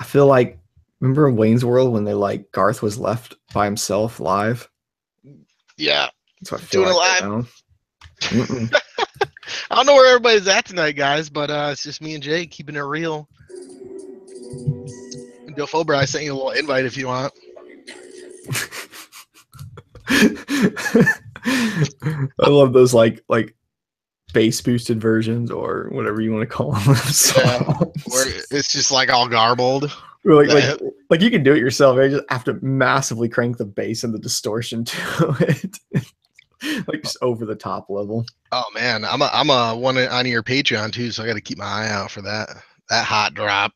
I feel like remember in Wayne's World when they like Garth was left by himself live? Yeah, That's what I feel doing it like right live. now. Mm-mm. I don't know where everybody's at tonight, guys, but it's just me and Jay keeping it real. And Cobra, I sent you a little invite if you want. I love those like bass boosted versions or whatever you want to call them Yeah, where songs. it's just like all garbled. Or like That, like you can do it yourself. You just have to massively crank the bass and the distortion to it. Like just over the top level. oh man, I'm a one on your Patreon too, so I got to keep my eye out for that hot drop.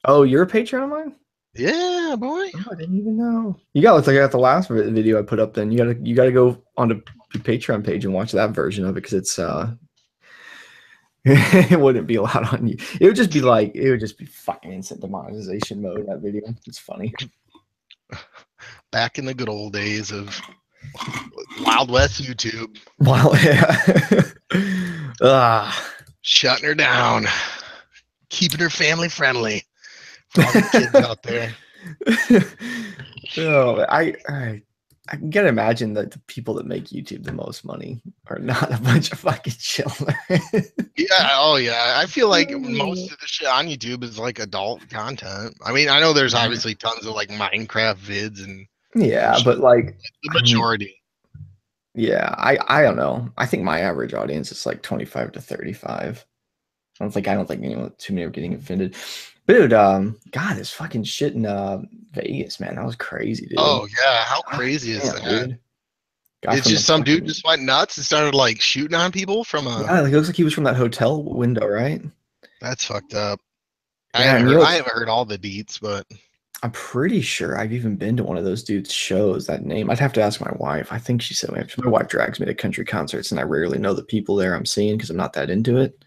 Oh, you're a Patreon of mine? Yeah, boy. Oh, I didn't even know. You got like at the last video I put up. Then you gotta go onto the Patreon page and watch that version of it because it's it wouldn't be allowed on you. It would just be fucking instant demonetization mode. That video. It's funny. Back in the good old days of Wild West YouTube, Wow. Yeah. shutting her down, keeping her family friendly for all the kids out there. Oh, I can get imagine that the people that make YouTube the most money are not a bunch of fucking children. Yeah, oh yeah. I feel like most of the shit on YouTube is like adult content. I mean, I know there's obviously tons of like Minecraft vids and Yeah, shit. but like, The I mean, majority. yeah, I don't know. I think my average audience is like 25 to 35. I don't think anyone too many are getting offended. Dude, God, this fucking shit in Vegas, man, that was crazy, dude. Oh yeah, how God crazy is damn, that? dude. Guy It's from the just some dude fucking just went nuts and started like shooting on people from a. yeah, like, it looks like he was from that hotel window, right? That's fucked up. I Yeah, haven't and heard. I haven't heard all the deets, but I'm pretty sure I've even been to one of those dudes' shows. That name, I'd have to ask my wife. I think she said my wife drags me to country concerts, and I rarely know the people there I'm seeing because I'm not that into it.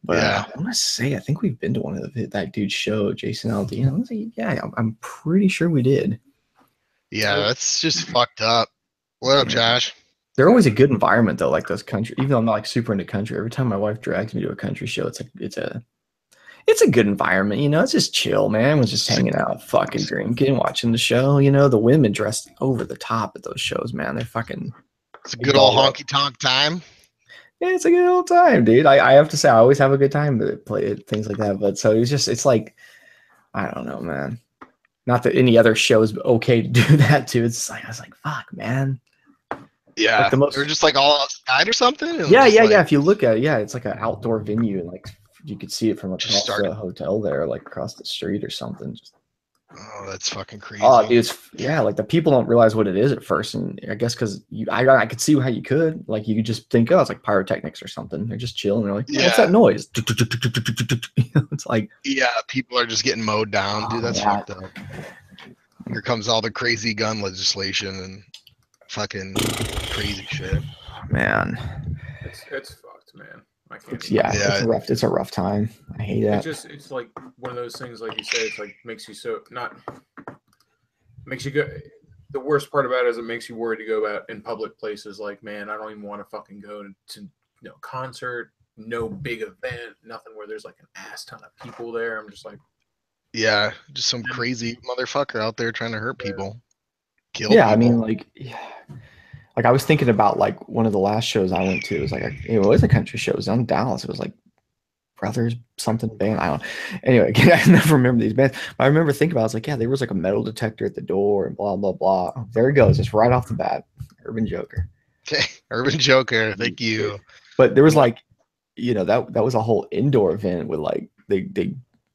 But yeah, I want to say I think we've been to one of that dude's show, Jason Aldean. I want to say yeah, I'm pretty sure we did. yeah, that's just fucked up. What up, Yeah. Josh? They're always a good environment though, like those country. Even though I'm not like super into country, every time my wife drags me to a country show, it's a good environment. It's just chill, man. We're just hanging out, fucking drinking, watching the show. The women dressed over the top at those shows, man. They're fucking It's a they good old doll up. honky tonk time. Yeah, it's a good old time, dude. I have to say, I always have a good time to play things like that. But so it's like, I don't know, man. Not that any other show is okay to do that too. It's just like I was like, fuck, man. Like Yeah, the they're most just like all outside or something, and Yeah, just yeah, yeah. like If you look at it, yeah, it's like an outdoor venue, and like you could see it from just across started. the hotel there, like across the street or something. Just Oh, that's fucking oh, crazy. dude, yeah, like the people don't realize what it is at first, and I guess because I could see how you could, like, you could just think, oh, it's like pyrotechnics or something. They're just chilling. They're like, oh, what's Yeah, that noise? It's like, yeah. People are just getting mowed down, dude. oh That's yeah, fucked up. Here comes all the crazy gun legislation and fucking crazy shit. man, It's fucked, man. I can't it's even. yeah, Yeah, it's a rough time. I hate that. It's like one of those things, like you say. It's like makes you so not makes you go. The worst part about it is it makes you worried to go out in public places. Like, man, I don't even want to fucking go to concert, no big event, nothing where there's like an ass ton of people there. I'm just like, yeah. Just some crazy motherfucker out there trying to hurt people, kill Yeah, I mean, people. like, yeah. Like I was thinking about like one of the last shows I went to. It was like it was a country show. It was in Dallas. It was like Brothers something band. I don't. Anyway, I never remember these bands. But I remember thinking about. It. I was like, yeah, there was like a metal detector at the door and blah blah blah. Oh, there it goes. It's right off the bat. Urban Joker. Okay, Urban Joker. Thank you. But there was like, that was a whole indoor event with like they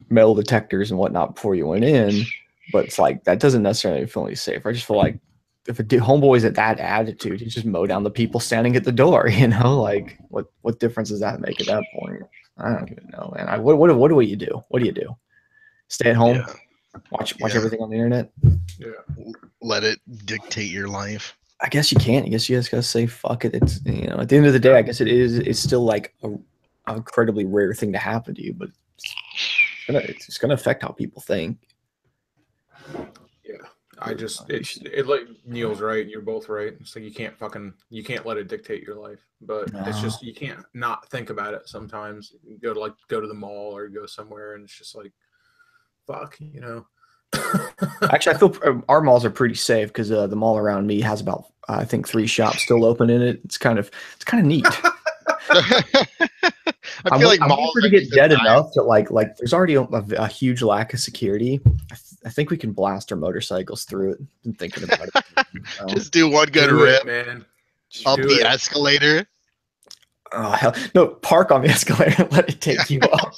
metal detectors and whatnot before you went in. But it's like that doesn't necessarily feel any safe. I just feel like if a homeboy's at that attitude, he just mow down the people standing at the door. Like what difference does that make at that point? I don't even know, man. What do you do? What do you do? Stay at home, Yeah, watch yeah. everything on the internet. yeah, Let it dictate your life. I guess you can't. I guess you just gotta say fuck it. It's at the end of the day, I guess it's still like a incredibly rare thing to happen to you, but it's gonna affect how people think. yeah. It like Neil's right. You're both right. It's like you can't let it dictate your life. But it's No. just you can't not think about it sometimes. You go to the mall or go somewhere, and it's just like fuck, you know. Actually, I feel our malls are pretty safe because the mall around me has about I think 3 shops still open in it. It's kind of neat. I feel like I'm malls waiting are to get just dead enough that like there's already a huge lack of security. I think we can blast our motorcycles through it. I'm thinking about it. just do one good Do rip, it, man. up Do the it. escalator. Oh hell no! Park on the escalator and let it take you up.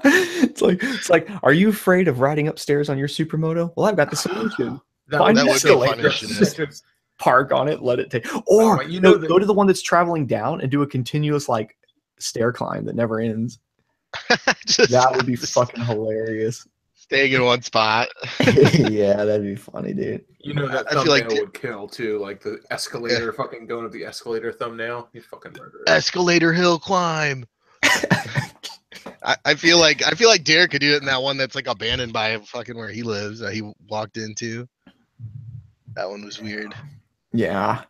It's like, are you afraid of riding upstairs on your supermoto? Well, I've got the solution. Find that an would be escalator, funny, just park on it, let it take. Or you know go to the one that's traveling down and do a continuous like stair climb that never ends. That would be fucking hilarious. Staying in one spot. Yeah, that'd be funny, dude. You know that I feel thumbnail like would kill too, like the escalator, fucking going up the escalator thumbnail. You fucking murderer. Escalator hill climb. I feel like Derek could do it in that one that's like abandoned by fucking where he lives that he walked into. That one was weird. Yeah,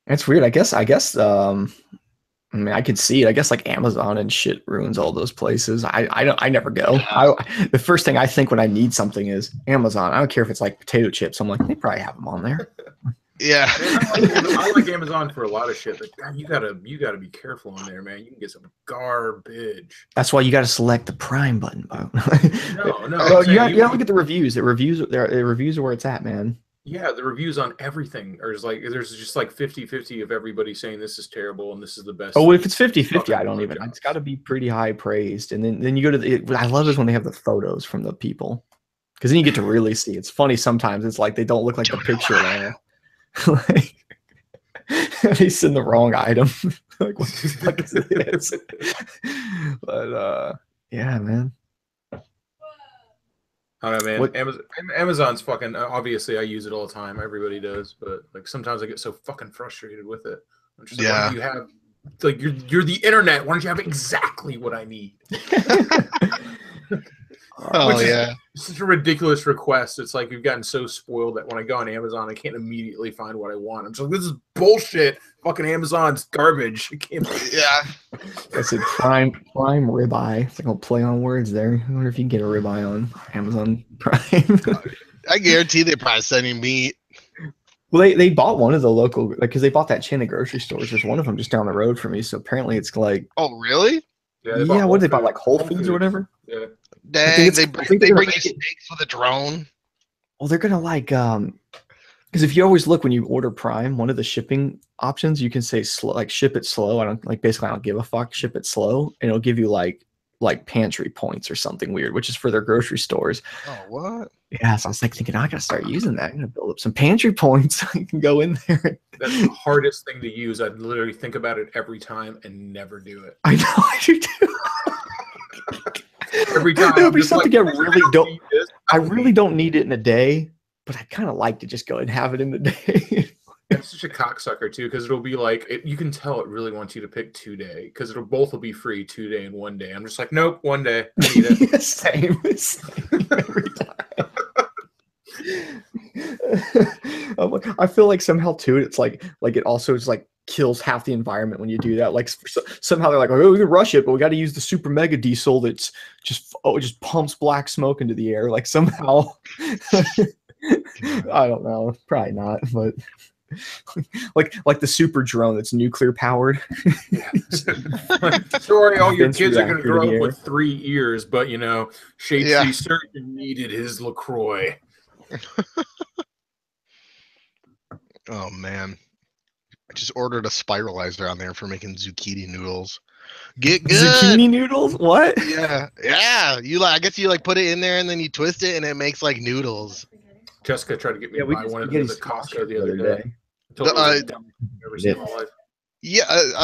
it's weird. I guess. I mean, I could see it. I guess like Amazon and shit ruins all those places. I never go. The first thing I think when I need something is Amazon. I don't care if it's like potato chips. I'm like, they probably have them on there. Yeah. I like Amazon for a lot of shit, but God, you gotta be careful on there, man. You can get some garbage. That's why you got to select the Prime button, bro. No. You got to look at the reviews. The reviews are where it's at, man. Yeah, the reviews on everything are there's just like 50-50 of everybody saying this is terrible and this is the best. Oh, if it's 50-50, I don't even. It's got to be pretty high praised. And then you go to what I love is when they have the photos from the people, because then you get to really see. It's funny sometimes. It's like they don't look like the picture at all. Like they send the wrong item. Like what the fuck is this? But yeah, man. I don't know, man. Amazon's fucking obviously I use it all the time. Everybody does, but like sometimes I get so fucking frustrated with it. I'm just like, why don't you have like you're the internet? Why don't you have exactly what I need? It's such a ridiculous request. It's like we've gotten so spoiled that when I go on Amazon, I can't immediately find what I want. I'm just like, this is bullshit. Fucking Amazon's garbage. I can't. I said prime ribeye. It's like a play on words there. I wonder if you can get a ribeye on Amazon Prime. I guarantee they're probably sending meat. Well, they bought one of the local, like, because they bought that chain of grocery stores. There's one of them just down the road from me. So apparently it's like, oh really? Yeah, what did they buy, like Whole Foods or whatever? Yeah. Dang, they bring you steaks with a drone. Well, they're gonna like because if you always look when you order Prime, one of the shipping options you can say slow, like ship it slow. I don't give a fuck. Ship it slow, and it'll give you like pantry points or something weird, which is for their grocery stores. Oh, what? Yeah, so I was like thinking, I gotta start using that. I'm gonna build up some pantry points. I can go in there. That's the hardest thing to use. I literally think about it every time and never do it. I know, I do too. Every time. It would be something I really don't need it in a day, but I kind of like to just go and have it in the day. That's such a cocksucker too, because it'll be like you can tell it really wants you to pick 2 day, because it'll both will be free 2 day and 1 day. I'm just like, nope, 1 day. I need it. Same every time. I feel like somehow too, it's like it also is like kills half the environment when you do that. Like somehow they're like, oh, we can rush it, but we got to use the super mega diesel that's just it just pumps black smoke into the air. Like somehow, I don't know, probably not, but like the super drone that's nuclear powered. Sorry, all your kids are going to grow up with 3 ears, but Shapesy Surgeon needed his LaCroix. Oh man. I just ordered a spiralizer on there for making zucchini noodles. Get good. Zucchini noodles? What? Yeah. I guess you put it in there and then you twist it and it makes like noodles. Jessica tried to get me to buy one of those at Costco the other day. A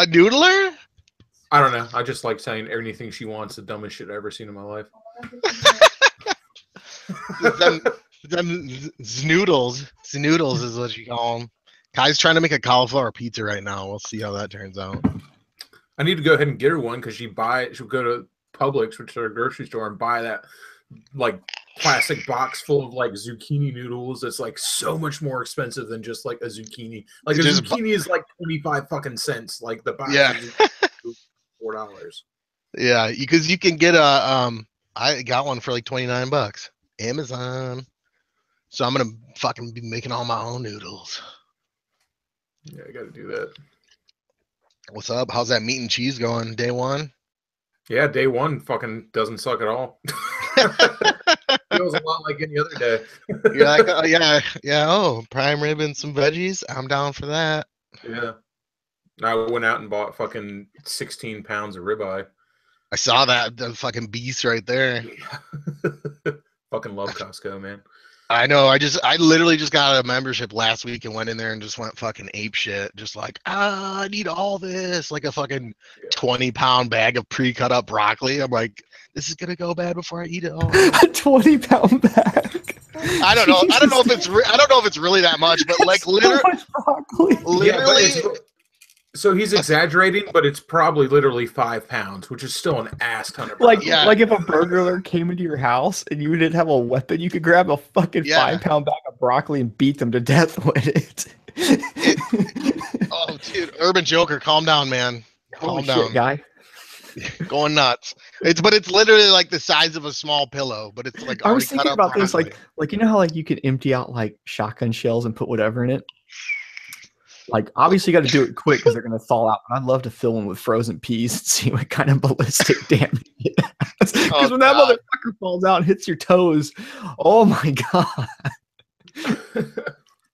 noodler? I don't know. I just like saying anything she wants. The dumbest shit I've ever seen in my life. them Znoodles is what you call them. Kai's trying to make a cauliflower pizza right now. We'll see how that turns out. I need to go ahead and get her one because she'll go to Publix, which is her grocery store, and buy that plastic box full of zucchini noodles. That's so much more expensive than just a zucchini. A zucchini is 25 fucking cents. The box is $4. Yeah, because you can get a I got one for like $29. Amazon. So I'm gonna fucking be making all my own noodles. Yeah, I got to do that. What's up? How's that meat and cheese going? Day one? Yeah, day one fucking doesn't suck at all. Feels a lot like any other day. You're like, oh, yeah. Oh, prime rib and some veggies. I'm down for that. Yeah. I went out and bought fucking 16 pounds of ribeye. I saw that, the fucking beast right there. Fucking love Costco, man. I know. I literally just got a membership last week and went in there and just went fucking ape shit. Just like, I need all this. Like a fucking 20-pound bag of pre-cut up broccoli. I'm like, this is gonna go bad before I eat it all. A 20-pound bag. I don't know. I don't know if it's really that much, but like literally. Yeah, so he's exaggerating, but it's probably literally 5 pounds, which is still an ass ton of broccoli. Like if a burglar came into your house and you didn't have a weapon, you could grab a fucking 5-pound bag of broccoli and beat them to death with it. Oh, dude, Urban Joker, calm down, man. Calm down, shit, guy. Going nuts. It's literally like the size of a small pillow, but it's like I was thinking about this, broccoli. like you know how like you can empty out like shotgun shells and put whatever in it. Like, obviously, you got to do it quick because they're going to thaw out. But I'd love to fill them with frozen peas and see what kind of ballistic damage it has. Because when that motherfucker falls out and hits your toes, oh my god!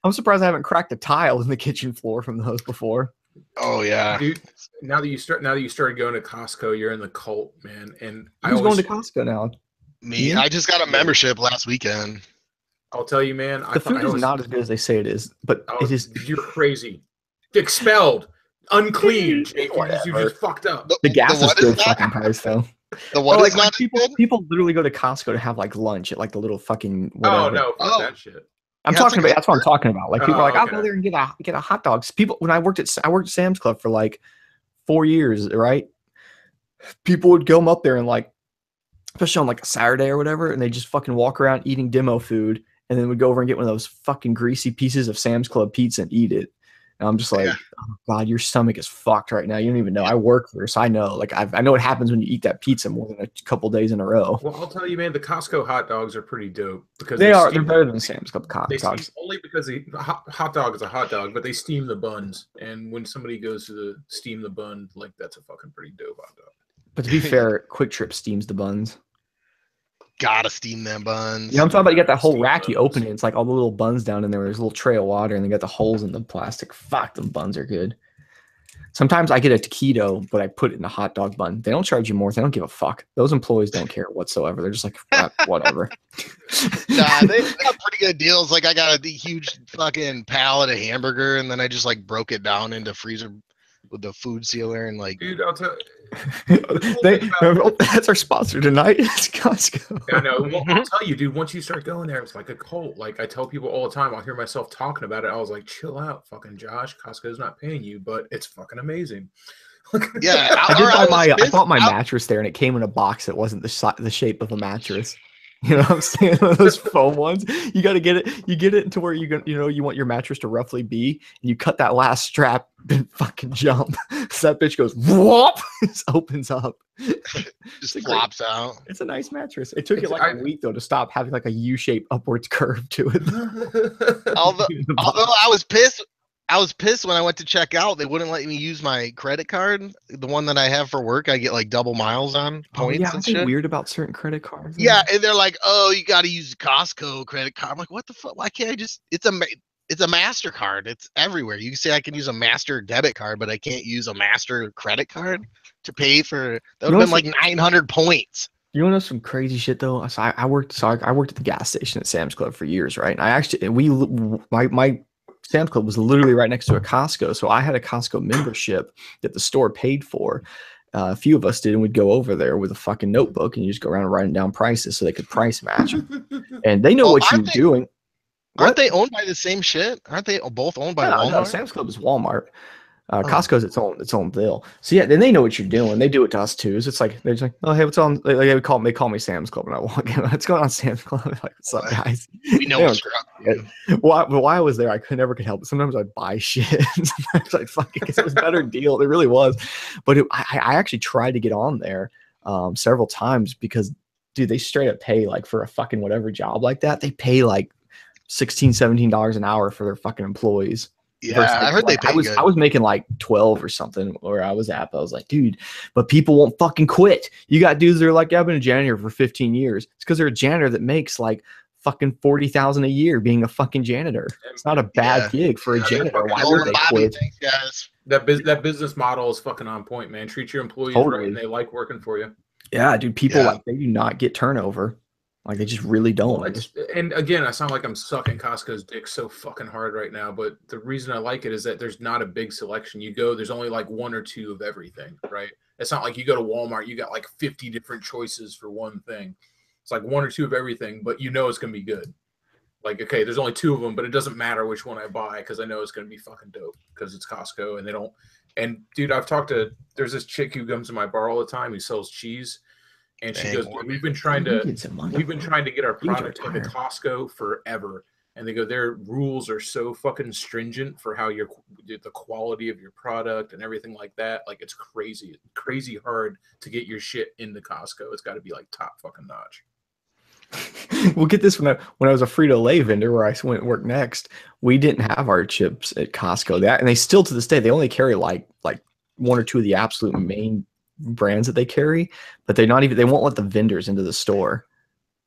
I'm surprised I haven't cracked a tile in the kitchen floor from those before. Oh yeah, dude. Now that you started going to Costco, you're in the cult, man. And Who's going to Costco now? Me. I just got a membership last weekend. I'll tell you, man. The food is not as good as they say it is, but it is. You're crazy. Expelled, unclean. You just fucked up. The gas is good fucking price though. The what is not people literally go to Costco to have like lunch at like the little fucking whatever. Oh no, fuck that shit. I'm talking about that's what I'm talking about. Like people are like, I'll go there and get a hot dog. People, when I worked at Sam's Club for like 4 years, right? People would go up there and like, especially on like a Saturday or whatever, and they just fucking walk around eating demo food, and then would go over and get one of those fucking greasy pieces of Sam's Club pizza and eat it. And I'm just like, oh god, your stomach is fucked right now. You don't even know. I work there, so I know. Like I know what happens when you eat that pizza more than a couple days in a row. Well, I'll tell you, man, the Costco hot dogs are pretty dope because they're better than Sam's Club hot dogs. Only because the hot dog is a hot dog, but they steam the buns. And when somebody goes to steam the bun, like that's a fucking pretty dope hot dog. But to be fair, Quick Trip steams the buns. Gotta steam them buns. Yeah, I'm talking about you got that whole rack, you open it, it's like all the little buns down in there. There's a little tray of water, and they got the holes in the plastic. Fuck, them buns are good. Sometimes I get a taquito, but I put it in a hot dog bun. They don't charge you more. They don't give a fuck. Those employees don't care whatsoever. They're just like, whatever. Nah, they got pretty good deals. Like I got a huge fucking pallet of hamburger, and then I just like broke it down into freezer with the food sealer and like. Dude, I'll tell. That's our sponsor tonight. It's Costco. I know. Well, I'll tell you, dude. Once you start going there, it's like a cult. Like I tell people all the time. I'll hear myself talking about it. I was like, chill out, fucking Josh. Costco's not paying you, but it's fucking amazing. Yeah, I bought my mattress there, and it came in a box that wasn't the shape of a mattress. You know what I'm saying? Those foam ones. You got to get it. You get it to where you want your mattress to roughly be, and you cut that last strap and fucking jump. So that bitch goes whoop, it opens up, just flops out. It's a nice mattress. It took it like a week though to stop having like a U-shaped upwards curve to it. although I was pissed when I went to check out. They wouldn't let me use my credit card. The one that I have for work, I get like double miles on points and shit. Weird about certain credit cards. Yeah, and they're like, "Oh, you got to use the Costco credit card." I'm like, "What the fuck? Why can't I just?" It's a MasterCard. It's everywhere. You can say I can use a Master debit card, but I can't use a Master credit card to pay for. That would have been like 900 points. You want to know some crazy shit though? So I worked at the gas station at Sam's Club for years, right? And my Sam's Club was literally right next to a Costco. So I had a Costco membership that the store paid for. A few of us did, and we'd go over there with a fucking notebook and you just go around and writing down prices so they could price match. And they know what you're doing. Aren't they owned by the same shit? Aren't they both owned by Walmart? No, Sam's Club is Walmart. Costco's its own deal. So yeah, then they know what you're doing. They do it to us too. So it's like they're just like, oh hey, what's on? They call me Sam's Club, and I walk in. What's going on, Sam's Club? Like, what's up, guys? We know what's up. Well, while I was there, I never could help it. Sometimes I'd buy shit. Sometimes I'd fucking because it was a better deal. It really was. But I actually tried to get on there several times because dude, they straight up pay like for a fucking whatever job like that. They pay like $16-17 an hour for their fucking employees. Yeah, Versus, I heard they pay good. I was making like 12 or something where I was at. But I was like, dude, but people won't fucking quit. You got dudes that are like, yeah, I've been a janitor for 15 years. It's because they're a janitor that makes like fucking $40,000 a year being a fucking janitor. It's not a bad gig for a janitor. Why would they quit? Thanks, guys. That business model is fucking on point, man. Treat your employees right, and they like working for you. Yeah, dude. People like they do not get turnover. Like they just really don't. Well, and again, I sound like I'm sucking Costco's dick so fucking hard right now, but the reason I like it is that there's not a big selection. You go, there's only like 1 or 2 of everything, right? It's not like you go to Walmart, you got like 50 different choices for one thing. It's like 1 or 2 of everything, but you know it's gonna be good. Like, okay, there's only 2 of them, but it doesn't matter which one I buy because I know it's gonna be fucking dope because it's Costco and they don't. And dude, there's this chick who comes to my bar all the time who sells cheese. And she goes, we've been trying to get our product into Costco forever. And they go, their rules are so fucking stringent for how the quality of your product and everything like that. Like it's crazy hard to get your shit into Costco. It's got to be like top fucking notch. We'll get this when I was a Frito-Lay vendor where I went and worked next. We didn't have our chips at Costco. And they still to this day they only carry like 1 or 2 of the absolute main brands that they carry, but they won't let the vendors into the store.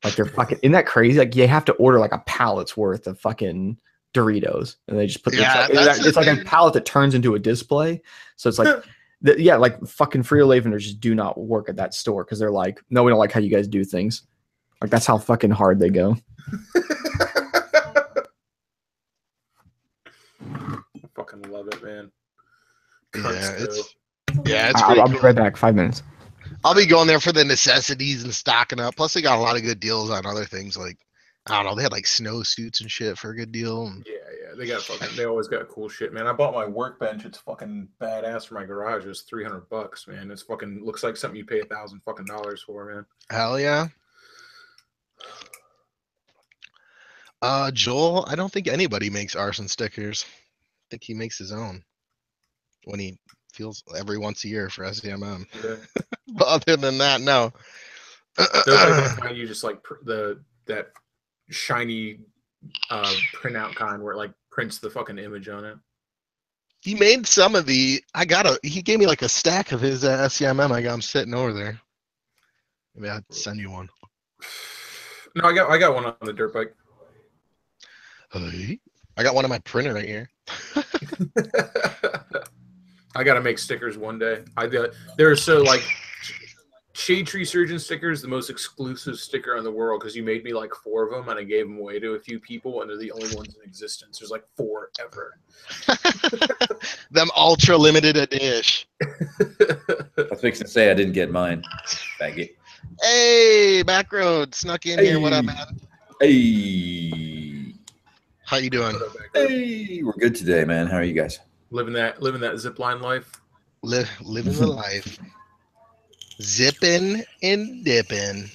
Like they're fucking, isn't that crazy? Like you have to order like a pallet's worth of fucking Doritos and they just put it's like a pallet that turns into a display. So it's like like fucking Frito-Lay vendors just do not work at that store because they're like, no, we don't like how you guys do things. Like that's how fucking hard they go. I fucking love it, man. I'll be right back. 5 minutes. I'll be going there for the necessities and stocking up. Plus, they got a lot of good deals on other things. Like, I don't know, they had like snow suits and shit for a good deal. Yeah. They always got cool shit, man. I bought my workbench. It's fucking badass for my garage. It's $300, man. It's fucking looks like something you pay $1,000 fucking dollars for, man. Hell yeah. Joel, I don't think anybody makes arson stickers. I think he makes his own when he feels every once a year for SDMM. Yeah. But other than that, no. You just like that shiny printout kind where it like prints the fucking image on it. He made some of the. He gave me like a stack of his SCMM. I got him sitting over there. Maybe I'd send you one. No, I got one on the dirt bike. Hey, I got one on my printer right here. I gotta make stickers one day. They're so like Shade Tree Surgeon stickers, the most exclusive sticker in the world because you made me like 4 of them and I gave them away to a few people and they're the only ones in existence. There's like 4 ever. Them ultra limited edition. I was fixing to say I didn't get mine. Thank you. Hey, Backroad snuck in here. What up, man? Hey. How you doing? Hey, we're good today, man. How are you guys? Living that zipline life. Living the life. Zipping and dipping.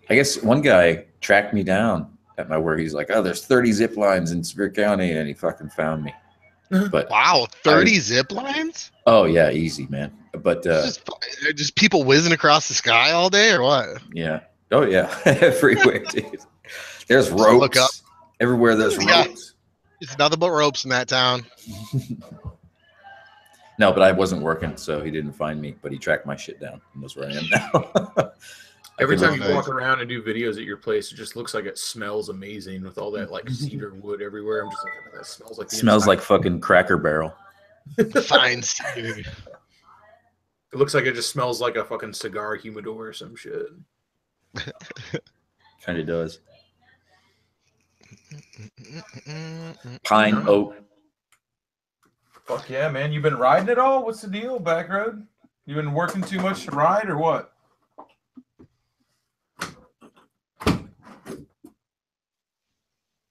I guess one guy tracked me down at my work. He's like, "Oh, there's 30 zip lines in Spear County," and he fucking found me. But wow, 30 zip lines? Oh yeah, easy, man. But just people whizzing across the sky all day, or what? Yeah. Oh yeah, everywhere, dude. There's ropes. Look up. Everywhere there's ropes. It's nothing but ropes in that town. No, but I wasn't working, so he didn't find me. But he tracked my shit down and knows where I am now. Every time you walk around and do videos at your place, it just looks like it smells amazing with all that like cedar wood everywhere. I'm just like, oh, that smells like smells like fucking Cracker Barrel. Fine cedar. It looks like it just smells like a fucking cigar humidor or some shit. Kind of does. Pine oak. Fuck yeah, man. You been riding it all? What's the deal, Backroad? You been working too much to ride or what?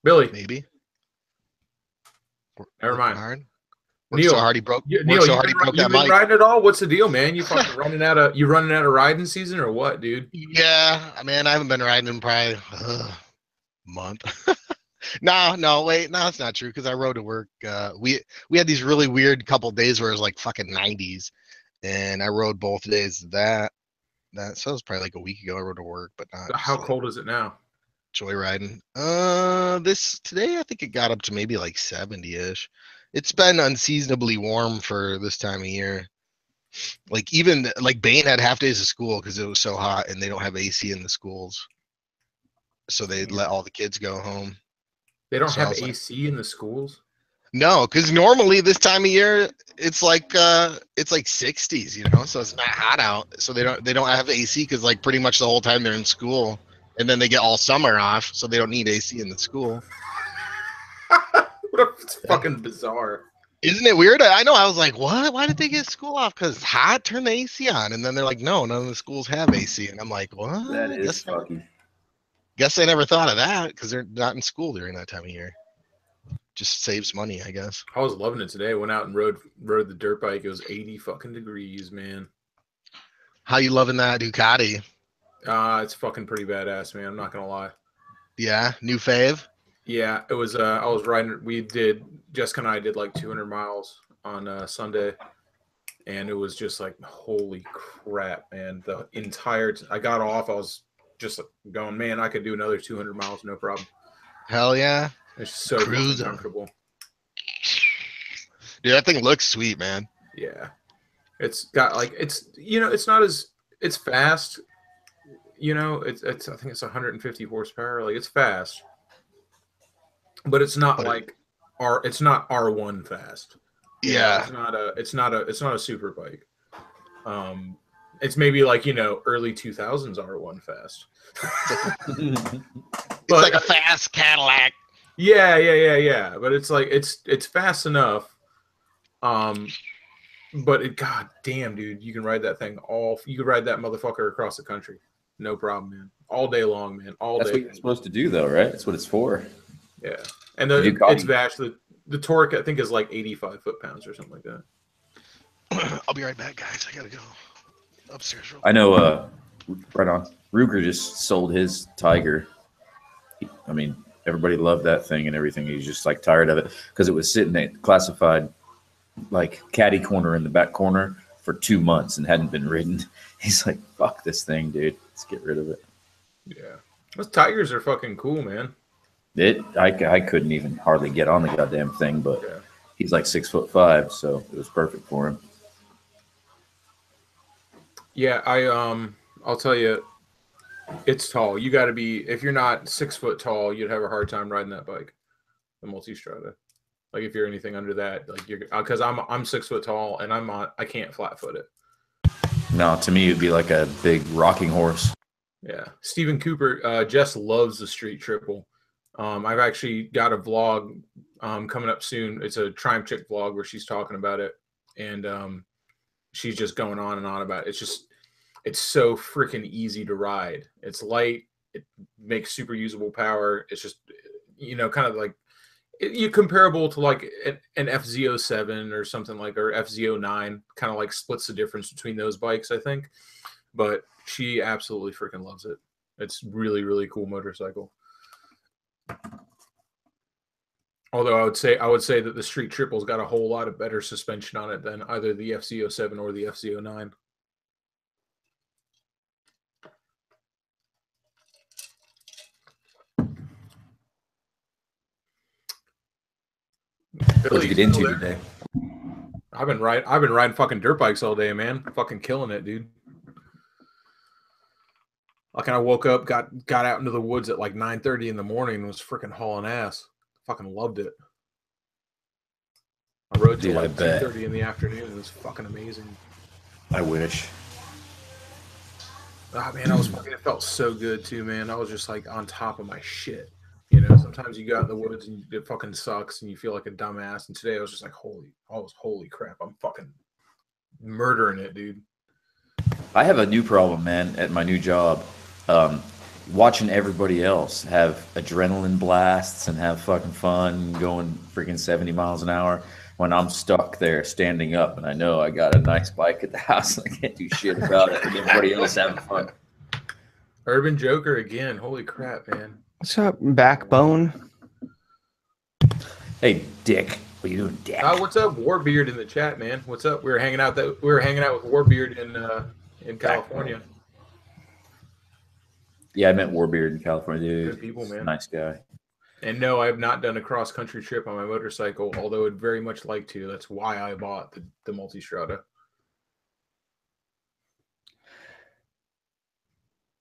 Billy. Maybe. Never mind. Hard. Neil, so hard he broke. Neil, so hard he broke that been mic. riding it all? What's the deal, man? You fucking running out of riding season or what, dude? Yeah, man, I haven't been riding in probably a month. No, wait, no, that's not true because I rode to work. We had these really weird couple days where it was like fucking 90s, and I rode both days of that. that. So it was probably like a week ago. I rode to work, but not. How just, like, cold is it now? joyriding? This today I think it got up to maybe like 70-ish. It's been unseasonably warm for this time of year. Like even like Bain had half days of school because it was so hot, and they don't have AC in the schools, so they let all the kids go home. They don't So I have was like, AC in the schools. no, because normally this time of year it's like 60s, you know, so it's not hot out. So they don't have AC because like pretty much the whole time they're in school, and then they get all summer off, so they don't need AC in the school. It's fucking bizarre. Isn't it weird? I know. I was like, what? Why did they get school off? Because it's hot? Turn the AC on. And then they're like, no, none of the schools have AC. And I'm like, what? That is fucking. Guess I never thought of that because they're not in school during that time of year. Just saves money, I guess. I was loving it today. I went out and rode the dirt bike. It was 80 fucking degrees, man. How you loving that Ducati? It's fucking pretty badass, man. I'm not gonna lie. Yeah, new fave. Yeah, it was. I was riding. Jessica and I did like 200 miles on Sunday, and it was just like, holy crap, man! The entire I got off. I was just like going, man, I could do another 200 miles, no problem. Hell yeah! It's so fucking comfortable. Dude, that thing looks sweet, man. Yeah, it's got like it's not as it's fast. It's I think it's 150 horsepower. Like it's fast. But it's not like it's not R1 fast. Yeah. It's not a super bike. It's maybe like, early 2000s R1 fast. It's like a fast Cadillac. Yeah. But it's like it's fast enough. But god damn, dude, you can ride that thing you could ride that motherfucker across the country. No problem, man. All day long, man. That's what you're supposed to do though, right? That's what it's for. Yeah. And it's vast. The torque, I think, is like 85 foot-pounds or something like that. I'll be right back, guys. I gotta go upstairs. I know. Right on. Ruger just sold his Tiger. I mean, everybody loved that thing and everything. He's just like tired of it because it was sitting at classified, like caddy corner in the back corner for 2 months and hadn't been ridden. He's like, "Fuck this thing, dude. Let's get rid of it." Yeah, those Tigers are fucking cool, man. I couldn't even hardly get on the goddamn thing, but yeah. He's like 6'5", so it was perfect for him. Yeah, I'll tell you, it's tall. You got to be, if you're not 6 foot tall, you'd have a hard time riding that bike, the Multistrada. Like if you're anything under that, like because I'm 6 foot tall and I can't flat foot it. No, to me it'd be like a big rocking horse. Yeah, Stephen Cooper, Jess loves the Street Triple. I've actually got a vlog coming up soon. It's a Triumph Chick vlog where she's talking about it, and she's just going on and on about it. It's so freaking easy to ride. It's light. It makes super usable power. It's just, kind of like you comparable to like an FZ07 or something like, or FZ09, kind of like splits the difference between those bikes, I think. But she absolutely freaking loves it. It's really, really cool motorcycle. Although I would say that the Street Triple's got a whole lot of better suspension on it than either the FZ07 or the FZ09. What'd you get into today? I've been riding fucking dirt bikes all day, man. Fucking killing it, dude. Like, I woke up, got out into the woods at like 9:30 in the morning and was freaking hauling ass. Fucking loved it. I rode till like 2:30 in the afternoon. It was fucking amazing. I wish. Ah, man, it felt so good too, man. I was just like on top of my shit. Sometimes you go out in the woods and it fucking sucks and you feel like a dumbass. And today I was just like, holy crap, I'm fucking murdering it, dude. I have a new problem, man, at my new job. Watching everybody else have adrenaline blasts and have fucking fun going freaking 70 miles an hour when I'm stuck there standing up and I know I got a nice bike at the house and I can't do shit about it and everybody else having fun. Urban Joker again. Holy crap, man. What's up, Backbone? Hey, Dick. What are you doing, Dick? What's up, Warbeard in the chat, man? What's up? We were hanging out with Warbeard in California. Yeah, I met Warbeard in California, dude. Good people, man. Nice guy. And no, I have not done a cross-country trip on my motorcycle, although I'd very much like to. That's why I bought the Multistrada.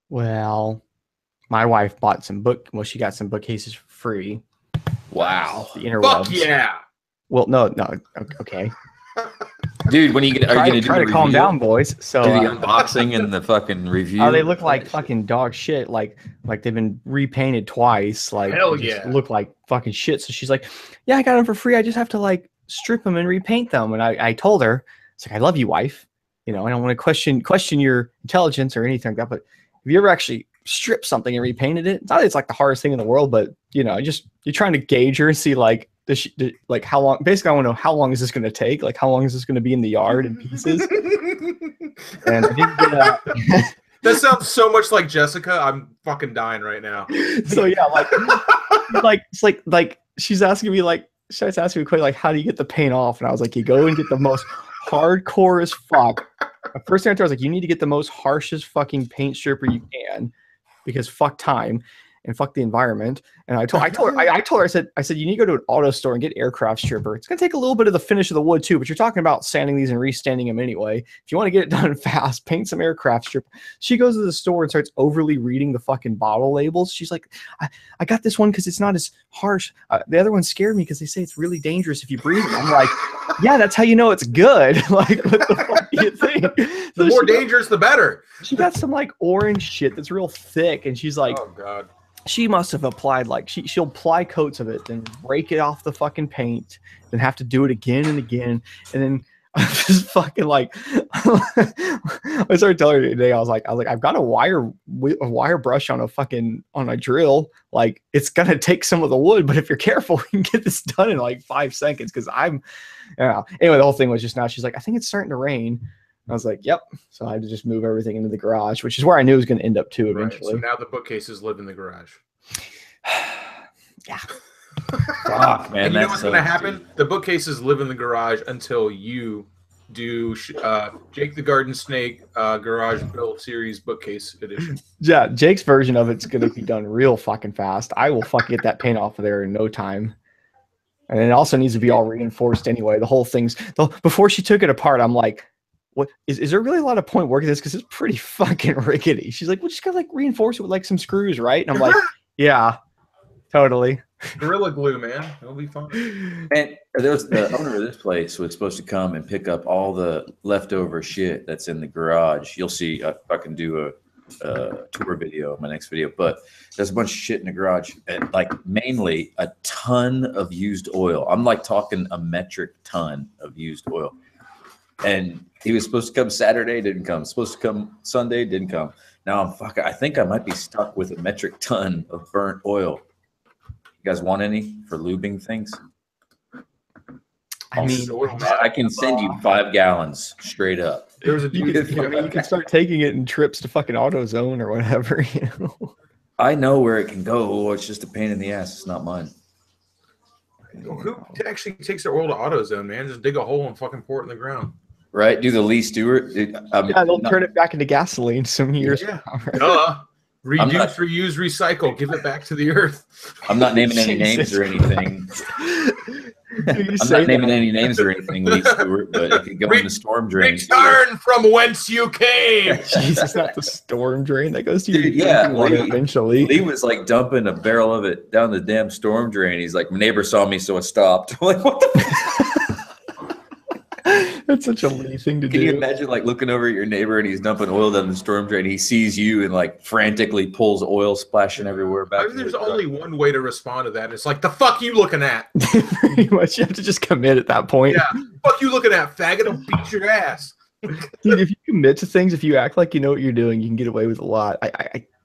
Well, my wife bought some she got some bookcases for free. Wow. The interwebs. Fuck yeah! Well, no, okay. Dude, when are you gonna try to calm down, boys. So do the unboxing and the fucking review? Oh, they look like fucking dog shit. Like they've been repainted twice. Like Hell they just yeah. look like fucking shit. So she's like, "Yeah, I got them for free. I just have to like strip them and repaint them." And I told her, "It's like I love you, wife. You know, I don't want to question your intelligence or anything like that. But have you ever actually stripped something and repainted it? It's not it's like the hardest thing in the world, but you know, you're trying to gauge her and see like." Like how long? Basically, I want to know how long is this going to take? Like how long is this going to be in the yard in pieces? And I didn't get That sounds so much like Jessica. I'm fucking dying right now. So yeah, it's like she's asking me like starts asking me quick like how do you get the paint off? And I was like, you go and get the most hardcore as fuck. The first thing I told her, I was like, you need to get the most harshest fucking paint stripper you can because fuck time. And fuck the environment. And I told her, I said, you need to go to an auto store and get aircraft stripper. It's gonna take a little bit of the finish of the wood too, but you're talking about sanding these and restanding them anyway. If you want to get it done fast, paint some aircraft stripper. She goes to the store and starts overly reading the fucking bottle labels. She's like, I got this one because it's not as harsh. The other one scared me because they say it's really dangerous if you breathe it. I'm like, yeah, that's how you know it's good. Like, what the fuck do you think? The more dangerous, the better. She got some like orange shit that's real thick, and she's like, oh god. She must have applied like she'll apply coats of it, then break it off the fucking paint, then have to do it again and again, and then I'm just fucking like I started telling her today. I was like I've got a wire brush on a drill. Like it's gonna take some of the wood, but if you're careful, we can get this done in like 5 seconds. Because anyway, the whole thing was just now. She's like, I think it's starting to rain. I was like, yep. So I had to just move everything into the garage, which is where I knew it was going to end up too eventually. Right. So now the bookcases live in the garage. Yeah. Fuck, man. And you know what's going to happen? The bookcases live in the garage until you do Jake the Garden Snake Garage Build Series Bookcase Edition. Yeah, Jake's version of it's going to be done real fucking fast. I will fucking get that paint off of there in no time. And it also needs to be all reinforced anyway. The whole thing's before she took it apart, I'm like, what is there really a lot of point working this? Because it's pretty fucking rickety. She's like, well, just gotta like reinforce it with like some screws, right? And I'm like, yeah, totally. Gorilla glue, man. It'll be fun. And there was the owner of this place was supposed to come and pick up all the leftover shit that's in the garage. You'll see. I can do a tour video, my next video. But there's a bunch of shit in the garage, and like mainly a ton of used oil. I'm like talking a metric ton of used oil. And he was supposed to come Saturday, didn't come. Supposed to come Sunday, didn't come. Now I think I might be stuck with a metric ton of burnt oil. You guys want any for lubing things? I mean, I can send you 5 gallons straight up. There's a you can start taking it in trips to fucking AutoZone or whatever. You know? I know where it can go. It's just a pain in the ass. It's not mine. Who actually takes their oil to AutoZone, man? Just dig a hole and fucking pour it in the ground. Right? Do the Lee Stewart. Yeah, they'll turn it back into gasoline some years. Yeah. Reduce, reuse, recycle. Give it back to the earth. I'm not naming any names or anything. I'm not naming any names or anything, Lee Stewart, but if you go in the storm drain. Return from whence you came. Jesus, not the storm drain. That goes to Dude, yeah, eventually. Lee was like dumping a barrel of it down the damn storm drain. He's like, my neighbor saw me, so I stopped. I'm like, what the That's such a Lee thing to do. Can you imagine like looking over at your neighbor and he's dumping oil down the storm drain? He sees you and like frantically pulls oil splashing everywhere back. I mean, there's only one way to respond to that. It's like, the fuck you looking at? Pretty much, you have to just commit at that point. Yeah, fuck you looking at, faggot. I'll beat your ass. Dude, if you commit to things, if you act like you know what you're doing, you can get away with a lot.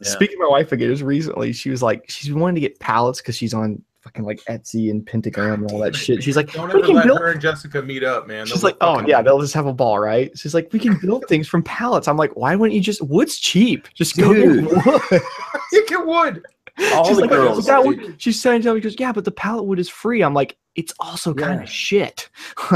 Speaking of my wife again, just recently, she was like, she's wanting to get pallets because she's on fucking like Etsy and Pentagram and all that shit. She's like, don't ever let her and Jessica meet up, man. She's like, oh yeah, they'll just have a ball, right? She's like, we can build things from pallets. I'm like, why wouldn't you just? Wood's cheap. Just go get wood. You get wood. All she's the like, girls. She's saying to me, she goes, yeah, but the pallet wood is free. I'm like, it's also kind of shit.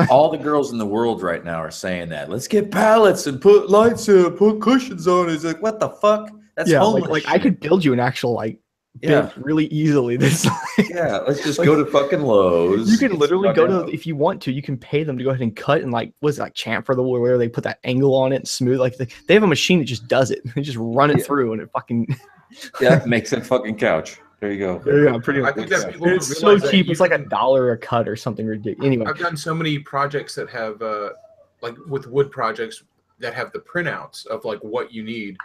All the girls in the world right now are saying that. Let's get pallets and put lights in, put cushions on. It's like, what the fuck? That's yeah, homeless like I shit. could build you an actual like Yeah. bit really easily. This Yeah, let's just go to fucking Lowe's. you can literally go to fucking- if you want to. You can pay them to go ahead and cut and like what's it, like chamfer the wood where they put that angle on it and smooth. Like they have a machine that just does it. They just run it through and it fucking Yeah, makes a fucking couch. There you go. yeah, pretty I much. think that people It's so realize that cheap. you It's like can- $1 a cut or something ridiculous. Anyway, I've done so many projects that have like with wood projects that have the printouts of like what you need.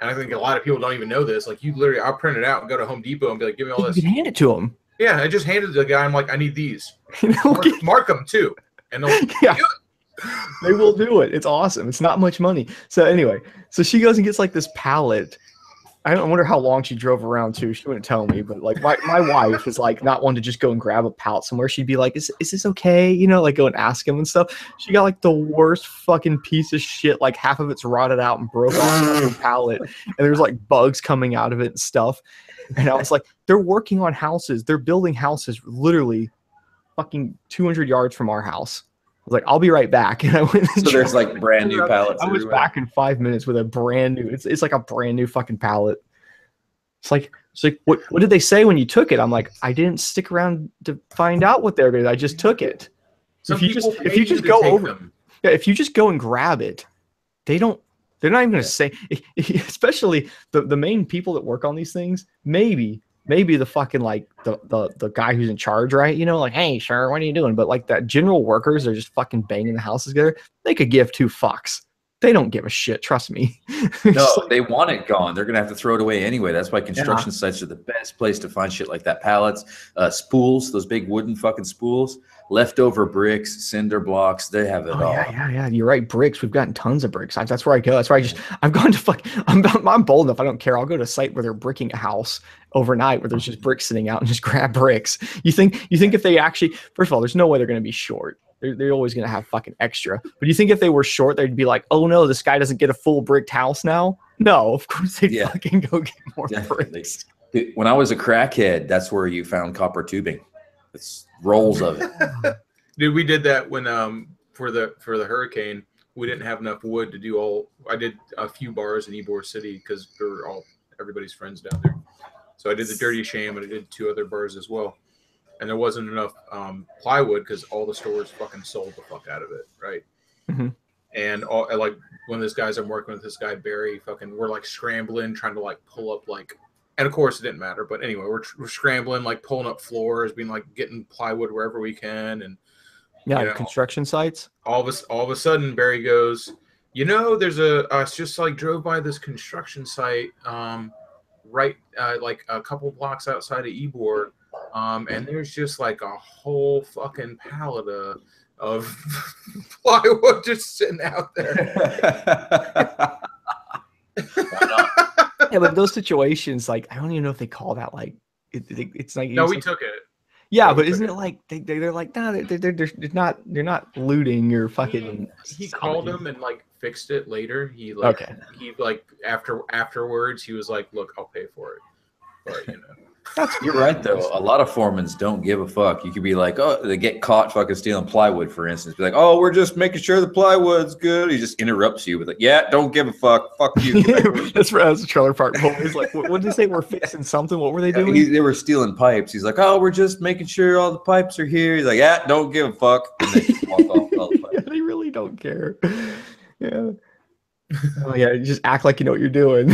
And I think a lot of people don't even know this. Like you literally, I'll print it out and go to Home Depot and be like, give me all you this. can hand it to them. Yeah, I just handed it to the guy. I'm like, I need these. You know, Mark them too. And they'll yeah, do it. they will do it. It's awesome. It's not much money. So anyway, so she goes and gets like this pallet. I wonder how long she drove around too. She wouldn't tell me, but like my wife is like not one to just go and grab a pallet somewhere. She'd be like, is this okay? You know, like go and ask him and stuff. She got like the worst fucking piece of shit. Like half of it's rotted out and broke off the pallet. And there's like bugs coming out of it and stuff. And I was like, they're working on houses. They're building houses literally fucking 200 yards from our house. I was like, I'll be right back. And I went. And So there's like brand new pallets. I was everywhere. back in 5 minutes with a brand new. It's like a brand new fucking pallet. It's like what did they say when you took it? I'm like, I didn't stick around to find out what they're doing. I just took it. Some If you people just- pay if you you just to go take over- them. Yeah, if you just go and grab it, they're not even going to say. Especially the main people that work on these things. Maybe the fucking like the guy who's in charge, right? You know, like, hey, sir, what are you doing? But like that general workers are just fucking banging the houses together. They could give 2 fucks. They don't give a shit. Trust me. No, they want it gone. They're gonna have to throw it away anyway. That's why construction sites are the best place to find shit like that. Pallets, spools, those big wooden fucking spools, leftover bricks, cinder blocks. They have it all. Yeah. You're right. Bricks. We've gotten tons of bricks. That's where I go. That's where I've gone to I'm bold enough. I don't care. I'll go to a site where they're bricking a house overnight where there's just bricks sitting out and just grab bricks. You think if they actually, first of all, there's no way they're going to be short. They're always going to have fucking extra. But you think if they were short, they'd be like, oh no, this guy doesn't get a full bricked house now? No, of course they'd fucking go get more bricks. Dude, when I was a crackhead, that's where you found copper tubing. It's rolls of it. Dude, we did that when for the hurricane, we didn't have enough wood to do all. I did a few bars in Ybor City because they were all everybody's friends down there. So I did the Dirty Shame and I did 2 other bars as well. And there wasn't enough plywood because all the stores fucking sold the fuck out of it, right? Mm-hmm. And like one of those guys I'm working with, this guy Barry, fucking, we're like scrambling, trying to like pull up like, and of course it didn't matter. But anyway, we're scrambling, like pulling up floors, being like getting plywood wherever we can, and construction sites. all of a sudden, Barry goes, you know, there's I just like drove by this construction site, right, like a couple blocks outside of Ybor. And there's just like a whole fucking pallet of plywood just sitting out there. Yeah, but those situations, like, I don't even know if they call that like it's like No, we took it. Yeah, but isn't it like they're like they're not looting your fucking. He called him and like fixed it later. He like afterwards he was like, look, I'll pay for it. But you know. You're right though. A lot of foremans don't give a fuck. You could be like, oh, they get caught fucking stealing plywood, for instance. Be like, oh, we're just making sure the plywood's good. He just interrupts you with like, yeah, don't give a fuck. Fuck you. That's the trailer park. He's like, what did they say? We're fixing something. What were they doing? They were stealing pipes. He's like, oh, we're just making sure all the pipes are here. He's like, yeah, don't give a fuck. And they just walk off with all the pipes. Yeah, they really don't care. Yeah. Oh yeah, you just act like you know what you're doing.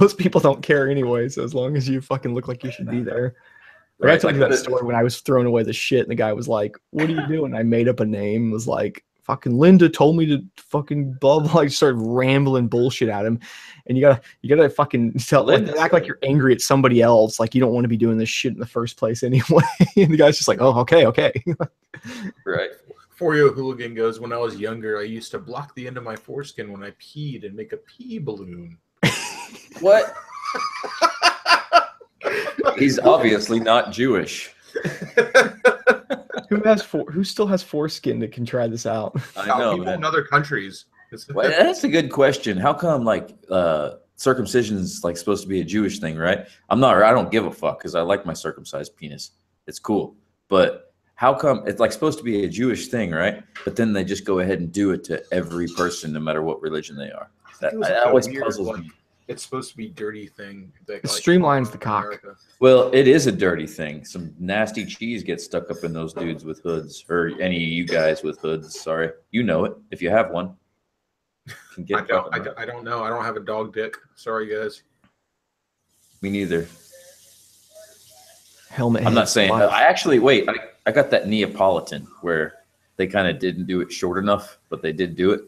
Most people don't care anyway, so as long as you fucking look like you should be there. Like, I told you that story when I was throwing away the shit and the guy was like, what are you doing? I made up a name, was like, fucking Linda told me to fucking blah blah. I started rambling bullshit at him. And you gotta fucking act like you're angry at somebody else, like you don't want to be doing this shit in the first place anyway. And the guy's just like, oh, okay. Right. 4-Yo Hooligan goes, when I was younger, I used to block the end of my foreskin when I peed and make a pee balloon. What? He's obviously not Jewish. Who still has foreskin that can try this out? I know. People in other countries. Well, that's a good question. How come like circumcision is like supposed to be a Jewish thing, right? I don't give a fuck because I like my circumcised penis. It's cool. But how come it's like supposed to be a Jewish thing, right? But then they just go ahead and do it to every person, no matter what religion they are. That always puzzles me. it's supposed to be dirty thing. That, It streamlines the cock. America. Well, it is a dirty thing. Some nasty cheese gets stuck up in those dudes with hoods, or any of you guys with hoods. Sorry, you know it if you have one. Can get I don't know. I don't have a dog dick. Sorry, guys. Me neither. Helmet. I'm not saying. I actually wait. I got that Neapolitan where they kind of didn't do it short enough, but they did do it.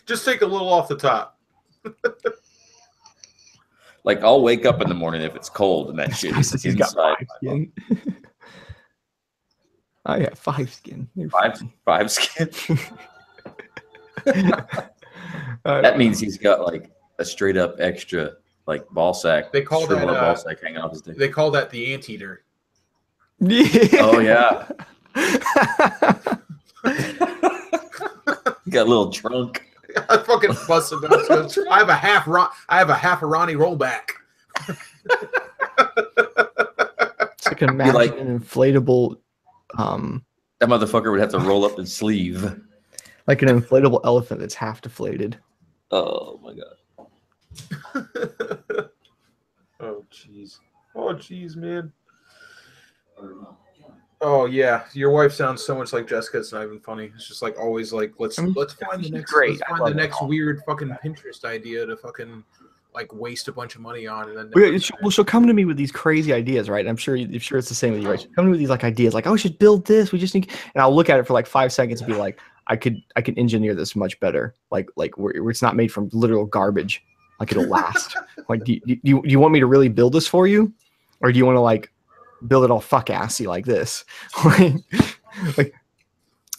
Just take a little off the top. Like I'll wake up in the morning if it's cold and that shit is He's got inside. 5 skin. I got 5 skin. You're Five skin. That means he's got like a straight up extra like ball sack. They call that ball sack hanging off his dick. They call that the anteater. Oh yeah. Got a little trunk. I fucking busted out. I have a half a Ronnie rollback. It's like imagine like an inflatable. That motherfucker would have to roll up his sleeve. Like an inflatable elephant that's half deflated. Oh my god. Oh jeez, man. Oh yeah, your wife sounds so much like Jessica. It's not even funny. It's just like always like let's find the next weird fucking Pinterest idea to fucking like waste a bunch of money on, and then she'll come to me with these crazy ideas, right? I'm sure it's the same with you, right? She'll come to me with these like ideas, like, oh, we should build this. We just need, and I'll look at it for like 5 seconds and be like, I could engineer this much better, like where it's not made from literal garbage, like it'll last. Like, do you want me to really build this for you, or do you want to like build it all fuck assy like this? like,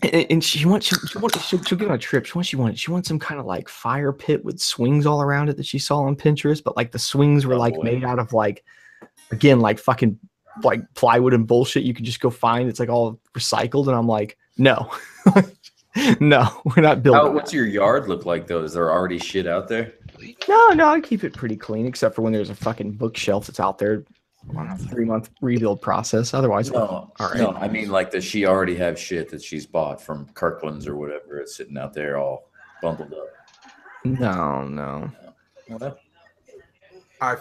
and she'll get on a trip. She wants some kind of like fire pit with swings all around it that she saw on Pinterest, but like the swings were made out of like, again, like fucking like plywood and bullshit you can just go find. It's like all recycled, and I'm like, no. No, we're not building. What's your yard look like though? Is there already shit out there? No, I keep it pretty clean, except for when there's a fucking bookshelf that's out there on a 3-month rebuild process. Otherwise, no. All right. No, I mean, like, does she already have shit that she's bought from Kirkland's or whatever? It's sitting out there all bundled up. No. I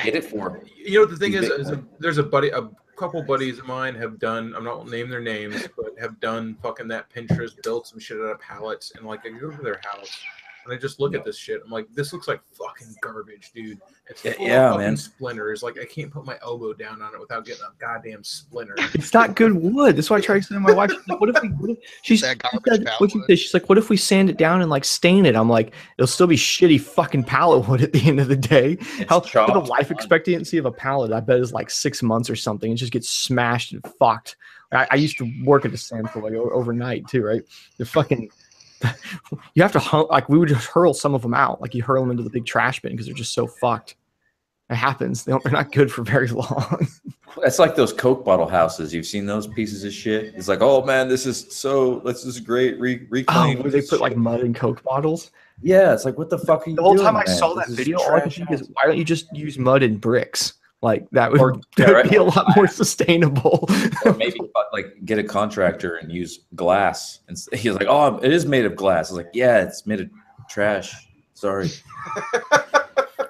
get it for her. You know the thing is there's a couple buddies of mine have done. I'm not name their names, but have done fucking that Pinterest, built some shit out of pallets, and like I go to their house and I just look at this shit. I'm like, this looks like fucking garbage, dude. It's full of fucking splinters. Like I can't put my elbow down on it without getting a goddamn splinter. It's not good wood. That's why I tried to say to my wife, she's like, she's like, what if we sand it down and like stain it? I'm like, it'll still be shitty fucking pallet wood at the end of the day. The life expectancy of a pallet, I bet, is like 6 months or something. It just gets smashed and fucked. I used to work at the sand for like overnight too, right? The fucking you have to like, we would just hurl some of them out, like you hurl them into the big trash bin because they're just so fucked. It happens. They're not good for very long. That's like those Coke bottle houses. You've seen those pieces of shit? It's like, oh man, this is great. Reclaim. Where they put like mud in Coke bottles? Yeah, it's like, what the fuck are you doing? The whole time I saw that video, all I could think is, why don't you just use mud and bricks? Like that would be a lot more sustainable. Or maybe like get a contractor and use glass. And he's like, oh, it is made of glass. I was like, yeah, it's made of trash. Sorry.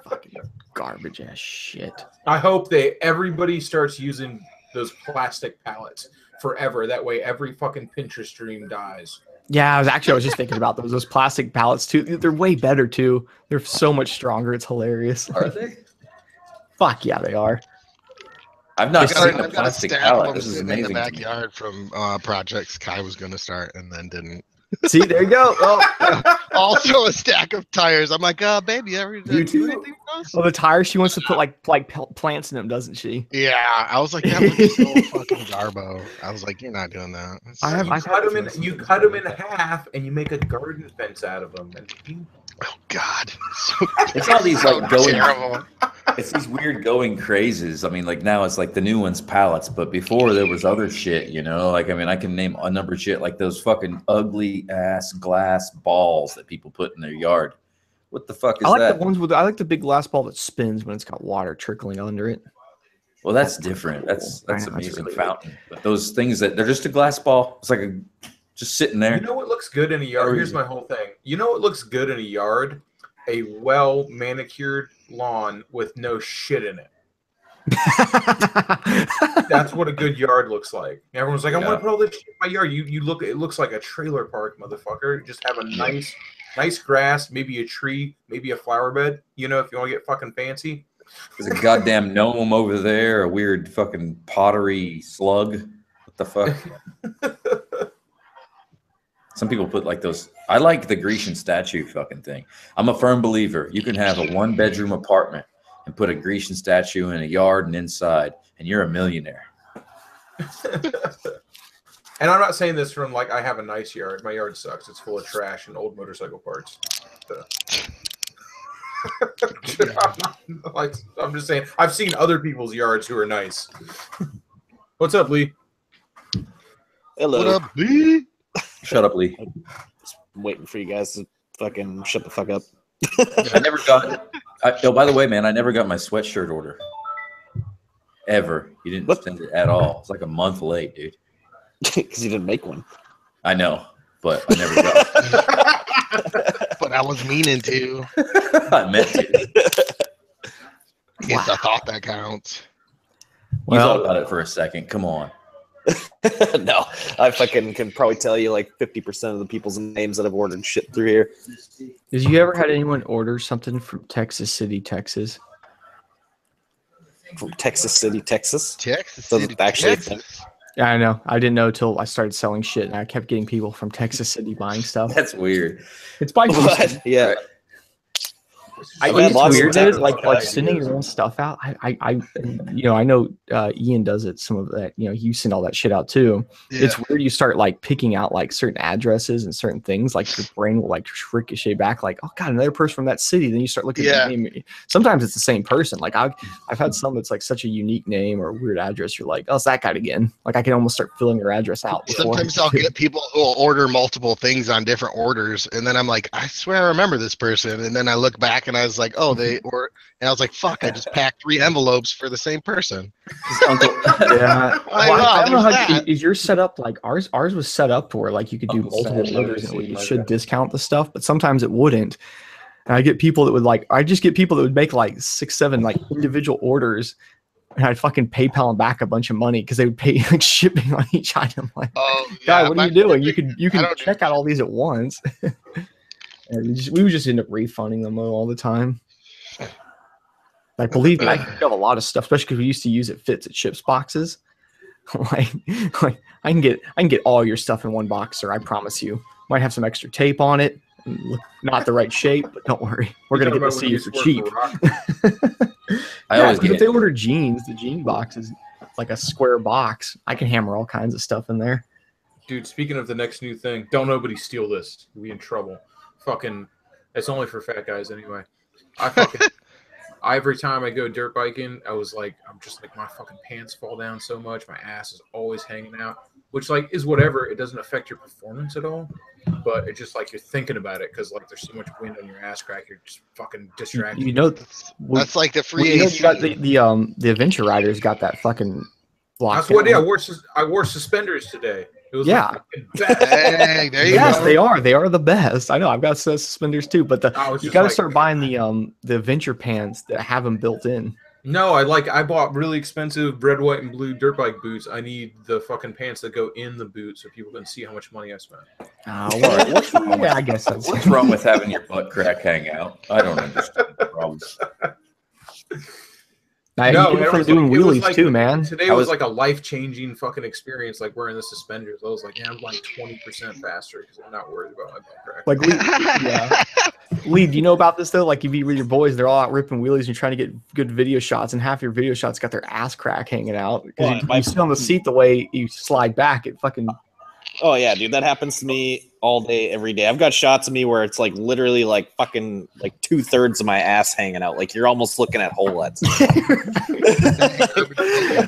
Fucking garbage ass shit. I hope everybody starts using those plastic pallets forever. That way every fucking Pinterest dream dies. Yeah, I was just thinking about those plastic pallets too. They're way better too. They're so much stronger. It's hilarious. Are they? Fuck yeah, they are. I've not seen a plastic pallet. This is amazing. In the backyard from projects Kai was going to start and then didn't. See, there you go. Oh. Also a stack of tires. I'm like, baby, you too. Well, the tires, she wants to put like plants in them, doesn't she? Yeah, I was like, that looks so fucking garbo. I was like, you're not doing that. You cut them in half and you make a garden fence out of them. Oh God, it's all these like terrible. It's these weird going crazes. I mean, like now it's like the new one's pallets, but before there was other shit, you know? Like, I mean, I can name a number of shit, like those fucking ugly ass glass balls that people put in their yard. What the fuck is that? I like the big glass ball that spins when it's got water trickling under it. Well, that's different. That's amazing really fountain. But those things they're just a glass ball. It's like just sitting there. You know what looks good in a yard? Here's my whole thing. You know what looks good in a yard? A well manicured lawn with no shit in it. That's what a good yard looks like. Everyone's like, I want to put all this shit in my yard. You look, it looks like a trailer park, motherfucker. Just have a nice grass, maybe a tree, maybe a flower bed. You know, if you want to get fucking fancy. There's a goddamn gnome over there, a weird fucking pottery slug. What the fuck? Some people put like those. I like the Grecian statue fucking thing. I'm a firm believer. You can have a 1-bedroom apartment and put a Grecian statue in a yard and inside, and you're a millionaire. And I'm not saying this from like I have a nice yard. My yard sucks. It's full of trash and old motorcycle parts. So. I'm just saying. I've seen other people's yards who are nice. What's up, Lee? Hello. What up, Lee? Shut up, Lee. I'm waiting for you guys to fucking shut the fuck up. I never got. Oh, by the way, man, I never got my sweatshirt order. Ever. You didn't send it at all. It's like a month late, dude. Because you didn't make one. I know, but I never got it. But I was meaning to. I meant to. It's a thought that counts. You thought about it for a second. Come on. No, I fucking can probably tell you like 50% of the people's names that have ordered shit through here. Did you ever had anyone order something from Texas City, Texas? From Texas City, Texas? Texas So City, it's actually a Texas. Yeah, I know. I didn't know until I started selling shit, and I kept getting people from Texas City buying stuff. That's weird. It's by What? Yeah. Right. I've it's had lots weird, of dude. times Like sending your own stuff out. I know Ian does it. Some of that, you send all that shit out too. Yeah. It's weird. You start like picking out like certain addresses and certain things. Like your brain will like ricochet back. Like, oh god, another person from that city. Then you start looking at the name. Sometimes it's the same person. Like I've had some that's like such a unique name or a weird address. You're like, oh, it's that guy again. Like I can almost start filling your address out. Sometimes I'll get people who will order multiple things on different orders, and then I'm like, I swear I remember this person, and then I look back and I was like, oh, and I was like, fuck, I just packed 3 envelopes for the same person. Yeah. I don't know how is yours set up like ours was set up where like you could do multiple orders and it should discount the stuff, but sometimes it wouldn't. And I just get people that would make like 6, 7 like individual orders, and I'd fucking PayPal them back a bunch of money because they would pay like shipping on each item. Like, God, what are you doing? You can check out all these at once. And we would just end up refunding them all the time. Like, believe me, I have a lot of stuff, especially because we used to use it fits at ships boxes. like I can get all your stuff in one box, sir. I promise you. Might have some extra tape on it, look not the right shape, but don't worry, we're gonna get to see you for cheap. If they order jeans, the jean box is like a square box. I can hammer all kinds of stuff in there. Dude, speaking of the next new thing, don't nobody steal this. You'll be in trouble. Fucking, it's only for fat guys anyway. Every time I go dirt biking, I'm just like, my fucking pants fall down so much. My ass is always hanging out, which like is whatever. It doesn't affect your performance at all, but it's just like you're thinking about it because like there's so much wind on your ass crack. You're just fucking distracted. That's like the free AC. You got the adventure riders got that fucking block. That's what. Yeah, I wore suspenders today. It was yeah. Hey, there you yes, go. they are. They are the best. I know. I've got suspenders too, but you got to start buying the adventure pants that have them built in. No, I bought really expensive red, white, and blue dirt bike boots. I need the fucking pants that go in the boot so people can see how much money I spent. What's wrong? Yeah, I guess that's what's wrong with having your butt crack hang out? I don't understand the problem. From doing wheelies too, man. Today was like a life-changing fucking experience, like wearing the suspenders. I was like, yeah, I'm like 20% faster because I'm not worried about my butt crack. Like, Lee, do you know about this though? Like, if you with your boys, they're all out ripping wheelies and you're trying to get good video shots, and half your video shots got their ass crack hanging out because you sit on the seat the way you slide back. It fucking. Oh yeah, dude, that happens to me all day, every day. I've got shots of me where it's like literally like fucking like 2/3 of my ass hanging out. Like you're almost looking at wholeheads.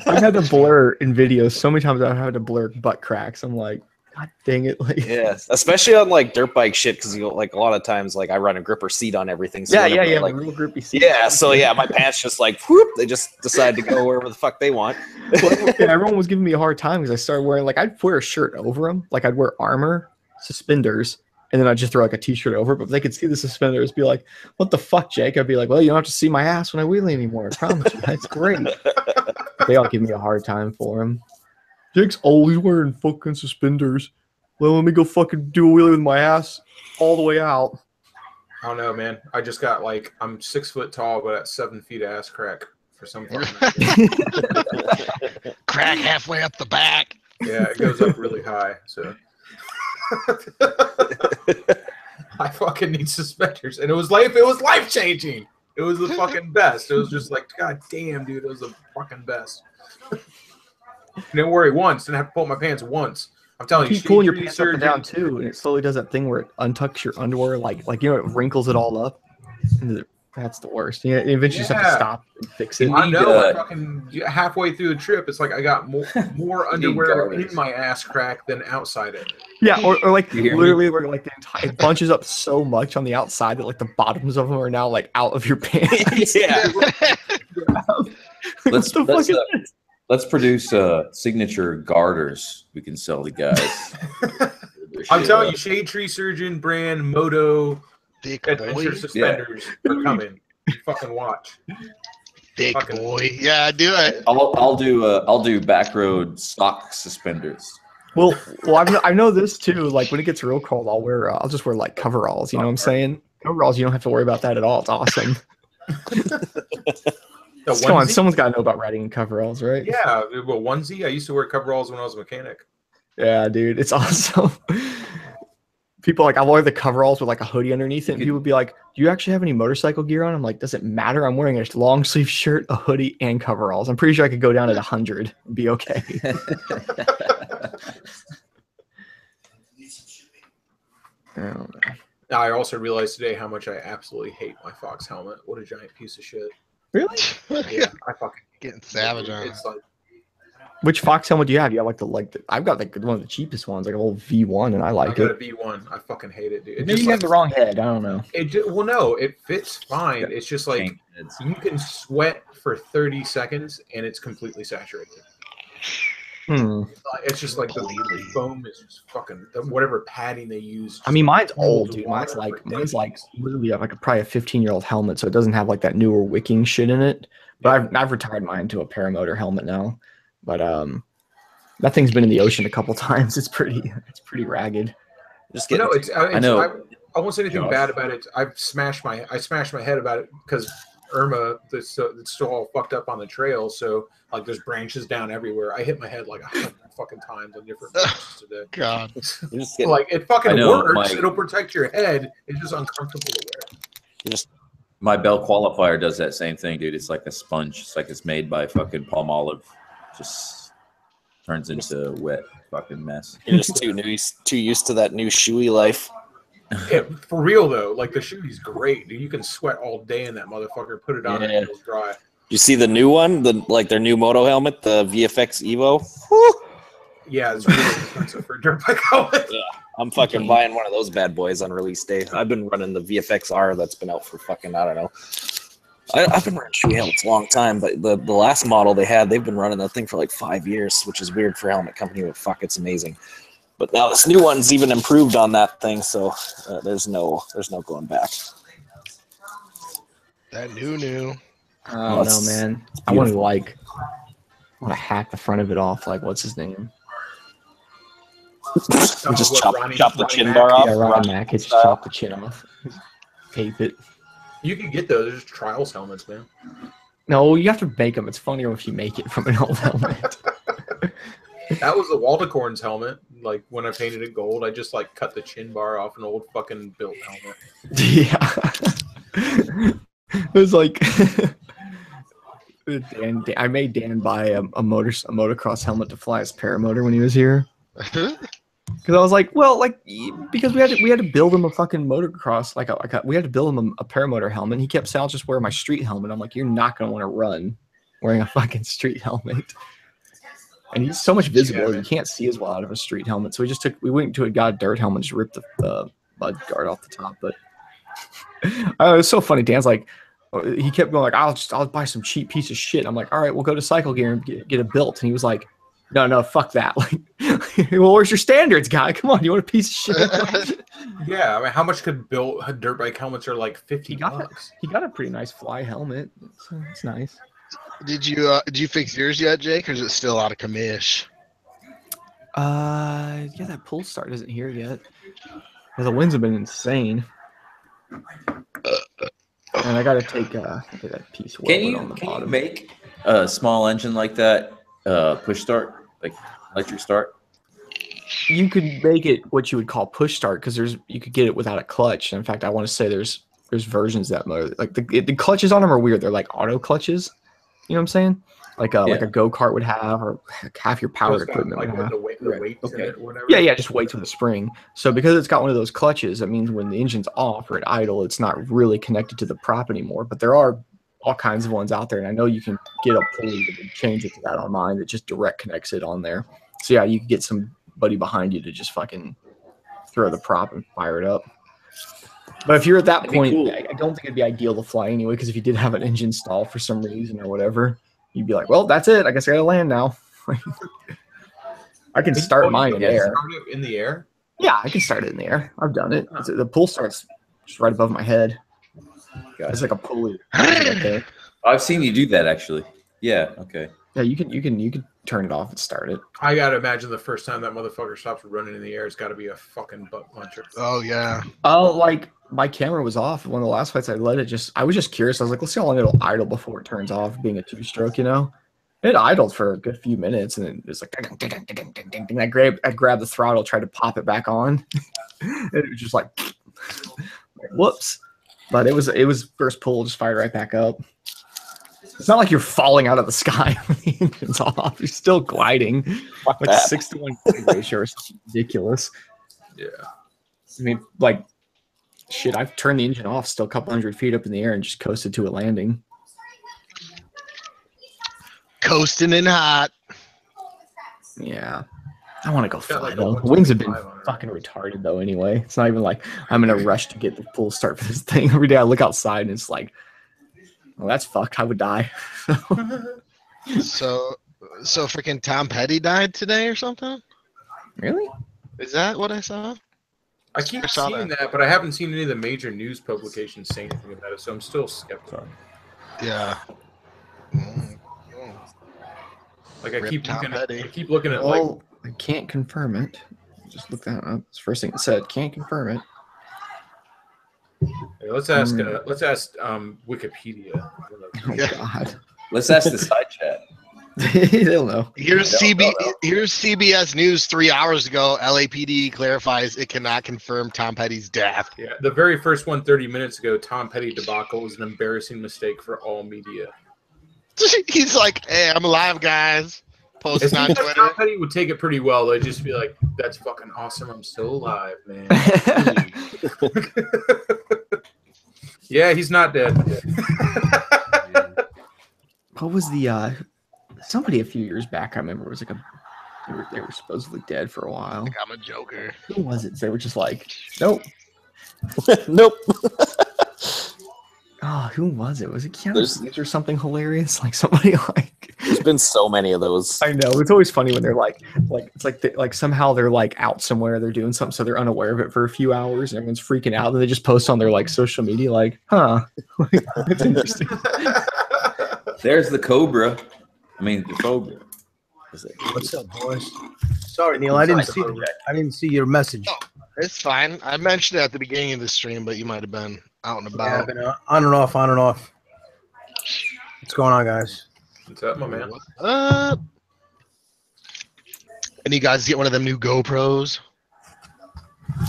I've had to blur in videos so many times. I've had to blur butt cracks. I'm like, God dang it! Like, Yeah, especially on like dirt bike shit, because you like a lot of times like I run a gripper seat on everything. So yeah. like, Real groupie seat. yeah. So yeah, my pants just like whoop, they just decide to go wherever the fuck they want. Well, yeah, everyone was giving me a hard time because I started wearing like I'd wear a shirt over them, like I'd wear armor, suspenders, and then I'd just throw like a t-shirt over. But if they could see the suspenders, be like, "What the fuck, Jake?" I'd be like, "Well, you don't have to see my ass when I wheelie anymore. I promise you, that's great." They all give me a hard time for him. Jake's always wearing fucking suspenders. Well, let me go fucking do a wheelie with my ass all the way out. I don't know, man. I just got like I'm 6 foot tall, but at 7 feet ass crack for some fucking reason. Crack halfway up the back. Yeah, it goes up really high. So I fucking need suspenders, and it was life changing. It was the fucking best. It was just like, God damn, dude, it was the fucking best. Didn't worry once. Didn't have to pull my pants once. I'm telling you, Keep pulling your pants up and down too, and it slowly does that thing where it untucks your underwear, like you know, it wrinkles it all up. That's the worst. Yeah, eventually you just have to stop and fix it. I know. Fucking halfway through the trip, it's like I got more underwear in my ass crack than outside it. Yeah, or like literally, where like the entire it bunches up so much on the outside that like the bottoms of them are now like out of your pants. Yeah. Let's produce signature garters we can sell to guys. I'm telling you, Shade Tree Surgeon brand Moto Thick adventure boy. suspenders are coming. You fucking watch. Thick boy. Yeah, do it. I'll do backroad stock suspenders. Well, I know this too. Like when it gets real cold, I'll just wear like coveralls. You know what I'm saying? Coveralls, you don't have to worry about that at all. It's awesome. Come on, someone's got to know about riding in coveralls, right? Yeah, well, onesie. I used to wear coveralls when I was a mechanic. Yeah, dude, it's awesome. People like I wear the coveralls with like a hoodie underneath it, and people would be like, "Do you actually have any motorcycle gear on?" I'm like, "Does it matter? I'm wearing a long sleeve shirt, a hoodie, and coveralls. I'm pretty sure I could go down at 100 and be okay." I don't know. I also realized today how much I absolutely hate my Fox helmet. What a giant piece of shit. Really? Yeah, I fucking Getting savage on it. It's like, Which Fox helmet do you have? You have like the I've got like one of the cheapest ones, like a old V1, and I like I got a it. V1. I fucking hate it, dude. It Maybe just you have the wrong head. I don't know. Well, no, it fits fine. It's just like you can sweat for 30 seconds and it's completely saturated. It's just like the foam is just fucking whatever padding they use. I mean, mine's old, dude. Mine's like literally like probably a 15-year-old helmet, so it doesn't have like that newer wicking shit in it. But I've retired mine to a paramotor helmet now. But that thing's been in the ocean a couple times. It's pretty ragged. I won't say anything bad about it. I smashed my head about it because Irma, it's still all fucked up on the trail. So like there's branches down everywhere. I hit my head like 100 fucking times on different branches today. God, like it fucking works. It'll protect your head. It's just uncomfortable to wear. My belt qualifier does that same thing, dude. It's like a sponge. It's like it's made by fucking palm olive. Just turns into a wet fucking mess. You're just too used to that new shoey life. Yeah, for real though, like the shoey's great, dude. You can sweat all day in that motherfucker. Put it on and it'll dry. You see the new one, their new moto helmet, the VFX Evo. Woo! Yeah, it's really expensive for a dirt bike helmet. Yeah, I'm fucking buying one of those bad boys on release day. I've been running the VFX R that's been out for fucking I don't know. I've been running shoe helmets a long time, but the last model they've been running that thing for like 5 years, which is weird for a helmet company, but fuck, it's amazing. But now this new one's even improved on that thing, so there's no going back. That new. I don't know, man. I want to hack the front of it off. Like, what's his name? Just chop the chin bar off. Yeah, Ron Mack. Just chop the chin off. Tape it. You can get those. There's trials helmets, man. No, you have to make them. It's funnier if you make it from an old helmet. That was the Waldecorn's helmet. Like when I painted it gold, I just like cut the chin bar off an old fucking built helmet. Yeah. It was like I made Dan buy a motocross helmet to fly his paramotor when he was here. Because I was like, well, like because we had to build him a fucking motocross, we had to build him a paramotor helmet. And he kept saying, "I'll just wear my street helmet." I'm like, "You're not gonna want to run wearing a fucking street helmet." and he's so much visible man. you can't see as well out of a street helmet. So we went to got a dirt helmet, and just ripped the mud guard off the top. But it was so funny. Dan's like, he kept going like, I'll buy some cheap piece of shit. I'm like, all right, we'll go to Cycle Gear and get it built. And he was like, no, fuck that. Like, well, where's your standards, guy? Come on, you want a piece of shit? Yeah, I mean, how much could build dirt bike helmets are like $50? He got a pretty nice fly helmet. So it's nice. Did you fix yours yet, Jake, or is it still out of commish? Yeah, that pull start isn't here yet. Well, the winds have been insane. And I gotta take that piece of Can on the you bottom. make a small engine like that push start, like electric start? You could make it what you would call push start because you could get it without a clutch. And in fact, I want to say there's versions that motor, like the clutches on them are weird. They're like auto clutches. You know what I'm saying? Like a go-kart would have, or half your power equipment would have. The weights in it or whatever. Yeah, just weights with a spring. So because it's got one of those clutches, that means when the engine's off or at idle, it's not really connected to the prop anymore. But there are all kinds of ones out there, and I know you can get a pulley that would change it to that on mine that just direct connects it on there. So yeah, you can get somebody behind you to just fucking throw the prop and fire it up. But if you're at that point, cool. I don't think it'd be ideal to fly anyway, because if you did have an engine stall for some reason or whatever, you'd be like, well, that's it. I guess I gotta land now. I can start mine in the air. Start it in the air? Yeah, I can start it in the air. I've done it. The pull starts just right above my head. It's like a pulley. I've seen you do that actually. Yeah. Okay. Yeah, you can turn it off and start it. I gotta imagine the first time that motherfucker stops running in the air, it's got to be a fucking butt puncher. Oh yeah. Oh, like my camera was off. One of the last fights I was just curious. I was like, let's see how long it'll idle before it turns off, being a 2-stroke, you know. It idled for a good few minutes, and it was like, ding, ding, ding, ding, ding. I grabbed the throttle, tried to pop it back on. It was just like, whoops. But it was first pull, just fired right back up. It's not like you're falling out of the sky when the engine's off. You're still gliding. Fuck like that. 6-to-1 ratio or something ridiculous. Yeah. I mean, like, shit, I've turned the engine off still a couple hundred feet up in the air and just coasted to a landing. Coasting and hot. Yeah. I want to go fly, like though. Wings have been fucking retarded, though, anyway. It's not even like I'm in a rush to get the pull start for this thing. Every day I look outside and it's like, well, that's fucked. I would die. So freaking Tom Petty died today or something? Really? Is that what I saw? I keep seeing that, but I haven't seen any of the major news publications say anything about it, so I'm still skeptical. Yeah. Like I keep looking at well, I can't confirm it. Just look that up. It's the first thing it said. Can't confirm it. Let's ask Wikipedia. Oh God. Let's ask the side chat. They'll know. Here's CBS News 3 hours ago. LAPD clarifies it cannot confirm Tom Petty's death. Yeah, the very first one 30 minutes ago, Tom Petty debacle was an embarrassing mistake for all media. He's like, hey, I'm alive, guys. Posting on Twitter. Tom Petty would take it pretty well. They'd just be like, that's fucking awesome. I'm still alive, man. Yeah, he's not dead. What was the somebody a few years back I remember was like they were supposedly dead for a while. Like, I'm a joker. Who was it? They were just like, nope. Nope. Oh, who was it? Was it Keanu Reeves or something hilarious? Like somebody like. There's been so many of those. I know, it's always funny when they're like it's like somehow they're like out somewhere, they're doing something, so they're unaware of it for a few hours, and everyone's freaking out, and they just post on their like social media, like, huh? It's interesting. There's the Cobra. I mean, the Cobra. What's up, boys? Sorry, Neil. I didn't see your message. Oh, it's fine. I mentioned it at the beginning of the stream, but you might have been out and about. Yeah, I've been on and off, on and off. What's going on, guys? What's up, my man? And you guys get one of them new GoPros?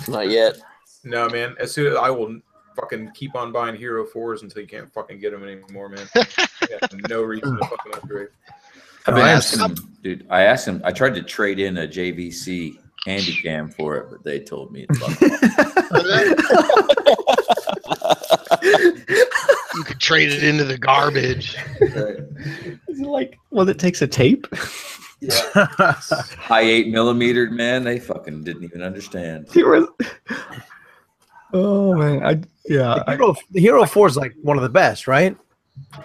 Not yet. No, man. As soon as I will fucking keep on buying Hero 4s until you can't fucking get them anymore, man. No reason to fucking upgrade. I've been asking him, dude. I asked him. I tried to trade in a JVC Handycam for it, but they told me to fuck You could trade it into the garbage. Is it like one that takes a tape? High 8mm, man. They fucking didn't even understand. Oh man, The Hero 4 is like one of the best, right?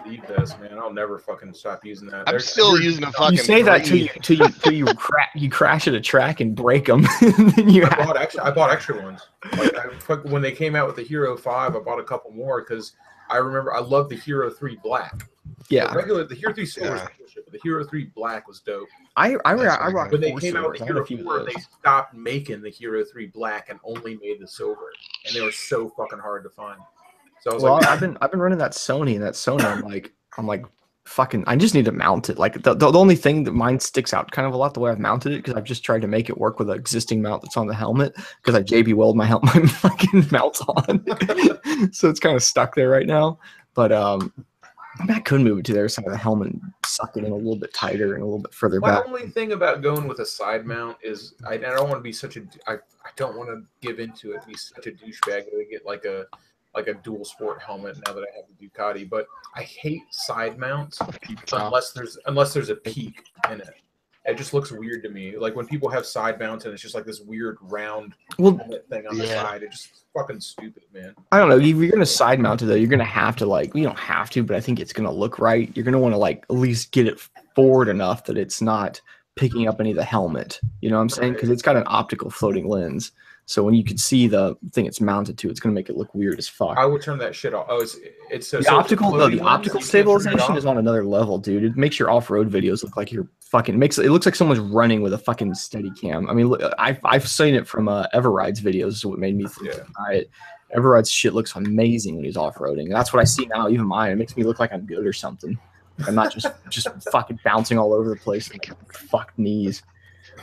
The best, man. I'll never fucking stop using that. I'm still using a fucking. You say that till you crash at a track and break them. And then I bought extra ones. Like when they came out with the Hero 5, I bought a couple more because I remember I loved the Hero 3 Black. Yeah, the Hero 3 Silver was bullshit, but the Hero 3 Black was dope. I rocked when they came out with the Hero 4, they stopped making the Hero 3 Black and only made the silver, and they were so fucking hard to find. So I was like, I've been running that Sony, and that Sony, I'm like, fucking, I just need to mount it. Like the only thing that mine sticks out kind of a lot the way I've mounted it, because I've just tried to make it work with an existing mount that's on the helmet, because I JB weld my fucking mount on, so it's kind of stuck there right now. But I could move it to the other side of the helmet and suck it in a little bit tighter and a little bit further back. My only thing about going with a side mount is I don't want to be such a I don't want to give into it, be such a douchebag that I get like a dual sport helmet now that I have the Ducati, but I hate side mounts unless there's a peak in it. It just looks weird to me. Like when people have side mounts and it's just like this weird round helmet thing on the side. It's just fucking stupid, man. I don't know. If you're gonna side mount it though, you're gonna have to you don't have to, but I think it's gonna look right. You're gonna want to at least get it forward enough that it's not picking up any of the helmet. You know what I'm saying? Because it's got an optical floating lens. So when you can see the thing it's mounted to, it's gonna make it look weird as fuck. I would turn that shit off. Oh, it's so the optical stabilization is on another level, dude. It makes your off-road videos look like you're fucking it looks like someone's running with a fucking steady cam. I mean, I've seen it from Everride's videos, so what made me think to buy it. Everride's shit looks amazing when he's off-roading. That's what I see now, even mine. It makes me look like I'm good or something. I'm not just fucking bouncing all over the place like fucked knees.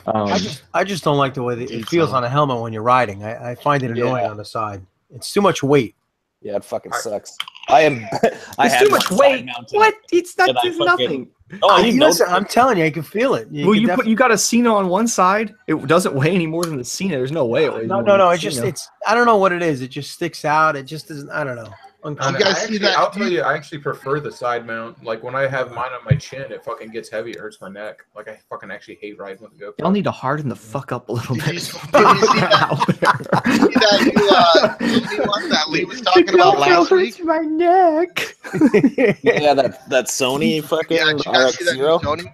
I just don't like the way that it feels on a helmet when you're riding. I find it annoying on the side. It's too much weight. Yeah, it fucking sucks. It's too much weight. What? It's not. It's nothing. Oh, I'm telling you, I can feel it. You got a Cena on one side. It doesn't weigh any more than the Cena. There's no way it weighs. No. It's I don't know what it is. It just sticks out. It just doesn't. I don't know. You guys see that? I'll tell you, I actually prefer the side mount. Like when I have mine on my chin, it fucking gets heavy. It hurts my neck. Like I fucking actually hate riding with the GoPro. Y'all need to harden the fuck up a little bit. Did you see that new one that Lee was talking about last week? My neck. Yeah, that Sony fucking RX0. Sony?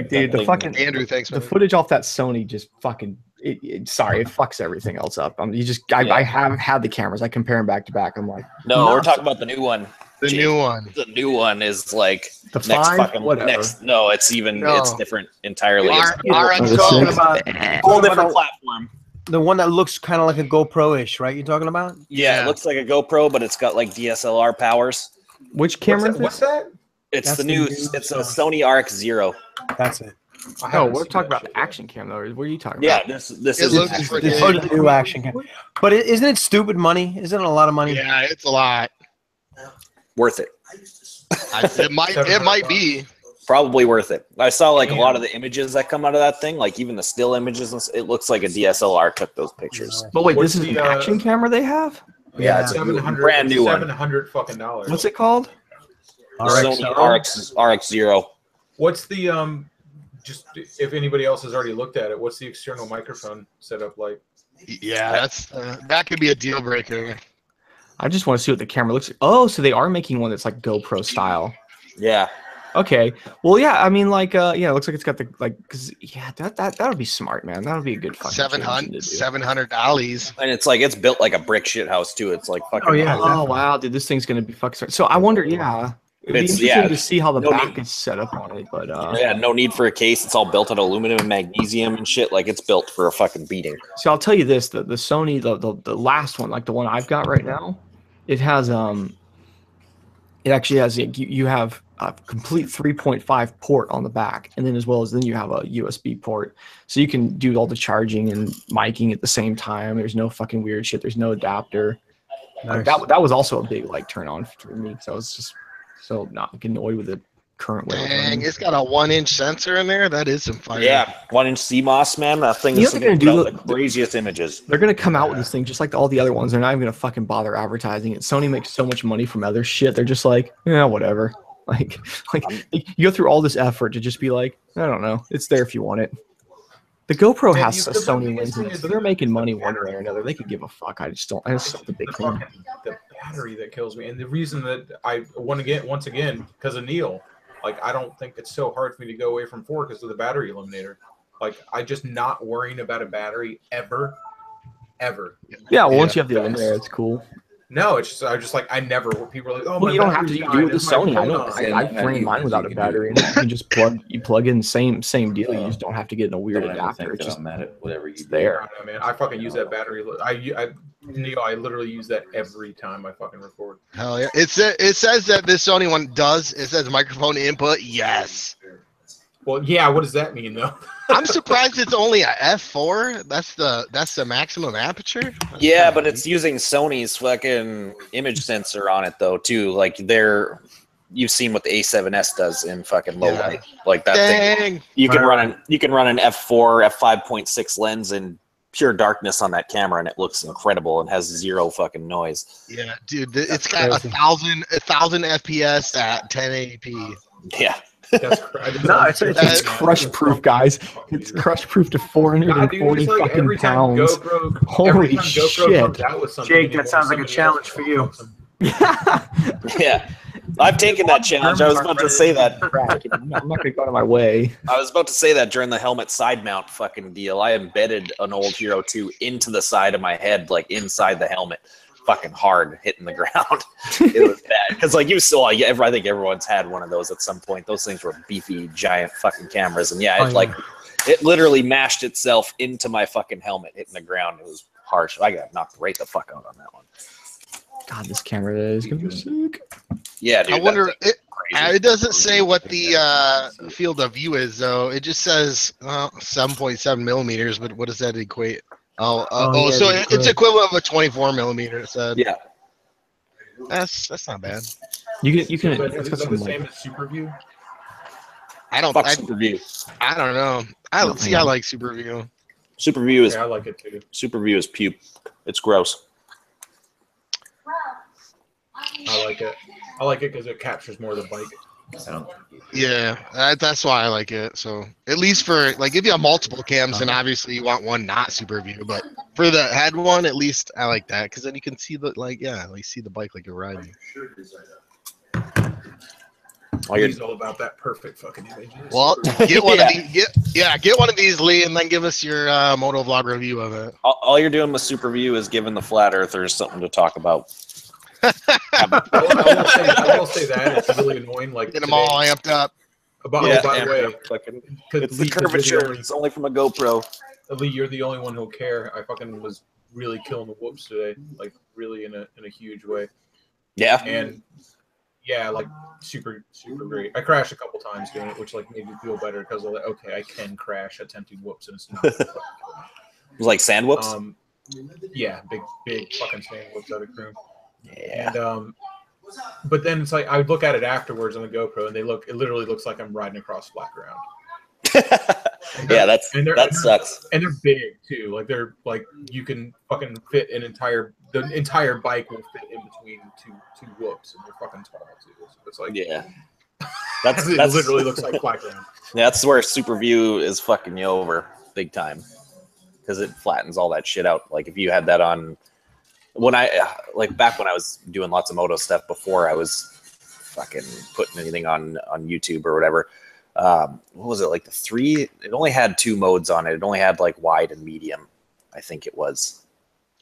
Dude, the fucking Andrew, thanks. The footage off that Sony just fucking. It fucks everything else up. I have had the cameras. I compare them back to back. I'm like, no, we're talking about the new one. The new one. The new one is like the No, it's different entirely. RX whole different platform. The one that looks kind of like a GoPro-ish, right? You're talking about? Yeah, it looks like a GoPro, but it's got like DSLR powers. Which camera? What's that? It's a Sony RX0. That's it. No, we're talking about the action cam though. What are you talking about? Yeah, this is the new action cam. But isn't it stupid money? Isn't it a lot of money? Yeah, it's a lot. Worth it. It might be. Probably worth it. I saw like a lot of the images that come out of that thing, like even the still images. It looks like a DSLR took those pictures. But wait, this is an action camera they have? Yeah, it's a brand new one. $700 fucking dollars. What's it called? Sony RX0. What's the just if anybody else has already looked at it, what's the external microphone setup like? Yeah, that could be a deal breaker. I just want to see what the camera looks like. Oh, so they are making one that's like GoPro style. Yeah. Okay. Well, yeah. I mean, like, it looks like it's got the that would be smart, man. That would be a good fucking $700. And it's built like a brick shit house too. It's like fucking. Oh yeah. Oh wow, dude, this thing's gonna be fucking smart. So I wonder, yeah. It'd be interesting to see how the back is set up on it, but no need for a case. It's all built out of aluminum and magnesium and shit. Like it's built for a fucking beating. So I'll tell you this: the Sony, the last one, like the one I've got right now, it has it actually has you have a complete 3.5 port on the back, and then you have a USB port, so you can do all the charging and miking at the same time. There's no fucking weird shit. There's no adapter. Nice. That was also a big turn on for me. So I was just so not annoyed with the current way. Dang, it's got a 1-inch sensor in there. That is some fire. Yeah, 1-inch CMOS, man. That thing is going to do the craziest images. They're going to come out with this thing just like all the other ones. They're not even going to fucking bother advertising it. Sony makes so much money from other shit. They're just like, yeah, whatever. Like you go through all this effort to just be like, I don't know, it's there if you want it. The GoPro Man, has a Sony lens in it, so they're making money one way or another. They could give a fuck. I just don't think they can. The battery that kills me, and the reason that I once again, because of Neil, like I don't think it's so hard for me to go away from 4 because of the battery eliminator. Like I just not worrying about a battery ever. Yeah, well, once you have the eliminator, it's cool. No, it's just I never. People are like, oh, well, you don't have to do it with the Sony. I know. I bring mine without a battery, and you can just plug in same deal. You just don't have to get in a weird adapter. It's just whatever you there. I know, man. I fucking use that battery. I literally use that every time I fucking record. Hell yeah! It says that this Sony one does. It says microphone input. Yes. Well, yeah. What does that mean, though? I'm surprised it's only a f4. That's the maximum aperture. Yeah, but it's using Sony's fucking image sensor on it though too. Like you've seen what the A7S does in fucking low light. Like that thing. You can run an f4, f5.6 lens in pure darkness on that camera, and it looks incredible and has 0 fucking noise. Yeah, dude, it's got 1,000 FPS at 1080p. Yeah. That's crazy. No, it's crush proof, guys. It's crush proof to 440 fucking pounds. Holy shit! Jake, that sounds like a challenge for you. Yeah, I've taken that challenge. I was about to say that. I'm not gonna go out of my way. I was about to say that during the helmet side mount fucking deal. I embedded an old Hero 2 into the side of my head, like inside the helmet. Fucking hard hitting the ground. It was bad because like you saw, I think everyone's had one of those at some point. Those things were beefy, giant fucking cameras, and yeah, it literally mashed itself into my fucking helmet, hitting the ground. It was harsh. I got knocked right the fuck out on that one. God, this camera is gonna be sick. Yeah, dude. I wonder. It doesn't say what the field of view is though. It just says 7.7 millimeters. But what does that equate? So it's equivalent of a 24 millimeter. It said. Yeah. That's not bad. You can. Is that the same as Super View? I don't. Super View. I don't know. I like Super View. Super View is. Yeah, I like it too. Super View is puke. It's gross. I like it. I like it because it captures more of the bike. Yeah, that's why I like it. So at least for like if you have multiple cams, then obviously you want one not Super View. But for the head one, at least I like that because then you can see see the bike like you're riding. He's all about that perfect fucking image. Well, get one of these. Get one of these, Lee, and then give us your moto vlog review of it. All you're doing with Super View is giving the flat earthers something to talk about. I will say that it's really annoying. Like get them all amped up. By the way, it's the curvature. It's only from a GoPro. Lee, you're the only one who'll care. I fucking was really killing the whoops today, like really in a huge way. Yeah. And yeah, like super great. I crashed a couple times doing it, which like made me feel better because of like, okay, I can crash attempting whoops and it's not. It was like sand whoops. Yeah, big fucking sand whoops out of crew. Yeah. And but then it's like I would look at it afterwards on the GoPro, and it literally looks like I'm riding across flat ground. Yeah, that sucks. And they're big too. Like they're like you can fucking fit the entire bike will fit in between two whoops, and they're fucking tall too. So it's like that's it literally looks like flat ground. Yeah, that's where Super View is fucking you over big time because it flattens all that shit out. Like if you had that on. When back when I was doing lots of moto stuff before I was fucking putting anything on YouTube or whatever, what was it, like the 3? It only had 2 modes on it. It only had like wide and medium, I think it was.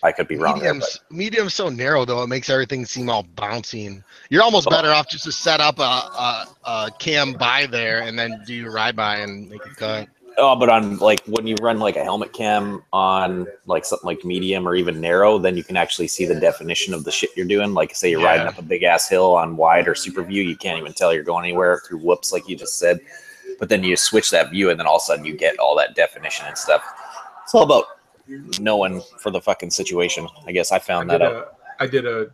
I could be wrong. Medium's so narrow though, it makes everything seem all bouncing. You're almost better off just to set up a cam by there and then do your ride by and make a cut. Oh, but on like when you run like a helmet cam on like something like medium or even narrow, then you can actually see the definition of the shit you're doing. Like say you're riding up a big ass hill on wide or Super View, you can't even tell you're going anywhere through whoops like you just said. But then you switch that view and then all of a sudden you get all that definition and stuff. It's all about knowing for the fucking situation. I guess I found that out. I did a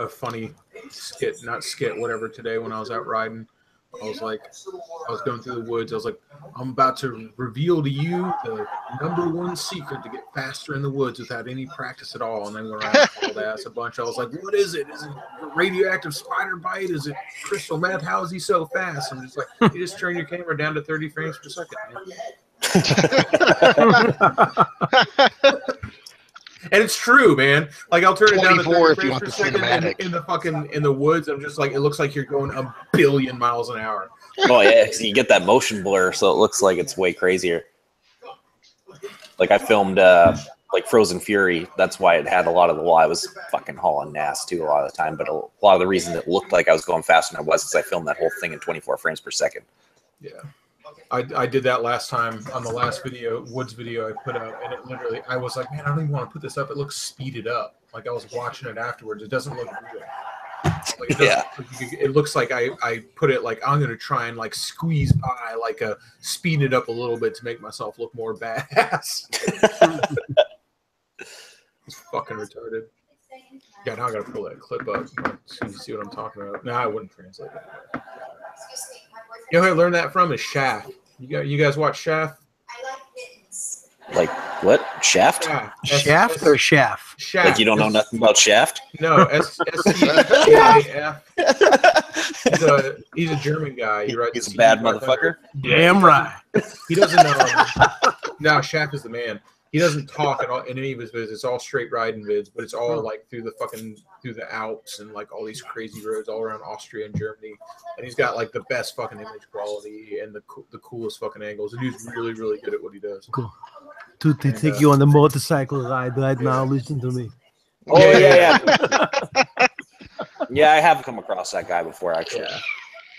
funny skit, not skit, whatever today when I was out riding. I was like, I was going through the woods. I was like, I'm about to reveal to you the #1 secret to get faster in the woods without any practice at all. And then went around and called ass a bunch. I was like, what is it? Is it a radioactive spider bite? Is it crystal meth? How is he so fast? I'm just like, you just turn your camera down to 30 frames per second. And it's true, man. Like I'll turn it down to 30 if you want the cinematic in the woods. I'm just like, it looks like you're going a billion miles an hour. Oh yeah, 'cause you get that motion blur, so it looks like it's way crazier. Like I filmed like Frozen Fury. That's why it had a lot of the. Well, I was fucking hauling ass too a lot of the time, but a lot of the reason it looked like I was going faster than I was is I filmed that whole thing in 24 frames per second. Yeah. I did that last time on the last woods video I put up, and it literally, I was like, man, I don't even want to put this up. It looks speeded up. Like I was watching it afterwards. It doesn't look real. Like it looks like I put it like I'm going to try and like squeeze by, like speed it up a little bit to make myself look more badass. It's fucking retarded. Yeah, now I got to pull that clip up so you see what I'm talking about. No, I wouldn't translate it. You know who I learned that from is Shaft. You guys watch Shaft? Like what? Shaft? Shaft or Shaft? Shaft. Like you don't know nothing about Shaft? No, S-C-A-F. He's a German guy. He's a bad motherfucker. Damn right. He doesn't know. No, Shaft is the man. He doesn't talk at all in any of his vids. It's all straight riding vids, but it's all like through the Alps and like all these crazy roads all around Austria and Germany. And he's got like the best fucking image quality and the coolest fucking angles. And he's really, really good at what he does. Cool. Dude, they take you on the motorcycle ride right now. Listen to me. Oh yeah. Yeah, I have come across that guy before actually. Yeah.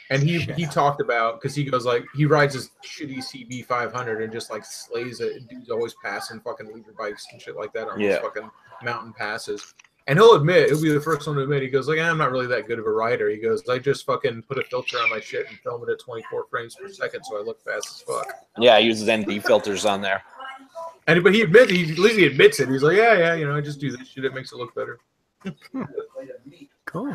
And he talked about, because he goes like, he rides his shitty CB 500 and just like slays it. And dude's always passing fucking leader bikes and shit like that on these fucking mountain passes. And he'll be the first one to admit, he goes like, I'm not really that good of a rider. He goes, I just fucking put a filter on my shit and film it at 24 frames per second so I look fast as fuck. Yeah, he uses ND filters on there. But at least he admits it. He's like, yeah, I just do this shit. It makes it look better. Cool.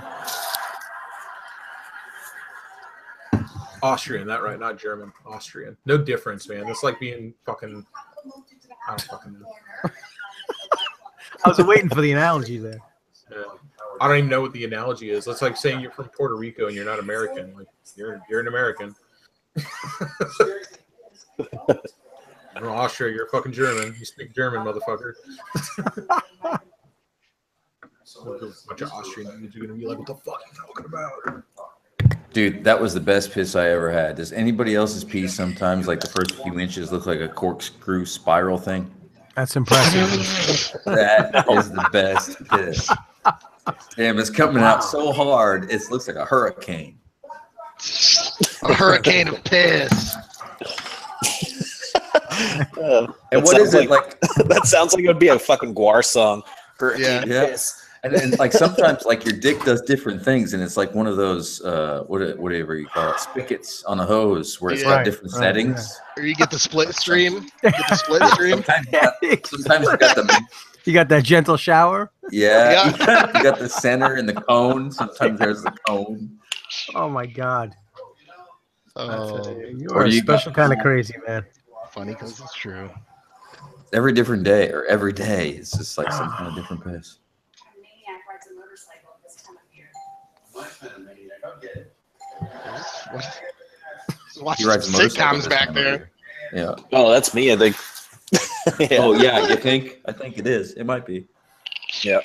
Austrian, that right? Not German. Austrian. No difference, man. It's like being fucking. I don't fucking know. I was waiting for the analogy there. Yeah. I don't even know what the analogy is. It's like saying you're from Puerto Rico and you're not American. Like you're an American. From Austria, you're fucking German. You speak German, motherfucker. A bunch of Austrian dudes are gonna be like, "What the fuck are you talking about?" Dude, that was the best piss I ever had. Does anybody else's piece sometimes, like the first few inches, look like a corkscrew spiral thing? That's impressive. That is the best piss. Damn, it's coming out so hard, it looks like a hurricane. A hurricane of piss. And what is it like? That sounds like it would be a fucking Guar song. Yeah. Piss. And like sometimes like your dick does different things, and it's like one of those whatever you call it, spigots on a hose where it's got different settings. Or you get the split stream. Sometimes you got the You got that gentle shower. yeah. You got the center and the cone. Sometimes there's the cone. Oh my God. Oh, You are a special kind of crazy, man. funny because it's true. Every different day or every day, it's just like some kind of different piss. Watch He rides a motorcycle sitcoms back there. Yeah. Oh, that's me, I think. Yeah. Oh yeah, you think? I think it is. It might be. Yeah.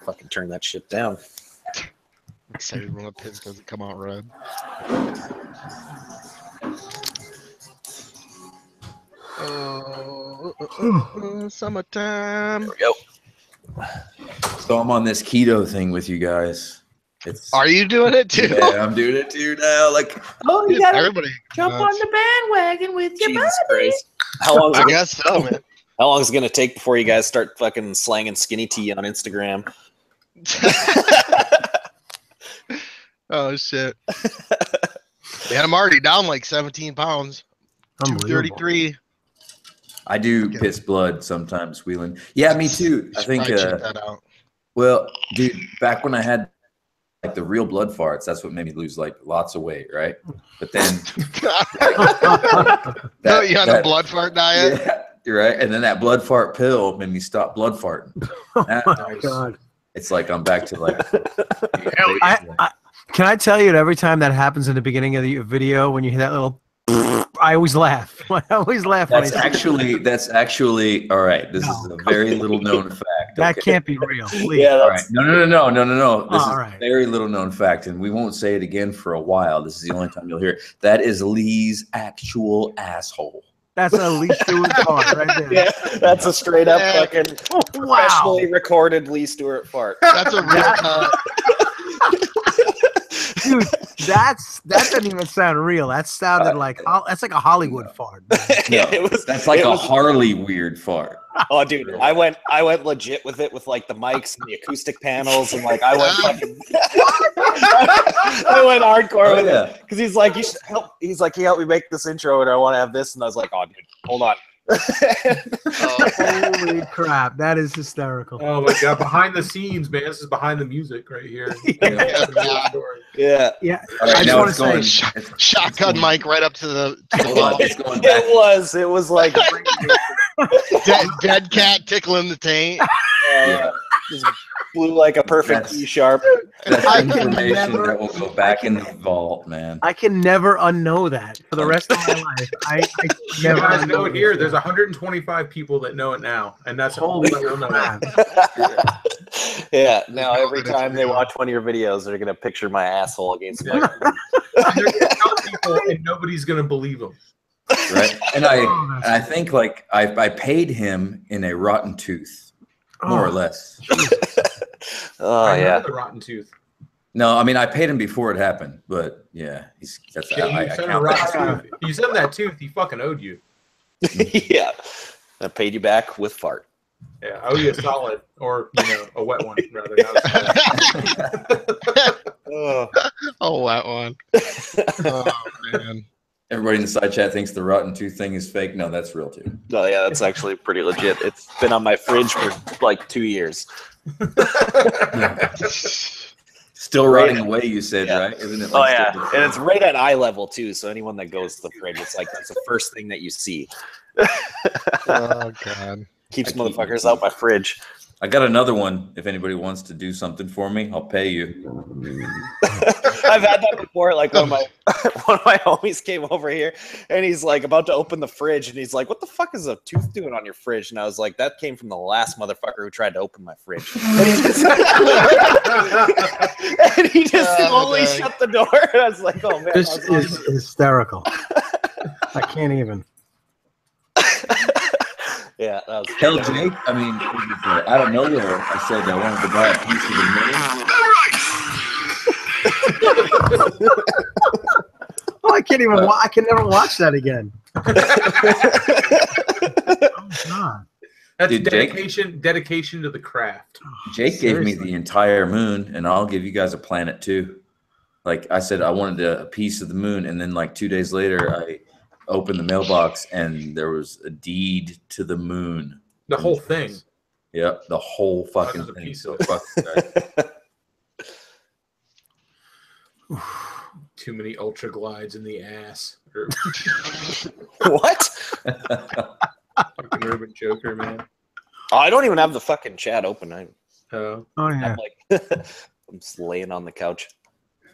Fucking turn that shit down. Excited when the piss doesn't come out red. Summertime. There we go. So I'm on this keto thing with you guys. Are you doing it too? Yeah, I'm doing it too now. Like, Oh, you gotta Everybody jump on the bandwagon with your Jesus buddy. Christ. How long I guess so, man. How long is it gonna take before you guys start fucking slanging skinny tea on Instagram? Oh shit. Man, I'm already down like 17 pounds. Unbelievable. 233. I do piss blood sometimes, Wheeling. Yeah, me too. I think. Check that out. Well, dude, back when I had like the real blood farts. That's what made me lose like lots of weight, right? But then No, you on a blood fart diet? Yeah, you're right. And then that blood fart pill made me stop blood farting. God. It's like I'm back to like. Can I tell you that every time that happens in the beginning of the video, when you hear that little, I always laugh. I always laugh. That's actually all right. This is a very little known fact. That can't be real. Please. Yeah, All right. No. This is right. a very little known fact, and we won't say it again for a while. This is the only time you'll hear it. That is Lee's actual asshole. That's a Lee Stewart fart right there. Yeah, that's a straight up fucking professionally recorded Lee Stewart fart. That's a real cut. Dude, that doesn't even sound real. That sounded like that's like a Hollywood fart. Yeah, That's like a Harley weird fart. Oh, dude, I went legit with it with like the mics and the acoustic panels and like I went fucking. I went hardcore with it because he's like, you should help. He's like, he helped me make this intro and I want to have this, and I was like, oh, dude, hold on. Holy crap, that is hysterical. Oh my god, behind the scenes, man. This is behind the music right here. Yeah. Right, I just want to say, Shotgun mic right up to the It's going back. It was like dead cat tickling the taint. just blew like a perfect E-sharp. That's information that will go back in the vault, man. I can never unknow that for the rest of my life. I never guys know unknow it here. There's 125 people that know it now, and that's all Holy that will know crap. it. Yeah, now every time they watch one of your videos, they're gonna picture my asshole against my. They're gonna tell people, and nobody's gonna believe them. Right, and I think like I paid him in a rotten tooth, more or less. Oh I know yeah, the rotten tooth. No, I mean I paid him before it happened, but yeah, that's Yeah, I you sent count a that. rotten tooth. You sent that tooth. He fucking owed you. yeah. I paid you back with fart. Yeah, I owe you a solid, or a wet one rather. Not a solid. Oh, that one. Oh man. Everybody in the side chat thinks the rotten tooth thing is fake. No, that's real too. Oh yeah, that's actually pretty legit. It's been on my fridge for like 2 years. Still rotting away, you said, right? Isn't it? Oh Like yeah, and it's right at eye level too. So anyone that goes to the fridge, it's like that's the first thing that you see. Oh god. Keeps motherfuckers out my fridge. I got another one. If anybody wants to do something for me, I'll pay you. I've had that before. Like one of my homies came over here, and he's like about to open the fridge, and he's like, "What the fuck is a tooth doing on your fridge?" And I was like, "That came from the last motherfucker who tried to open my fridge." And he just slowly shut the door. And I was like, "Oh man, This is hysterical. I can't even. yeah." That was Hell, Jake. I mean, out of nowhere, I said I wanted to buy a piece of the moon. Oh, I can't even. I can never watch that again. Oh, God. That's Dude, dedication to the craft. Jake gave me the entire moon, and I'll give you guys a planet too. Like I said, I wanted a piece of the moon, and then like 2 days later, I opened the mailbox, and there was a deed to the moon. The whole thing. Yep, the whole fucking That was a thing. piece So of- fuck Too many ultra glides in the ass. what? Fucking Ruben Joker, man. Oh, I don't even have the fucking chat open. I'm Oh yeah. like, I'm just laying on the couch.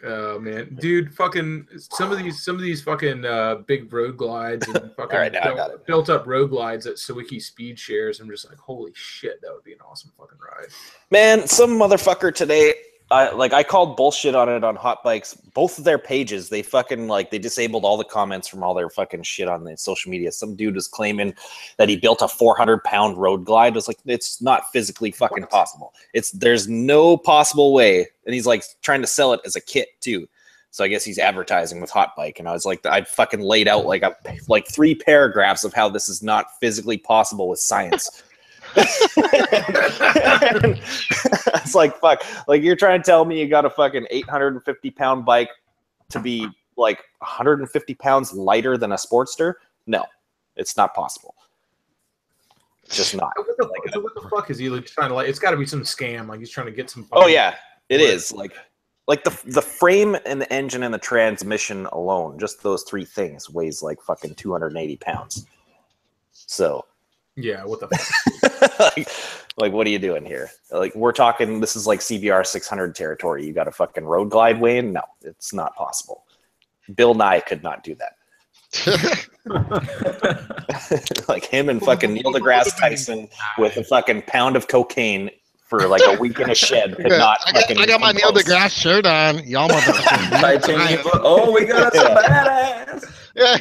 Oh man, dude, fucking some of these fucking big road glides and fucking All right, now I got it. built up road glides at Sawiki Speed Shares. I'm just like, holy shit, that would be an awesome fucking ride. Man, some motherfucker today, I called bullshit on it on Hot Bikes. Both of their pages, they fucking they disabled all the comments from all their fucking shit on the social media. Some dude was claiming that he built a 400-pound road glide. I was like, it's not physically fucking possible. There's no possible way. And he's like trying to sell it as a kit too. So I guess he's advertising with Hot Bike. And I was like, I fucking laid out like 3 paragraphs of how this is not physically possible with science. It's like, fuck, like you're trying to tell me you got a fucking 850-pound bike to be like 150 pounds lighter than a Sportster? No, it's not possible. It's just not. What the fuck is he trying to it's got to be some scam? Like he's trying to get some. Oh yeah, it is. Like like the frame and the engine and the transmission alone, just those 3 things weighs like fucking 280 pounds. So yeah, what the fuck? like what are you doing here? Like we're talking, this is like CBR 600 territory. You got a fucking road glide weighing? No, it's not possible. Bill Nye could not do that. Like him and fucking Neil deGrasse Tyson with a fucking pound of cocaine for like a week in a shed could not. I got my Neil deGrasse shirt on. Y'all motherfuckers. Oh, we got a badass. Yeah.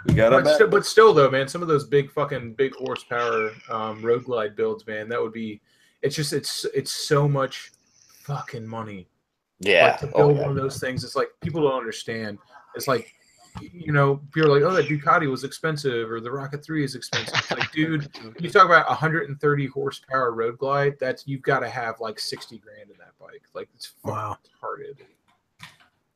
We got but still though, man, some of those big horsepower road glide builds, man, that would be. It's so much fucking money. Yeah. Like, to build one of those things, it's like people don't understand. It's like, you know, people are like, oh, that Ducati was expensive, or the Rocket 3 is expensive. It's like, dude, you talk about 130 horsepower road glide, you've got to have like 60 grand in that bike. Like, it's fucking retarded.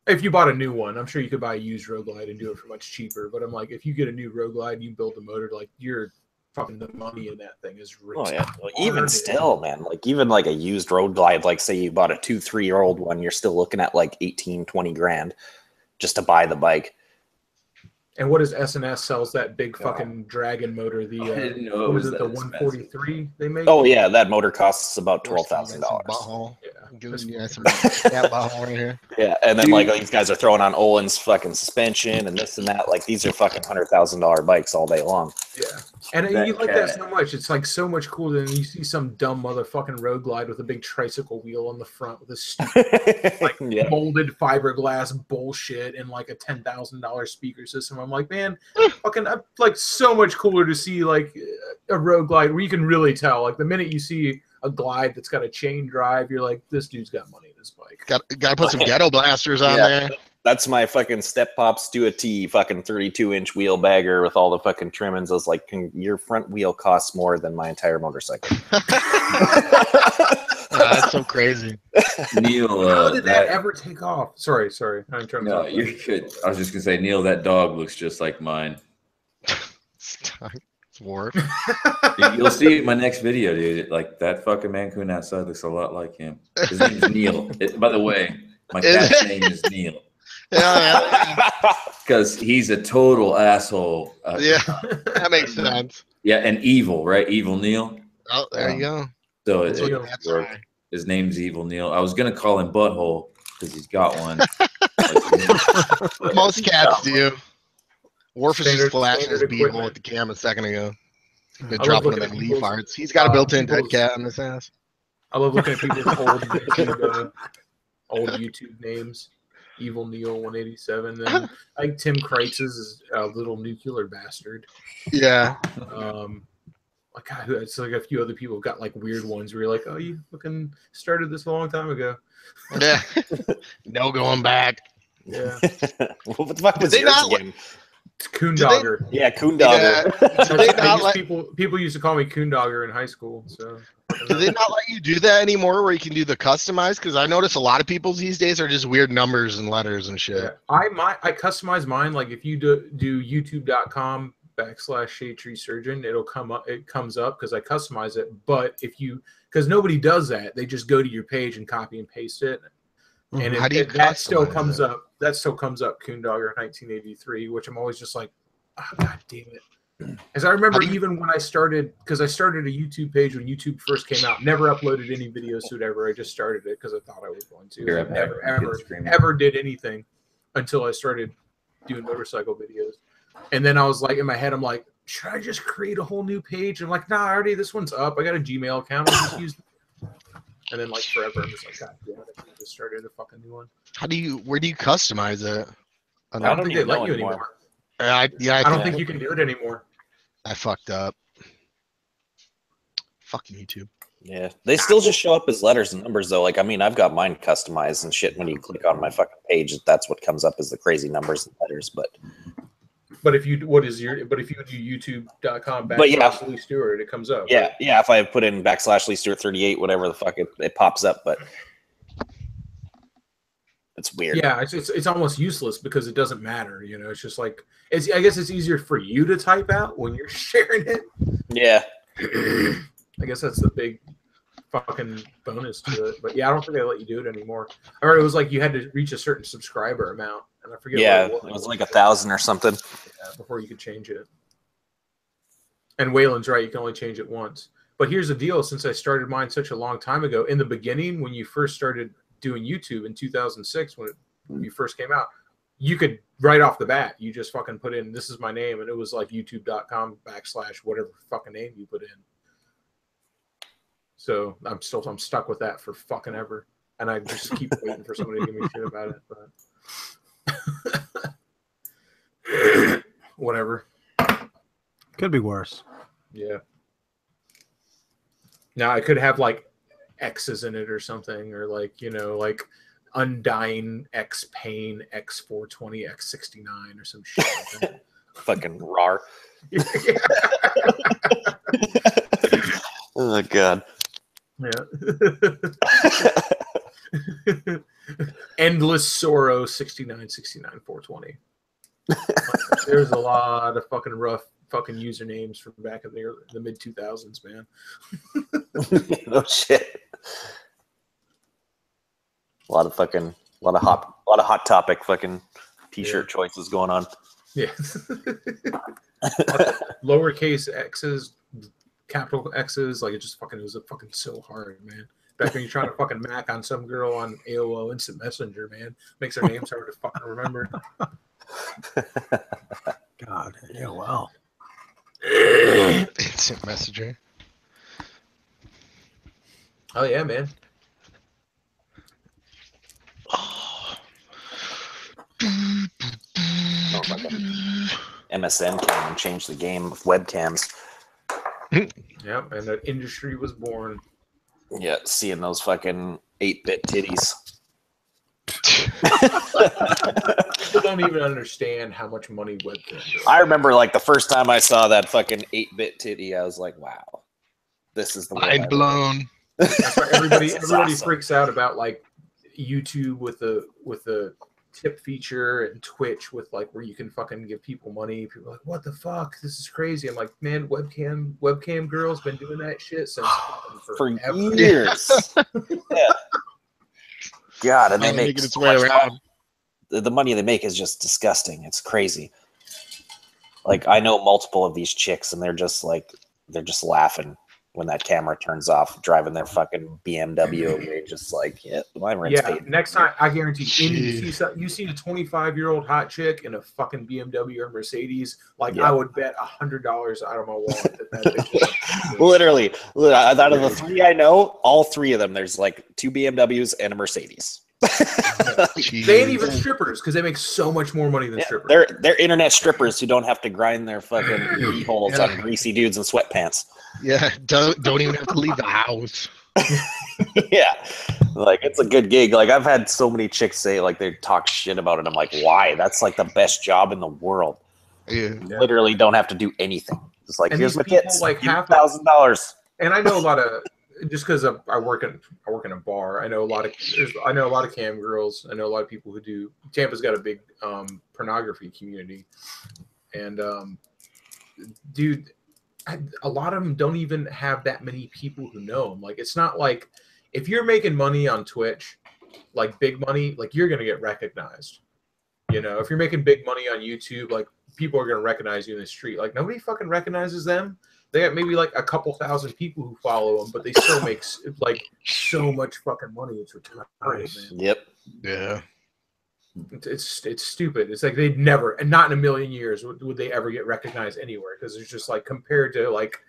If you bought a new one, I'm sure you could buy a used road glide and do it for much cheaper. But I'm like, if you get a new road glide, you build the motor, like you're fucking, the money in that thing is rich. Oh yeah, like, even still, man, like even like a used road glide, like say you bought a 2-3-year-old one, you're still looking at like 18-20 grand just to buy the bike. And what is S&S sells that big fucking dragon motor? The what was it? The 143 they make? Oh yeah, that motor costs about $12,000. Butthole right here. Yeah, and then like these guys are throwing on Olin's fucking suspension and this and that. Like these are fucking $100,000 bikes all day long. Yeah, and you like that so much. It's like so much cooler than you see some dumb motherfucking road glide with a big tricycle wheel on the front with a stupid, like molded fiberglass bullshit and like a $10,000 speaker system. I'm like, man, fucking, like so much cooler to see like a road glide where you can really tell. Like the minute you see a glide that's got a chain drive, you're like, this dude's got money in his bike. Got to put some ghetto blasters on there. That's my fucking Step Pops to a T fucking 32-inch wheel bagger with all the fucking trimmings. I was like, your front wheel costs more than my entire motorcycle. That's so crazy. Neil, how did that ever take off? Sorry. I'm trying to. No, you're good. I was just gonna say, Neil, that dog looks just like mine. It's War. You'll see my next video, dude. Like that fucking Mancoon outside looks a lot like him. His name's Neil. By the way, my cat's name is Neil. Yeah, because he's a total asshole. Yeah, that makes sense. Yeah, and evil, right? Evil Neil. Oh, there you go. So his name's Evil Neil. I was gonna call him Butthole because he's got one. Most cats do. Warfish just flashed his beehole at the cam a second ago. Been dropping him in leaf arts. He's got a built-in dead cat on his ass. I love looking at people's old YouTube names. Evil Neil 187. And like Tim Kreitz's is a little nuclear bastard. Yeah. Like God, it's like a few other people got like weird ones where you're like, oh, you fucking started this a long time ago. Yeah. No going back. Yeah. What the fuck was yours again? It's Coondogger. Yeah, Coondogger. Yeah. People used to call me Coondogger in high school. So do they not let you do that anymore where you can do the customize? Because I notice a lot of people these days are just weird numbers and letters and shit. Yeah. I customize mine. Like if you do youtube.com/Shade Tree Surgeon, it'll come up. It comes up because I customize it. But because nobody does that, they just go to your page and copy and paste it. And that still comes up. That still comes up, Coondogger 1983, which I'm always just like, oh, God damn it. As I remember, even when I started, because I started a YouTube page when YouTube first came out, never uploaded any videos to it ever. I just started it because I thought I was going to. I never did anything until I started doing motorcycle videos. And then I was like, in my head, I'm like, should I just create a whole new page? I'm like, nah, this one's up. I got a Gmail account. I'll just use it. And then, like, forever, I'm just like, God damn it, I just started a fucking new one. Where do you customize it? I don't think they let you anymore. I don't think you can do it anymore. I fucked up. Fucking YouTube. Yeah, they still just show up as letters and numbers, though. Like, I mean, I've got mine customized and shit. When you click on my fucking page, that's what comes up as the crazy numbers and letters. But if you do youtube.com/Lee Stewart, it comes up. Yeah, yeah. If I put in /Lee Stewart 38, whatever the fuck, it pops up. But it's weird. Yeah, it's almost useless because it doesn't matter. You know, it's just like I guess it's easier for you to type out when you're sharing it. Yeah. I guess that's the big fucking bonus to it. But yeah, I don't think they let you do it anymore. I heard it was like you had to reach a certain subscriber amount, and I forget. Yeah, what it was like 1,000 or something. Yeah, before you could change it. And Waylon's right; you can only change it once. But here's the deal: since I started mine such a long time ago, in the beginning, when you first started doing YouTube in 2006, when you first came out, you could right off the bat, you just fucking put in, "This is my name," and it was like youtube.com/ whatever fucking name you put in. So I'm stuck with that for fucking ever, and I just keep waiting for somebody to give me shit about it. But whatever. Could be worse. Yeah. Now I could have like X's in it or something, or like, you know, like Undying X Pain X420 X69 or some shit like that. Fucking rar. Oh god. Yeah. Endless Sorrow 6969 420. There's a lot of fucking rough fucking usernames from back in the mid 2000s, man. No shit. A lot of hot topic fucking t-shirt choices going on. Yeah. Lowercase X's, capital X's, like it was fucking so hard, man. Back when you're trying to fucking mac on some girl on AOL Instant Messenger, man, makes her names hard to fucking remember. God, yeah, wow. Instant Messenger. Oh yeah, man. Oh, MSN came and changed the game of webcams. Yep, and the industry was born. Yeah, seeing those fucking 8-bit titties. People don't even understand how much money webcams are. I remember like the first time I saw that fucking 8-bit titty, I was like, wow, this is the Mind blown. That's why everybody awesome. freaks out about like YouTube with the tip feature and Twitch with like where you can fucking give people money. People are like, what the fuck? This is crazy. I'm like, man, webcam girls been doing that shit since for forever. years. Yeah. God, and they make making its so way much around. money. The money they make is just disgusting. It's crazy. Like I know multiple of these chicks, and they're just laughing when that camera turns off, driving their fucking BMW away, just like, yeah, my rent's paid. Next time, I guarantee you see a 25-year-old hot chick in a fucking BMW or Mercedes, like I would bet $100 out of my wallet that bitch. Literally, out of the three I know, all three of them, there's like 2 BMWs and a Mercedes. They ain't even strippers because they make so much more money than strippers. They're internet strippers who don't have to grind their fucking pee holes on greasy dudes in sweatpants. Yeah, don't even have to leave the house. Yeah, like it's a good gig. Like I've had so many chicks say like they talk shit about it. I'm like, why? That's like the best job in the world. Yeah. Literally don't have to do anything. It's like, here's my kits, like $1,000. And I know a lot of, just because I work in a bar, I know a lot of cam girls. I know a lot of people who do. Tampa's got a big pornography community, and dude, a lot of them don't even have that many people who know them. Like, it's not like if you're making money on Twitch, like big money, like you're gonna get recognized. You know, if you're making big money on YouTube, like people are gonna recognize you in the street. Like nobody fucking recognizes them. They got maybe like a couple thousand people who follow them, but they still make like so much fucking money. It's retarded, man. Yep. Yeah. It's stupid. It's like they'd never, and not in a million years would they ever get recognized anywhere, because it's just like compared to like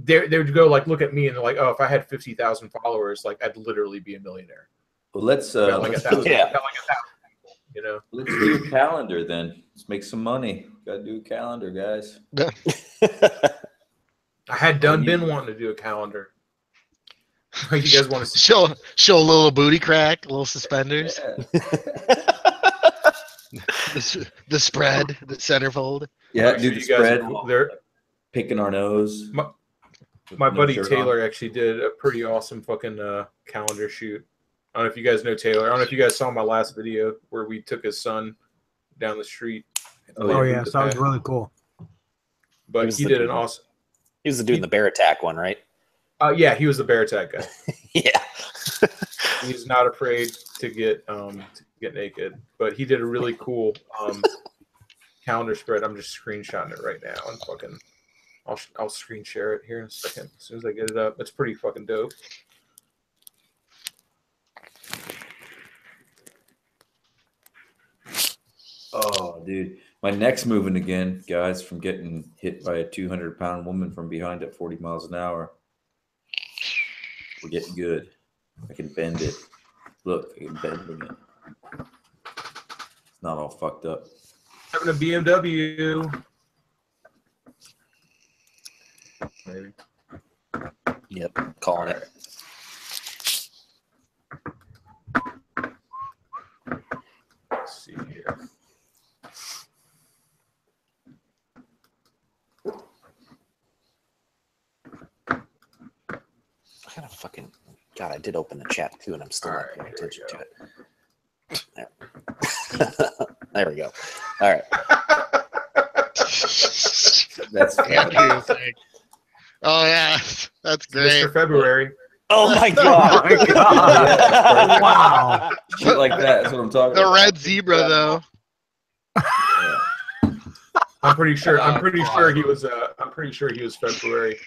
they would go like look at me and they're like, oh, if I had 50,000 followers, like I'd literally be a millionaire. Well, let's You know, let's do a calendar then. Let's make some money. Got to do a calendar, guys. I had been wanting to do a calendar. You guys want to show a little booty crack, a little suspenders. Yeah. The spread, the centerfold. Yeah, do the spread. They're picking our nose. My buddy Taylor actually did a pretty awesome fucking calendar shoot. I don't know if you guys know Taylor. I don't know if you guys saw my last video where we took his son down the street. Oh yeah, so that was really cool. But he did an awesome. He was the dude in the bear attack one, right? Yeah, he was the bear attack guy. Yeah. He's not afraid to get naked, but he did a really cool calendar spread. I'm just screenshotting it right now and fucking I'll screen share it here in a second as soon as I get it up. It's pretty fucking dope. Oh, dude. My neck's moving again, guys, from getting hit by a 200-pound woman from behind at 40 miles an hour. We're getting good. I can bend it. Look, I can bend it again. It's not all fucked up. Having a BMW. Maybe. Yep. Calling it. Let's see here. I gotta fucking. God, I did open the chat too, and I'm still not paying attention to it. There. There we go. All right. That's Oh yeah, that's great. Mr. February. Oh my god! Oh my God. Wow. shit like that. That's what I'm talking The about. red zebra though. I'm pretty sure he was. I'm pretty sure he was February.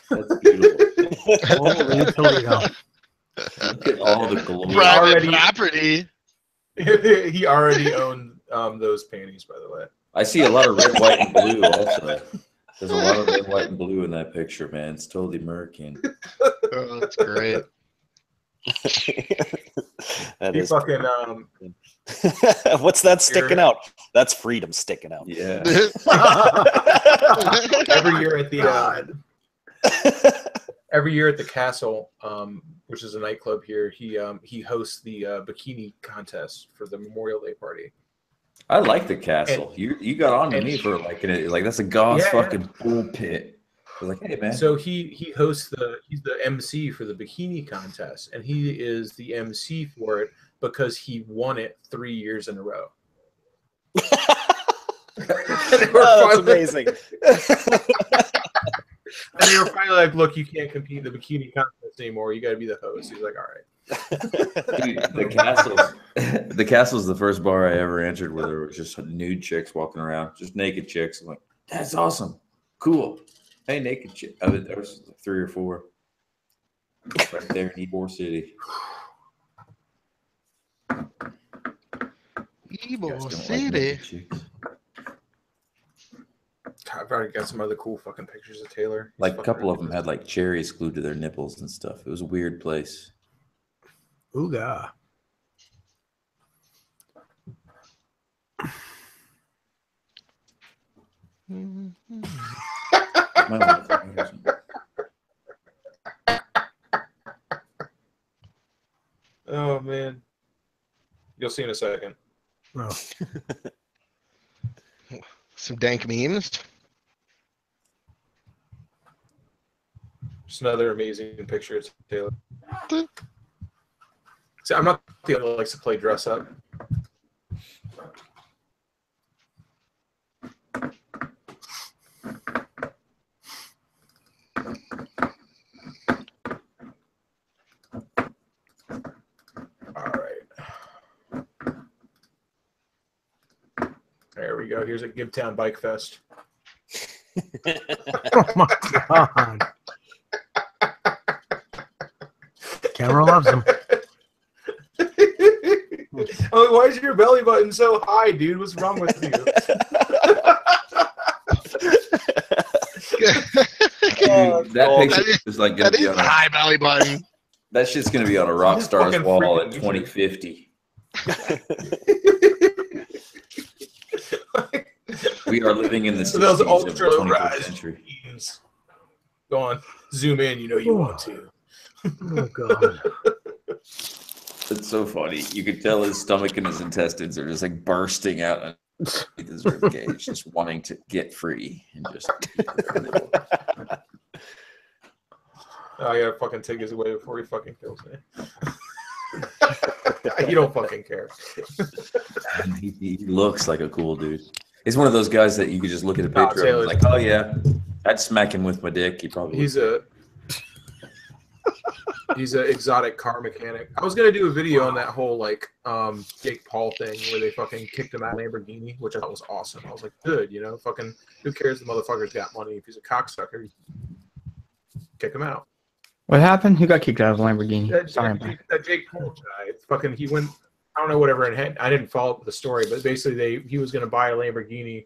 That's beautiful. Holy Toledo. Look at all the glory. Private property. He already owned those panties, by the way. I see a lot of red, white, and blue also. There's a lot of red, white, and blue in that picture, man. It's totally American. Oh, that's great. That He is. fucking What's that sticking out? That's freedom sticking out. Yeah. every year at the castle, which is a nightclub here, he hosts the bikini contest for the Memorial Day party. I like the castle. You got on to me for liking it. Like, that's a god's fucking pool pit. I was like, hey, man. So he's the MC for the bikini contest, and he is the MC for it because he won it 3 years in a row. Oh, that's amazing. And they were finally like, look, you can't compete in the bikini contest anymore. You got to be the host. He's like, all right. Dude, the castle's the first bar I ever entered where there was just nude chicks walking around, just naked chicks. I'm like, that's awesome. Cool. Hey, naked chick. There was 3 or 4 right there in Ybor City. Ybor City. I've already got some other cool fucking pictures of Taylor. Like, a couple of them had like cherries glued to their nipples and stuff. It was a weird place. Ooga. Oh man, you'll see in a second. Oh. Some dank memes. Just another amazing picture of Taylor. See, I'm not the one that likes to play dress up. All right. There we go. Here's a Gibtown Bike Fest. Oh my God. Camera loves him. Oh, why is your belly button so high, dude? What's wrong with you? Dude, that picture is like gonna That be is on a high belly button. that shit's gonna be on a rock star's fucking wall at freaking 2050. We are living in the 60s Those of the ultra 21st rise century. jeans. Go on, zoom in. You know you want to. Oh God. It's so funny. You could tell his stomach and his intestines are just like bursting out underneath his rib cage, just wanting to get free and just. I gotta fucking take his away before he fucking kills me. You don't fucking care. And he looks like a cool dude. He's one of those guys that you could just look at a picture of and Taylor's like, oh yeah, I'd smack him with my dick. He probably. He's a He's an exotic car mechanic. I was gonna do a video on that whole like Jake Paul thing where they fucking kicked him out of Lamborghini, which I thought was awesome. I was like, good, you know, fucking who cares? The motherfucker's got money. If he's a cocksucker, kick him out. What happened? Who got kicked out of the Lamborghini? That Jake Paul guy. Fucking, he went. I don't know whatever. I didn't follow up the story, but basically he was gonna buy a Lamborghini.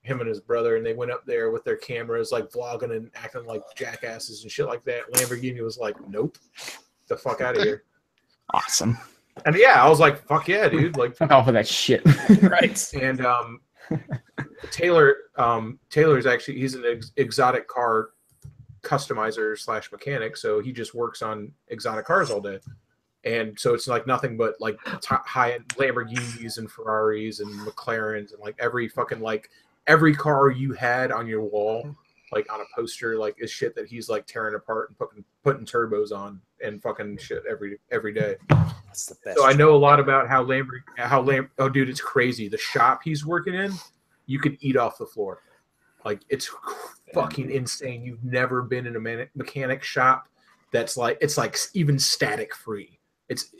Him and his brother, and they went up there with their cameras, like vlogging and acting like jackasses and shit like that. Lamborghini was like, "Nope, the fuck out of here." Awesome. And yeah, I was like, "Fuck yeah, dude!" Like, fuck off of that shit. Right. And Taylor's actually he's an exotic car customizer / mechanic, so he just works on exotic cars all day. And so it's like nothing but like high-end Lamborghinis and Ferraris and McLarens and like every fucking like. Every car you had on your wall, like on a poster, like is shit that he's like tearing apart and putting turbos on and fucking shit every day. That's the best. So I know a lot about how oh dude, it's crazy. The shop he's working in, you could eat off the floor. Like it's fucking insane. You've never been in a mechanic shop that's like it's like even static free. It's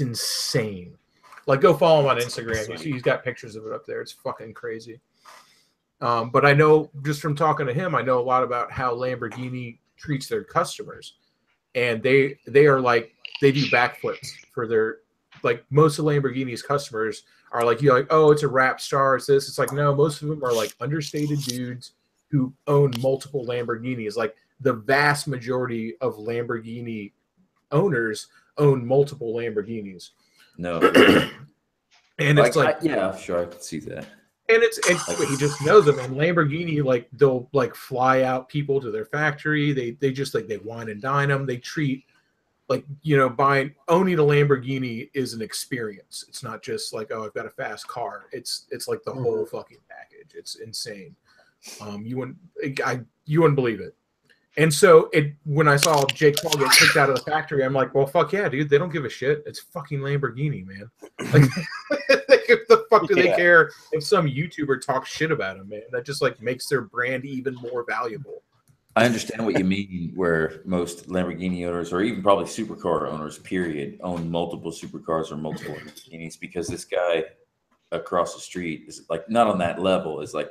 insane. Like, go follow him on Instagram. You see, he's got pictures of it up there. It's fucking crazy. But I know, just from talking to him, I know a lot about how Lamborghini treats their customers. And they are like, they do backflips for their, like, most of Lamborghini's customers are like, you're like, oh, it's a rap star, it's this. It's like, no, most of them are like understated dudes who own multiple Lamborghinis. Like, the vast majority of Lamborghini owners own multiple Lamborghinis. No. And it's like yeah, sure, I could see that. And he just knows them. And Lamborghini, like they'll like fly out people to their factory. They just like they wine and dine them. They treat like, you know, owning a Lamborghini is an experience. It's not just like, oh, I've got a fast car. It's like the whole fucking package. It's insane. You wouldn't believe it. And so when I saw Jake Paul get kicked out of the factory, I'm like, well, fuck yeah, dude. They don't give a shit. It's fucking Lamborghini, man. Like, the fuck do they care if some YouTuber talks shit about him, man? That just like makes their brand even more valuable. I understand what you mean, where most Lamborghini owners, or even probably supercar owners, period, own multiple supercars or multiple Lamborghinis, because this guy across the street is like not on that level, is like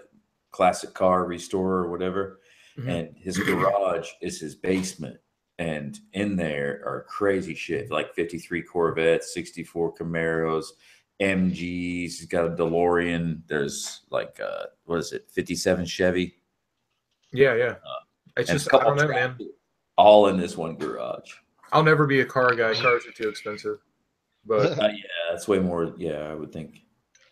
classic car restorer or whatever. Mm-hmm. And his garage is his basement. And in there are crazy shit, like 53 Corvettes, 64 Camaros, MGs. He's got a DeLorean. There's like, 57 Chevy. Yeah. It's just, I don't know, man. All in this one garage. I'll never be a car guy. Cars are too expensive. But yeah, that's way more. Yeah, I would think.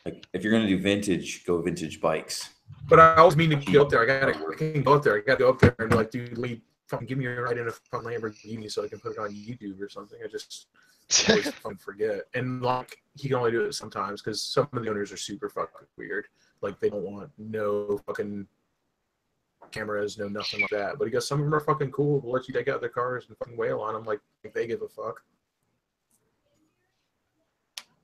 Like, if you're going to do vintage, go vintage bikes. But I always mean to go up there. I can go up there. I got to go up there and be like, dude, Lee, fucking give me a ride in a fucking Lamborghini so I can put it on YouTube or something. I just always fucking forget. And like, he can only do it sometimes because some of the owners are super fucking weird. Like, they don't want no fucking cameras, no nothing like that. But he goes, some of them are fucking cool. We'll let you take out their cars and fucking wail on them. Like, they give a fuck.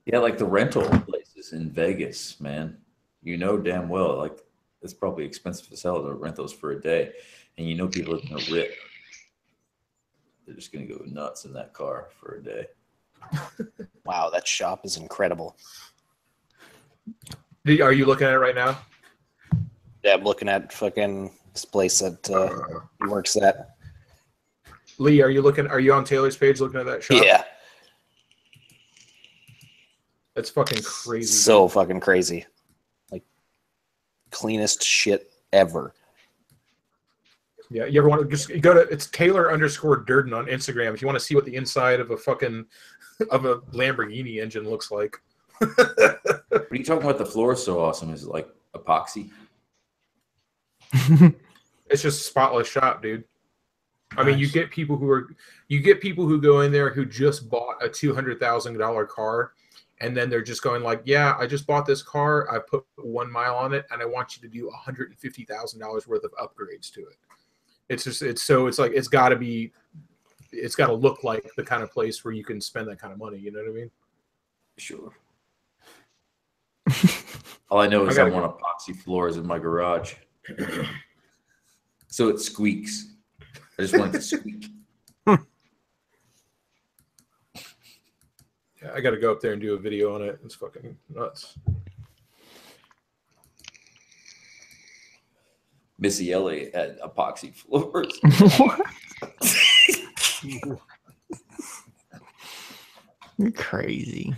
Yeah, like the rental places in Vegas, man. You know damn well, like, it's probably expensive to sell the rentals for a day. And you know people are going to rip. They're just going to go nuts in that car for a day. Wow, that shop is incredible. Are you looking at it right now? Yeah, I'm looking at fucking this place that he works at. Lee, are you on Taylor's page looking at that shop? Yeah. That's fucking crazy. So fucking crazy. Like, cleanest shit ever. Yeah, you ever want to just go to, it's Taylor_Durden on Instagram if you want to see what the inside of a Lamborghini engine looks like. What are you talking about? The floor is so awesome. Is it like epoxy? It's just a spotless shop, dude. I mean, you get people who go in there who just bought a $200,000 car, and then they're just going like, yeah, I just bought this car, I put 1 mile on it, and I want you to do $150,000 worth of upgrades to it. It's got to look like the kind of place where you can spend that kind of money. You know what I mean? Sure. All I know is I want epoxy floors in my garage. So it squeaks. I just want it to squeak. I got to go up there and do a video on it. It's fucking nuts. Missy Elliott had epoxy floors. You're crazy.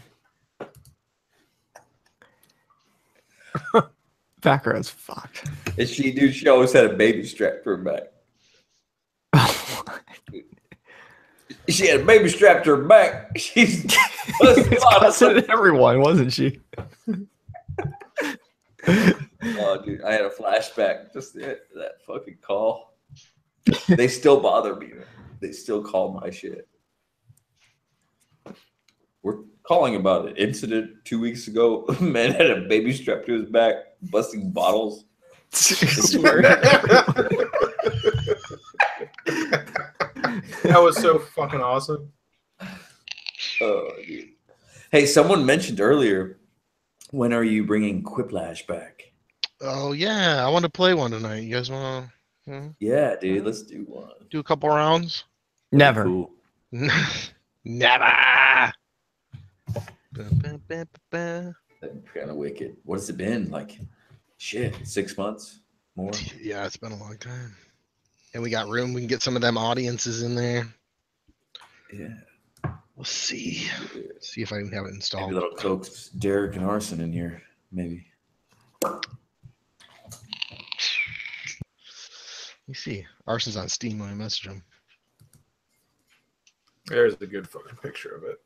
Back row's fucked. And she always had a baby strapped to her back. She had a baby strapped to her back. She's cussing everyone, wasn't she? Oh, dude, I had a flashback. Just that fucking call. They still bother me. They still call my shit. We're calling about an incident 2 weeks ago. A man had a baby strapped to his back, busting bottles. That was so fucking awesome. Oh, dude. Hey, someone mentioned earlier, when are you bringing Quiplash back? Oh yeah, I want to play one tonight. You guys want to? Yeah, dude, let's do one. Do a couple rounds? Never. Cool. Never. Kind of wicked. What has it been? Like, shit, 6 months? More? Yeah, it's been a long time. And we got room. We can get some of them audiences in there. Yeah. We'll see. See if I can have it installed. Maybe that'll coax Derek and Arson in here. Maybe. Let me see. Arson's on Steam when I message him. There's a good fucking picture of it.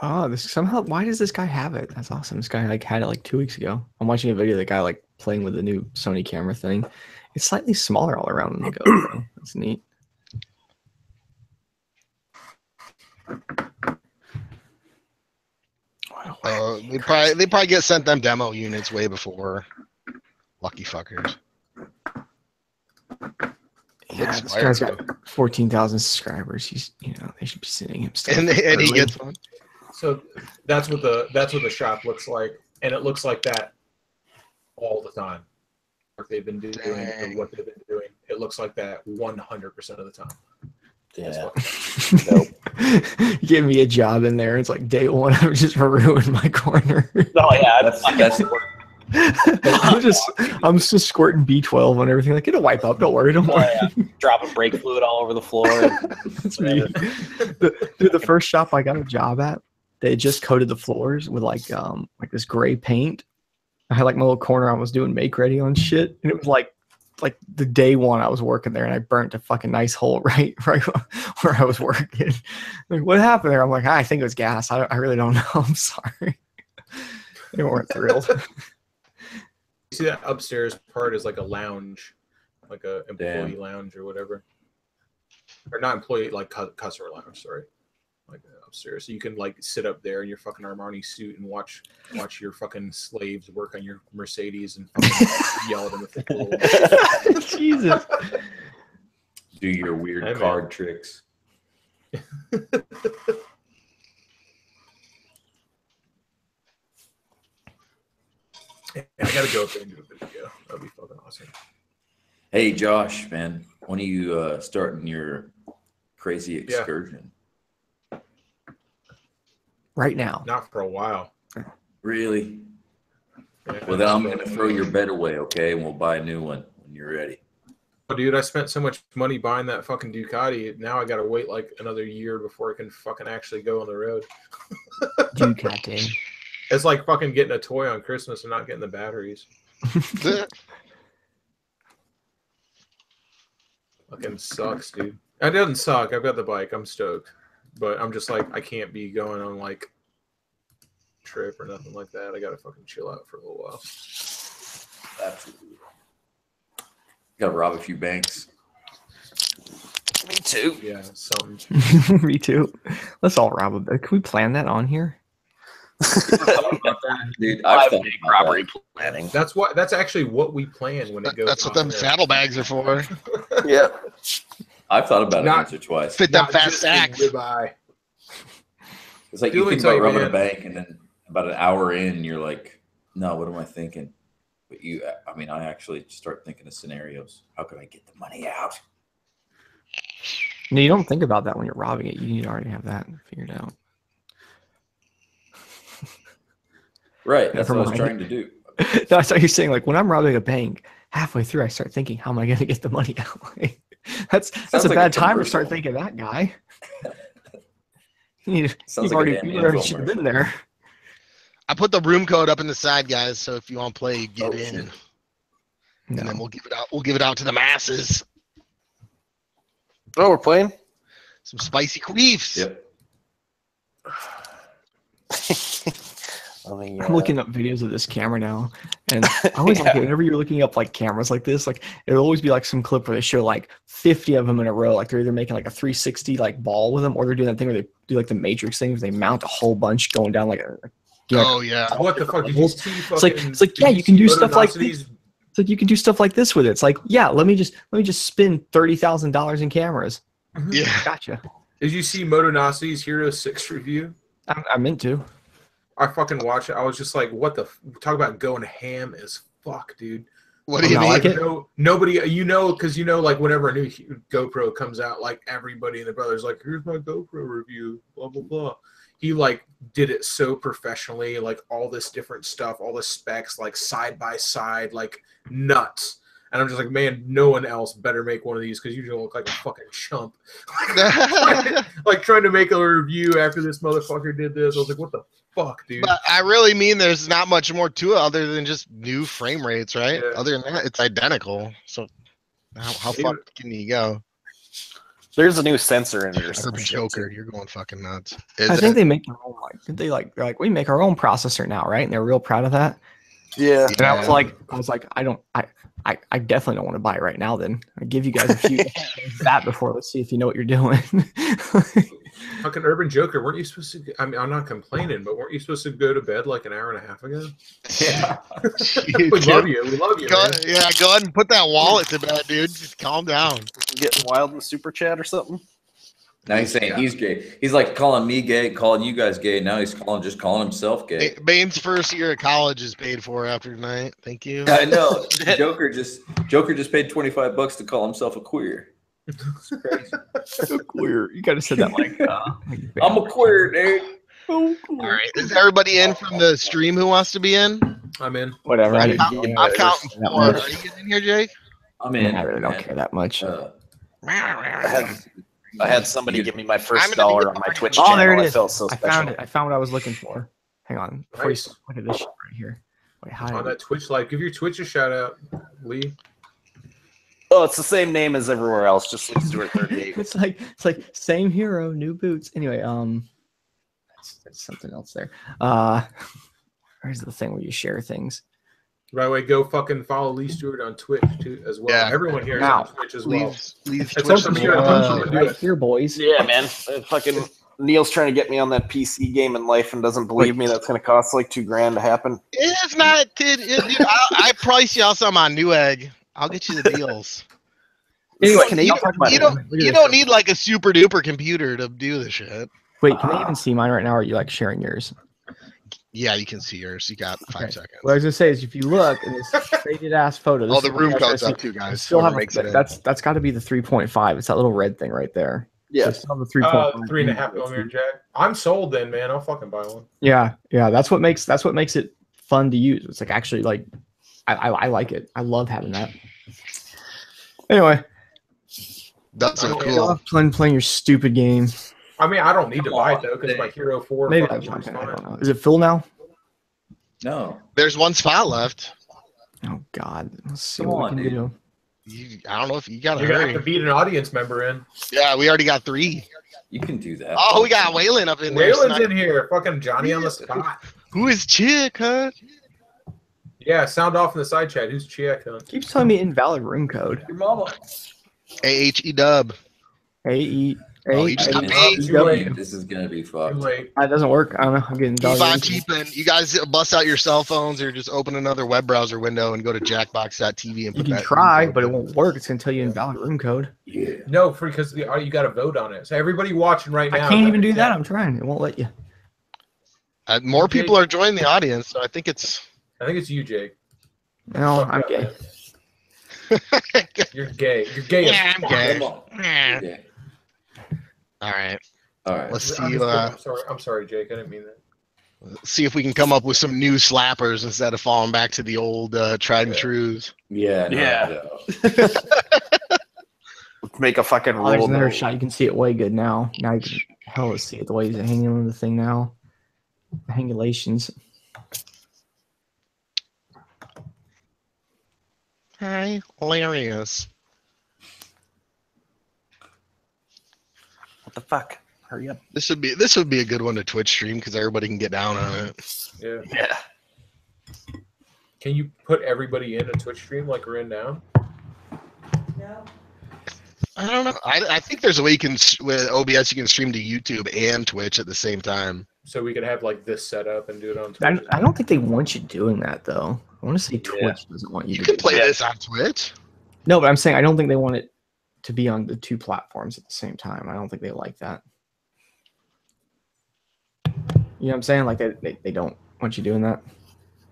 Oh, this somehow. Why does this guy have it? That's awesome. This guy like had it like 2 weeks ago. I'm watching a video of the guy like playing with the new Sony camera thing. It's slightly smaller all around than the GoPro. That's neat. They probably get sent them demo units way before. Lucky fuckers. Yeah, this guy's got 14,000 subscribers. He's, they should be sending him stuff. And he gets one. So that's what the shop looks like, and it looks like that all the time. What they've been doing, or what they've been doing, it looks like that 100% of the time. Yeah. You gave me a job in there. It's like day one. I'm just ruined my corner. Oh yeah, That's I'm just squirting B12 on everything. Like, it'll wipe up. Don't worry. Don't worry. dropping brake fluid all over the floor. That's me. Dude, the first shop I got a job at, they just coated the floors with like this gray paint. I had like my little corner. I was doing make ready on shit, and it was like the day one I was working there, and I burnt a fucking nice hole right where I was working. Like, what happened there? I'm like, I think it was gas. I really don't know. I'm sorry. They weren't thrilled. You see that upstairs part is like a lounge, like a employee lounge or whatever, or not employee, like customer lounge. Sorry, like upstairs, so you can like sit up there in your fucking Armani suit and watch your fucking slaves work on your Mercedes and fucking yell at them with the Jesus. Do your weird card tricks. Yeah, I gotta go up there and do a video. That'd be fucking awesome. Hey, Josh, man, when are you starting your crazy excursion? Right now. Not for a while. Really? Yeah, Well, then I'm gonna throw your bed away, okay? And we'll buy a new one when you're ready. Oh, dude, I spent so much money buying that fucking Ducati. Now I gotta wait like another year before I can fucking actually go on the road. Ducati. It's like fucking getting a toy on Christmas and not getting the batteries. Fucking sucks, dude. It doesn't suck. I've got the bike. I'm stoked. But I'm just like, I can't be going on like a trip or nothing like that. I gotta fucking chill out for a little while. Absolutely. Gotta rob a few banks. Me too. Yeah, something. Me too. Let's all rob a bit. Can we plan that on here? Dude, I I've have thought big about robbery planning. That's actually what we plan when it goes. That's what them saddlebags are for. Yeah. I've thought about it Not- once or twice. Fit them Not fat just stacks. ribeye. It's like Dude, you let me think tell about you, robbing man. a bank, and then about an hour in, you're like, no, what am I thinking? But I actually start thinking of scenarios. How can I get the money out? No, you don't think about that when you're robbing it. You need to already have that figured out. Right. That's Never what I was mind. trying to do. That's what you're saying. Like when I'm robbing a bank, halfway through I start thinking, how am I going to get the money out? That's Sounds a like bad a time to start commercial. thinking that guy. You've Sounds like a already, damn you already info should have commercial. been there. I put the room code up in the side, guys. So if you want to play, get Oh, in, shit. and then No. we'll give it out. We'll give it out to the masses. Oh, we're playing. Some spicy queefs. Yep. I'm looking up videos of this camera now, and I always like it whenever you're looking up like cameras like this, like it'll always be like some clip where they show like 50 of them in a row, like they're either making like a 360 like ball with them, or they're doing that thing where they do like the Matrix thing, where they mount a whole bunch going down like a Oh yeah. What the fuck? Did you see It's like yeah, you can do stuff like this. It's like you can do stuff like this with it. It's like yeah, let me just spend $30,000 in cameras. Yeah. Gotcha. Did you see Motonosity's Hero 6 review? I meant to. I fucking watched it. I was just like, what the talk about going ham as fuck, dude. What do you I mean? like it. Nobody, because like whenever a new GoPro comes out, like everybody and their brother's like, here's my GoPro review, blah blah blah. He like did it so professionally, like all this different stuff, all the specs, like side by side, like nuts. And I'm just like, man, no one else better make one of these because you just look like a fucking chump. Like trying to make a review after this motherfucker did this. I was like, what the fuck, dude? But I really mean there's not much more to it other than just new frame rates, right? Yeah. Other than that, it's identical. So how far can you go? There's a new sensor in it or some Urban shit, Joker, too. you're going fucking nuts. I think they make their own they're like we make our own processor now, right? And they're real proud of that. Yeah. And I was like, I definitely don't want to buy it right now. Then I'll give you guys a few that before. Let's see if you know what you're doing. Fucking Urban Joker, weren't you supposed to? I mean, I'm not complaining, but weren't you supposed to go to bed like an hour and a half ago? Yeah. We love you. We love you. Go, Man. yeah, go ahead and put that wallet to bed, dude. Just calm down. Getting wild in the super chat or something. Now he's saying he's gay. He's like calling me gay, calling you guys gay. Now he's just calling himself gay. Bane's first year of college is paid for after tonight. Thank you. I know. Joker just paid $25 to call himself a queer. It's crazy. Queer. You gotta say that like I'm a queer, dude. All right, is everybody in from the stream who wants to be in? I'm in. whatever. I'm counting that four. Are much. you getting in here, Jake? I'm in. I really don't man. care that much. I had somebody give me my I'm first gonna dollar be- on my Twitch Oh, channel. there it I is. felt so I special. found it. I found what I was looking for. Hang on. Before you Nice. look at this shit right here. Wait, hi. On that Twitch live, give your Twitch a shout out, Lee. Oh, it's the same name as everywhere else, just like Stuart 38. It's like same hero, new boots. Anyway, there's something else there. Where's the thing where you share things? By the way, go fucking follow Lee Stewart on Twitch too, as well. Yeah. Everyone here is Now, on Twitch as well. Leave It's Twitch open to here. me. Right here, boys. Yeah, man. Fucking Neil's trying to get me on that PC game in life and doesn't believe me. That's going to cost like $2,000 to happen. It's not, dude. I price y'all some on Newegg. I'll get you the deals. Anyway, Can you talk about You it? don't need like a super duper computer to do this shit. Wait, can they even see mine right now? Or are you like sharing yours? Yeah, you can see yours. You got 5 Okay. seconds. What I was gonna say is, if you look in this faded ass photo, this Oh, is the what you room guys code's gotta up see. too, guys. Still have Whoever makes it in. that's got to be the 3.5. It's that little red thing right there. Yeah. So still have the 3.5. 3.5 millimeter jack. I'm sold then, man. I'll fucking buy one. Yeah. That's what makes it fun to use. It's like actually like I like it. I love having that. Anyway, That's so Okay. cool. playing your stupid game. I mean, I don't need to buy it though because my Hero 4 Maybe fucking I works fine. don't know. Is it full now? No. There's one spot left. Oh God. Let's see Come what on, we can dude. do. I don't know if you got to You're gonna have to hurry. beat an audience member in. Yeah, we already got 3. You can do that. Oh, we got Waylon up in there. Waylon's in here. Fucking Johnny on the spot. Who is Chick, huh? Yeah, sound off in the side chat. Who's Chiak? Huh? Keeps telling me invalid room code. Your mama. AHE dub. AE. Oh, you just got Too paid. late. This is gonna be Too fucked. late. That doesn't work. I don't know. I'm getting Keep on dog. cheaping. You guys bust out your cell phones or just open another web browser window and go to jackbox.tv and You put can that try, room but it code won't work. It's gonna tell you invalid room code. Yeah. No, because you got to vote on it. So everybody watching right now. I can't even do that. I'm trying. It won't let you. in. More people are joining the audience, so I think it's. I think it's you, Jake. No, Fuck I'm up, gay. man. You're gay. You're gay. as Yeah, I'm fuck. gay. Come on. Eh. Yeah. All right. All right. Let's I'm see. just kidding. I'm sorry, Jake. I didn't mean that. See if we can come up with some new slappers instead of falling back to the old tried and trues. Yeah. No, Yeah. no. Make a fucking Oh, there's rule. another No. shot. You can see it way good now. Now you can hella see it the way he's hanging on the thing now. Hangulations. Hilarious. What the fuck? Hurry up. This would be a good one to Twitch stream because everybody can get down on it. Yeah. Yeah. Can you put everybody in a Twitch stream like we're in now? No. I don't know. I think there's a way you can with OBS you can stream to YouTube and Twitch at the same time. So we could have like this set up and do it on Twitch. I don't think they want you doing that though. I want to say Twitch Yeah. doesn't want you. You to can do play that. this on Twitch. No, but I'm saying I don't think they want it to be on the two platforms at the same time. I don't think they like that. You know what I'm saying? Like they don't want you doing that.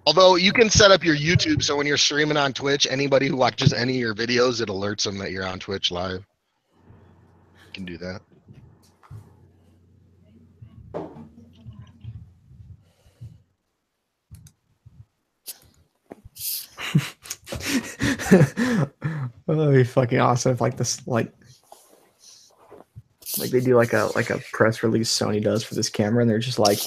Although you can set up your YouTube so when you're streaming on Twitch, anybody who watches any of your videos, it alerts them that you're on Twitch live. You can do that. Oh, it'd be fucking awesome if like this like they do like a press release Sony does for this camera and they're just like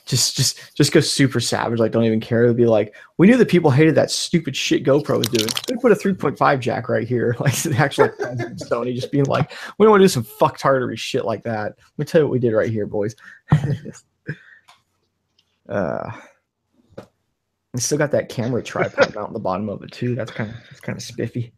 just go super savage, like don't even care. It'll be like, we knew that people hated that stupid shit GoPro was doing. They put a 3.5 jack right here. Like the actual Sony just being like, we don't want to do some fucktardery shit like that. Let me tell you what we did right here, boys. We still got that camera tripod mount on the bottom of it too. That's kind of spiffy.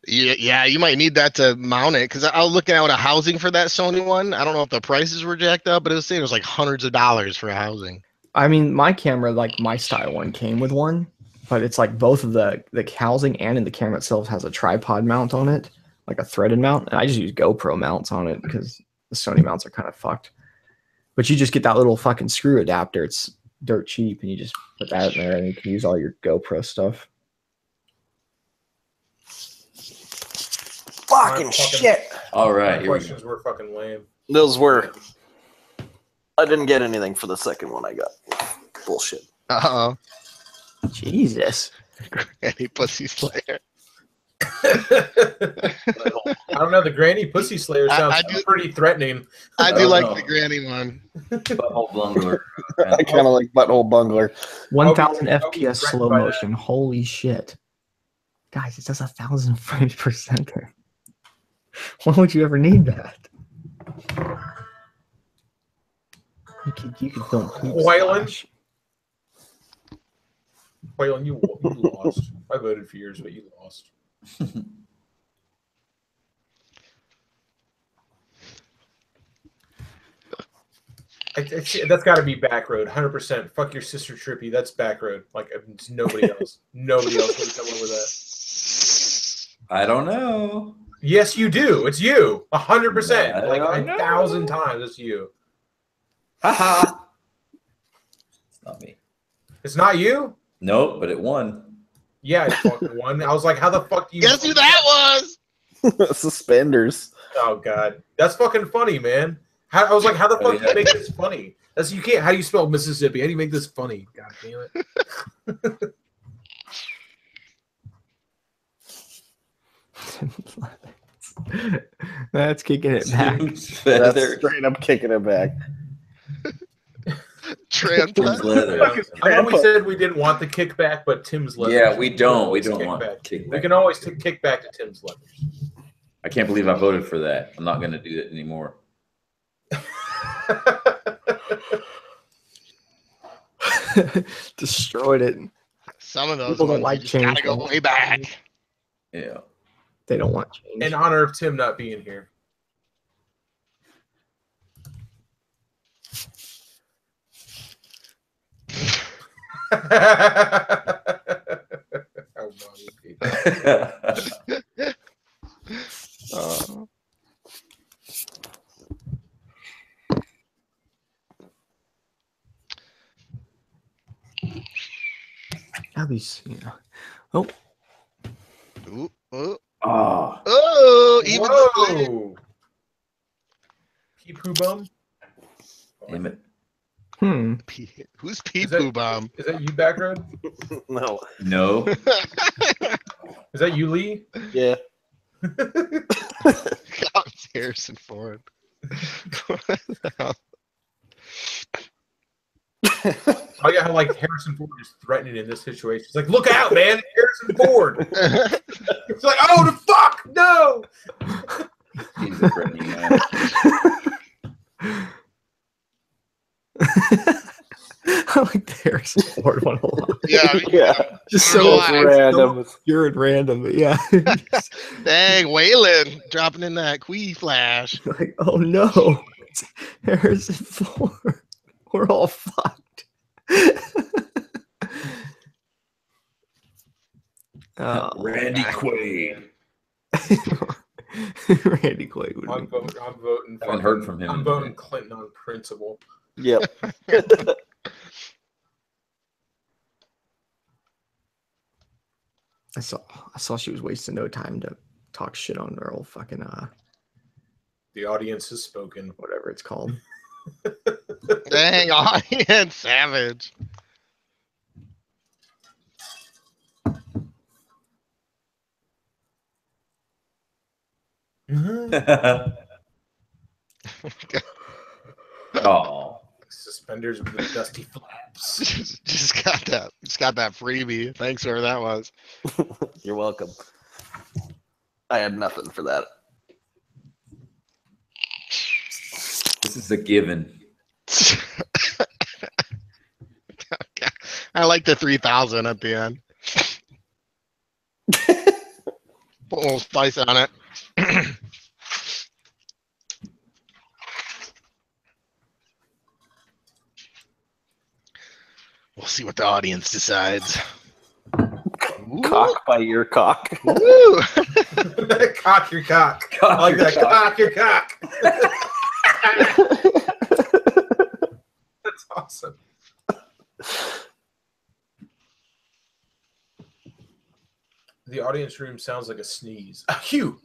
Yeah, you might need that to mount it because I was looking at a housing for that Sony one. I don't know if the prices were jacked up, but it was saying it was like hundreds of dollars for a housing. I mean, my camera, like my style one, came with one, but it's like both of the housing and in the camera itself has a tripod mount on it, like a threaded mount. And I just use GoPro mounts on it because the Sony mounts are kind of fucked. But you just get that little fucking screw adapter. It's dirt cheap, and you just put that in there, and you can use all your GoPro stuff. Fucking shit. All right. My Here we go. questions were fucking lame. Those were. I didn't get anything for the second one I got. Bullshit. Uh-oh. Jesus. Any pussy slayer. I don't know. The Granny Pussy Slayer sounds pretty threatening. I do Oh, like no. the granny one. Butthole bungler. I kind of like butthole bungler. 1,000 I'll be FPS slow threatened by that. motion. Holy shit. Guys, it says 1,000 frames per second. Why would you ever need that? You could film. Waylon? Waylon, you lost. I voted for yours, but you lost. That's got to be Backroad, 100%. Fuck your sister Trippy. That's Backroad. Like it's nobody else. Nobody else would come up with that. I don't know. Yes, you do. It's you. 100%. I Like don't know. 1,000 times. It's you. Haha. It's not me. It's not you. Nope, but it won. Yeah, it fucking won. I was like, how the fuck do you? Guess who that was? Suspenders. Oh god, that's fucking funny, man. I was like, how the fuck do you make this funny? That's you can't. How do you spell Mississippi? How do you make this funny? God damn it. That's kicking it back. That's Feather. straight up kicking it back. Tim's Trans. leather. I know we said we didn't want the kickback, but Tim's leather. Yeah, we don't. We Always don't want kickback. kickback. We can always kick back to Tim's leathers. I can't believe I voted for that. I'm not going to do that anymore. Destroyed it. Some of those People don't ones like you just gotta change, go though. way back. Yeah. They don't want change. In honor of Tim not being here. How naughty people. At least, you know. Oh, Ooh, ooh. Oh. Oh, even split. Whoa. Poo Bum? Damn it. Who's Pee Poo Bum? Is that you, Backroad? No. No. Is that you, Lee? Yeah. God, it's Harrison Ford. What the hell? I got how like Harrison Ford is threatening in this situation. It's like, look out, man, Harrison Ford. It's like, oh, the fuck, no. He's a threatening man. I like the Harrison Ford one a lot. Yeah, Yeah. Just I don't know so why. Random. pure and random, but yeah. dang, Waylon dropping in that Quee flash. Like, oh no, it's Harrison Ford. We're all fucked. Randy Quaid. Randy Quaid would I'm be. voting. Haven't heard from him. I'm voting Clinton on principle. Yep. I saw she was wasting no time to talk shit on her old fucking The audience has spoken. whatever it's called. Dang, audience savage. Oh. Suspenders with the dusty flaps. just got that freebie. Thanks, whoever that was. You're welcome. I had nothing for that. This is a given. I like the 3,000 at the end. Put a little spice on it. We'll see what the audience decides. Cock by your cock. Woo! Cock your cock. Cock I like your that. cock. Cock your cock. That's awesome. The audience room sounds like a sneeze. Phew.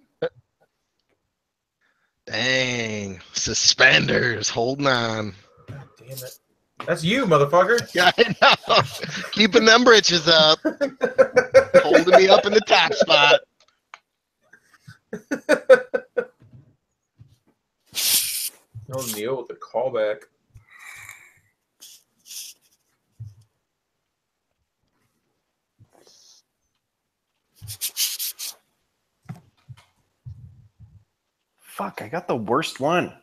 Dang, suspenders holding on. God damn it. That's you, motherfucker. Yeah, I know. Keeping them britches up, holding me up in the top spot. Oh, Neil with the callback. Fuck, I got the worst one.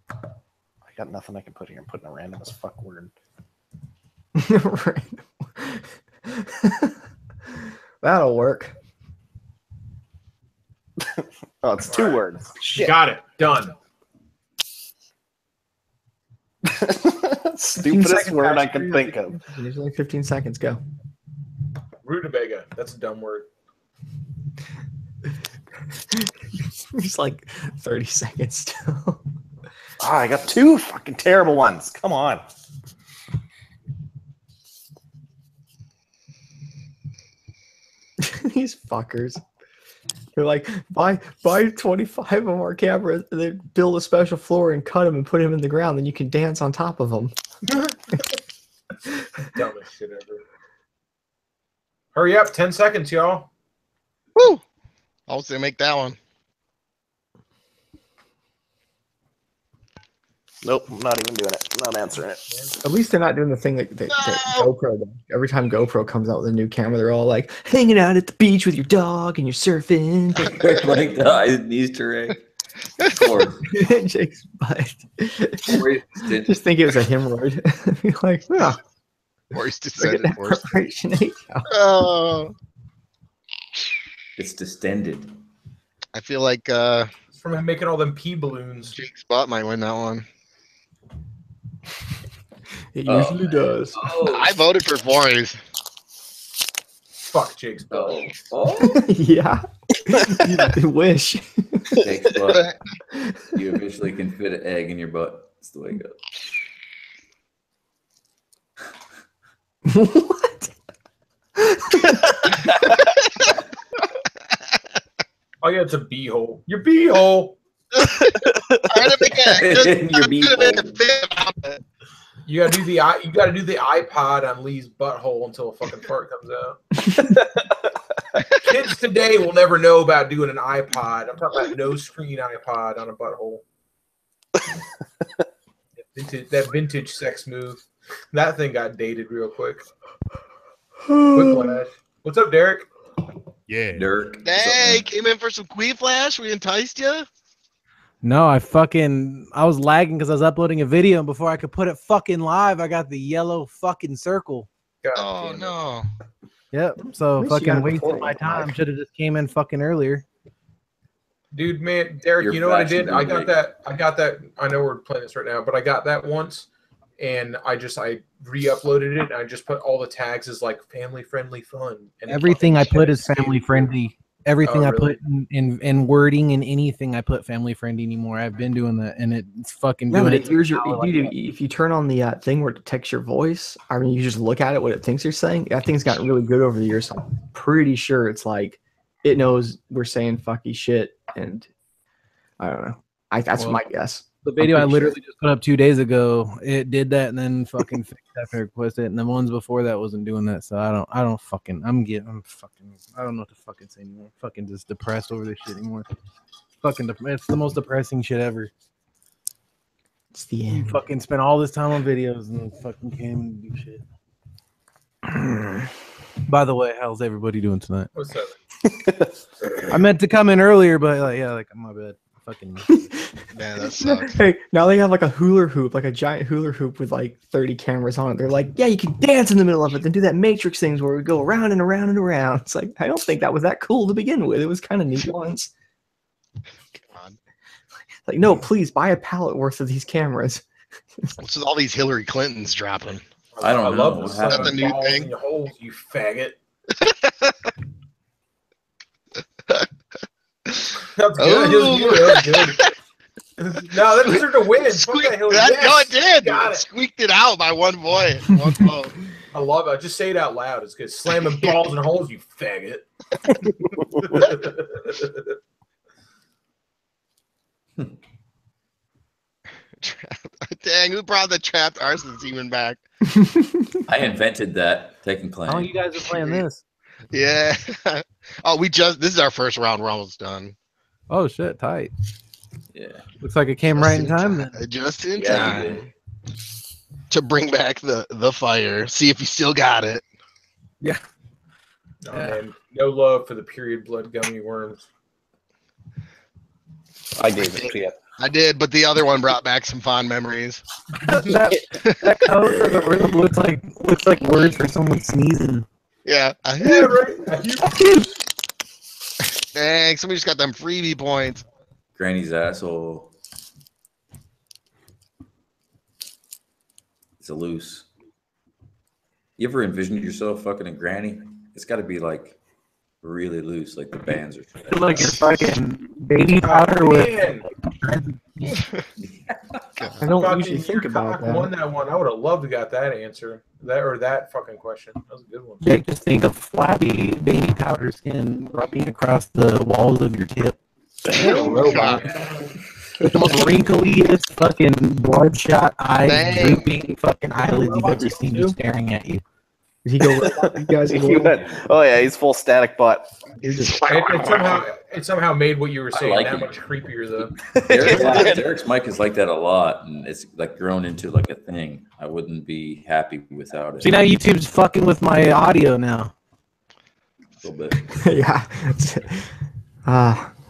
I got nothing I can put here. I'm putting a random as fuck word. That'll work. Oh, it's two words. You Shit. got it. Done. Stupidest seconds, word I guys. can think of. There's only 15 seconds. Go. Rutabaga. That's a dumb word. There's like 30 seconds still. Ah, I got two fucking terrible ones. Come on. These fuckers. They're like, buy 25 of our cameras, and then build a special floor and cut them and put them in the ground. Then you can dance on top of them. Dumbest shit ever. Hurry up. 10 seconds, y'all. Woo! I was gonna make that one. Nope, I'm not even doing it. I'm not answering it. At least they're not doing the thing that GoPro does. Every time GoPro comes out with a new camera, they're all like hanging out at the beach with your dog and you're surfing. Like the Easter egg. Of course. Jake's butt. Just think it was a hemorrhoid. Be like, oh, Force look at descended. that Force. preparation age. Oh, It's distended. I feel like It's from him making all them pee balloons. Jake's butt might win that one. It usually does. Oh, I voted for Voorhees. Fuck Jake's butt. oh. Yeah. You wish. Jake's butt. You eventually can fit an egg in your butt. That's the way it goes. What? yeah, it's a beehole. Your beehole. Trying to make it. Your beehole. You gotta do the iPod on Lee's butthole until a fucking fart comes out. Kids today will never know about doing an iPod. I'm talking about no screen iPod on a butthole. That vintage sex move. That thing got dated real quick. Quick flash. What's up, Derek? Yeah. Dirk. Hey, came in for some Quee Flash. We enticed you. No, I was lagging because I was uploading a video, and before I could put it fucking live, I got the yellow fucking circle. God Oh damn it. no. Yep. So At least you got fucking it before wasted my it went time. live. Should have just came in fucking earlier. Dude, man, Derek, You're you know what I did? fashionably I got that. I know we're playing this right now, but I got that once, and I re-uploaded it. And I just put all the tags as like family friendly fun. And Everything I fucking put shit is family friendly. Everything Oh, I really? put in wording and anything I put family friendly anymore. I've been doing that, and it's fucking No, doing but it. here's your. now, like Dude, that. if you turn on the thing where it detects your voice, I mean, you just look at it, what it thinks you're saying. That thing's gotten really good over the years. So I'm pretty sure it's like it knows we're saying fucky shit, and I don't know. That's Well, my guess. The video I pretty literally just put up 2 days ago, it did that and then fucking fixed after I requested it, and the ones before that wasn't doing that. So I don't fucking I don't know what to fucking say anymore. I'm fucking just depressed over this shit anymore. It's the most depressing shit ever. It's the You end. fucking spent all this time on videos and then fucking came and do shit. By the way, how's everybody doing tonight? What's up? I meant to come in earlier, but my bad. Fucking Man, that sucks. Hey, now they have like a hula hoop, like a giant hula hoop with like 30 cameras on it. They're like, yeah, you can dance in the middle of it, then do that Matrix things where we go around and around and around. It's like, I don't think that was that cool to begin with. It was kind of neat once. God. Like, no, please buy a pallet worth of these cameras. What's with all these Hillary Clintons dropping? I don't know. love the What sun happened? That's a new balls thing. in your holes, you faggot. That's good. Oh. That was good. No, that deserved a win. Fuck Squeak, that Hillary. no, Yes, it did. got It it. squeaked it out by one voice. One vote. I love it. Just say it out loud. It's good. Slamming balls in holes, you faggot. Dang, who brought the trapped arson demon back? I invented that. Taking claim. how long you guys are playing this? Yeah. Oh, this is our first round. We're almost done. Oh shit, tight. Yeah. Looks like it came right in time then. Just in Yeah, you time to bring back the fire. See if you still got it. Oh, man. No love for the period blood gummy worms. I gave it to you. I did, but the other one brought back some fond memories. that code for the rhythm looks like words for someone sneezing. Yeah. Yeah, right. Dang, somebody just got them freebie points. Granny's asshole. It's a loose. You ever envisioned yourself fucking a granny? It's got to be like really loose, like the bands are. Feel like you're fucking baby powder with. Man, I don't fucking usually think your about cock that. won that one. I would have loved to got that answer. That fucking question. That was a good one. Jake, just think of flabby baby powder skin rubbing across the walls of your tip. Oh, God. The most wrinkliest fucking bloodshot eyes, Dang. drooping fucking eyelids you've ever seen just staring at you. Did he go? You guys You went, oh yeah, he's full static butt. It somehow made what you were saying like that it. much creepier though. Derek's mic is like that a lot, and it's like grown into like a thing. I wouldn't be happy without it. See, now YouTube's fucking with my audio now. A little bit. Yeah.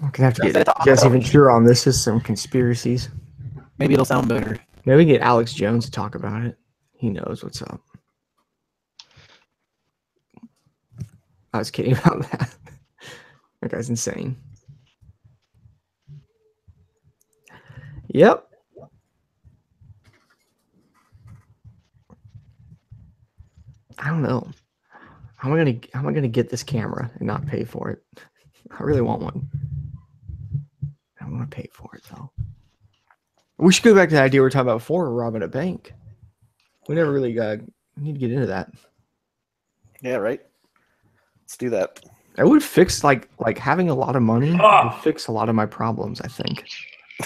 I'm gonna have to get you guys even sure on this. Is some conspiracies. Maybe it'll sound better. Maybe we can get Alex Jones to talk about it. He knows what's up. I was kidding about that. That guy's insane. Yep. I don't know. How am I gonna get this camera and not pay for it? I really want one. I don't want to pay for it though. We should go back to the idea we were talking about before, robbing a bank. We never really need to get into that. Yeah, right. Let's do that. It would fix like having a lot of money would fix a lot of my problems, I think.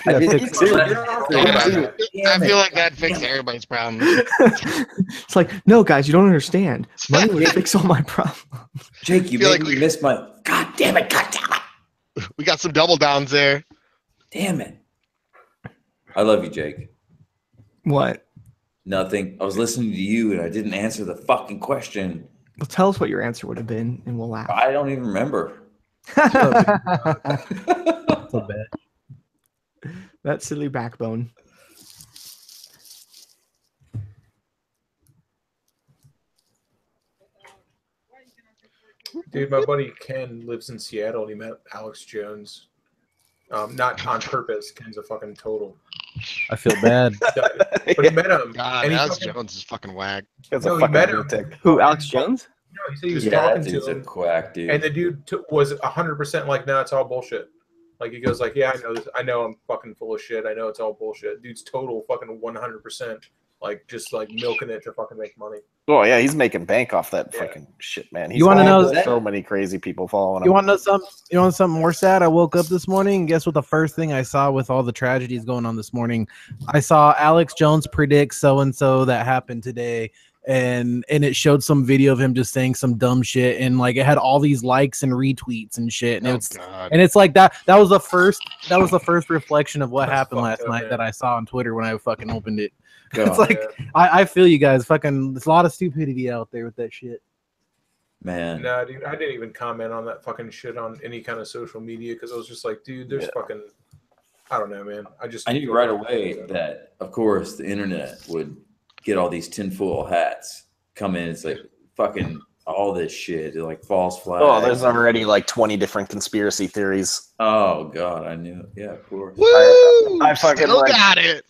I did- fix I feel like that fixed everybody's problems. It's like, no, guys, you don't understand. Money would fix all my problems. Jake, you feel made like me miss my. God damn it! God damn it! We got some double downs there. Damn it! I love you, Jake. What? Nothing. I was listening to you and I didn't answer the fucking question. Well, tell us what your answer would have been, and we'll laugh. I don't even remember. So bad. That silly backbone. Dude, my buddy Ken lives in Seattle and he met Alex Jones. Not on purpose. Ken's a fucking total. I feel bad. But he met him. God, and he Alex fucking- Jones is fucking whack. That's No, a he fucking met him. lunatic. Who, Alex Jones? No, he said he was Yeah, talking that to dude's a him. quack, dude. And the dude was 100% like, no, it's all bullshit. Like, he goes like, yeah, I know this. I know I'm fucking full of shit. I know it's all bullshit. Dude's total fucking 100%. Like, just like milking it to fucking make money. Oh yeah, he's making bank off that Yeah. fucking shit, man. He's You wanna got know- so many crazy people following him. You want to know something? You want something more sad? I woke up this morning, and guess what? The first thing I saw with all the tragedies going on this morning, I saw Alex Jones predict so and so that happened today, and it showed some video of him just saying some dumb shit, and like it had all these likes and retweets and shit, and Oh, it's God. and it's like that was the first reflection of what That's happened fucked last up, night man. that I saw on Twitter when I fucking opened it. God, It's like Yeah. I feel you guys. Fucking, there's a lot of stupidity out there with that shit. man. Nah, dude, I didn't even comment on that fucking shit on any kind of social media because I was just like, dude, there's fucking, I don't know, man. I knew right away that, of course, the internet would get all these tinfoil hats come in. It's like fucking all this shit, like false flags. Oh, there's already like 20 different conspiracy theories. Oh God, I knew it. Yeah, of course. Woo! I fucking Still like- got it.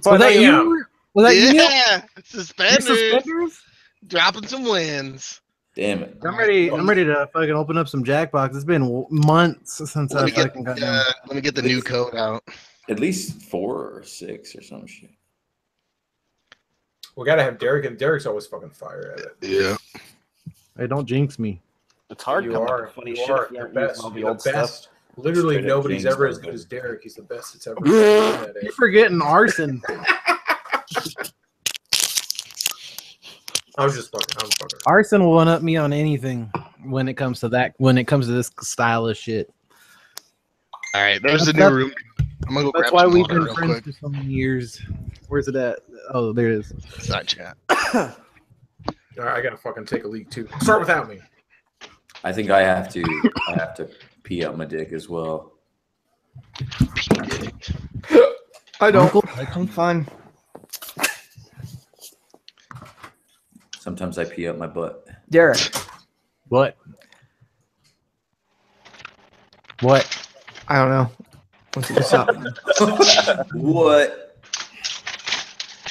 Was that you? Was that you? Neil? Yeah, Your suspenders. suspenders? Dropping some wins. Damn it. I'm ready to fucking open up some Jackbox. It's been months since Let I me get fucking got done. let me get the new code out. At least 4 or 6 or some shit. We gotta have Derek, and Derek's always fucking fire at it. Yeah. Hey, don't jinx me. It's hard You coming up are. with funny You shit are if you the aren't using best. all the You're old the stuff. best. Literally, Straight up nobody's James ever as Bond, good dude. as Derek. He's the best that's ever been at You're it. forgetting arson. I was just fucking. I'm fucking. Arson will one up me on anything when it comes to that. When it comes to this style of shit. All right, there's a new That's- room. I'm gonna go That's grab why some we've water been real friends quick. for so many years. Where's it at? Oh, there it is. Side chat. All right, I gotta fucking take a leak too. Start without me. I think I have to pee out my dick as well. I don't. I'm fine. Sometimes I pee out my butt. Derek, What? What? I don't know. What's up? What?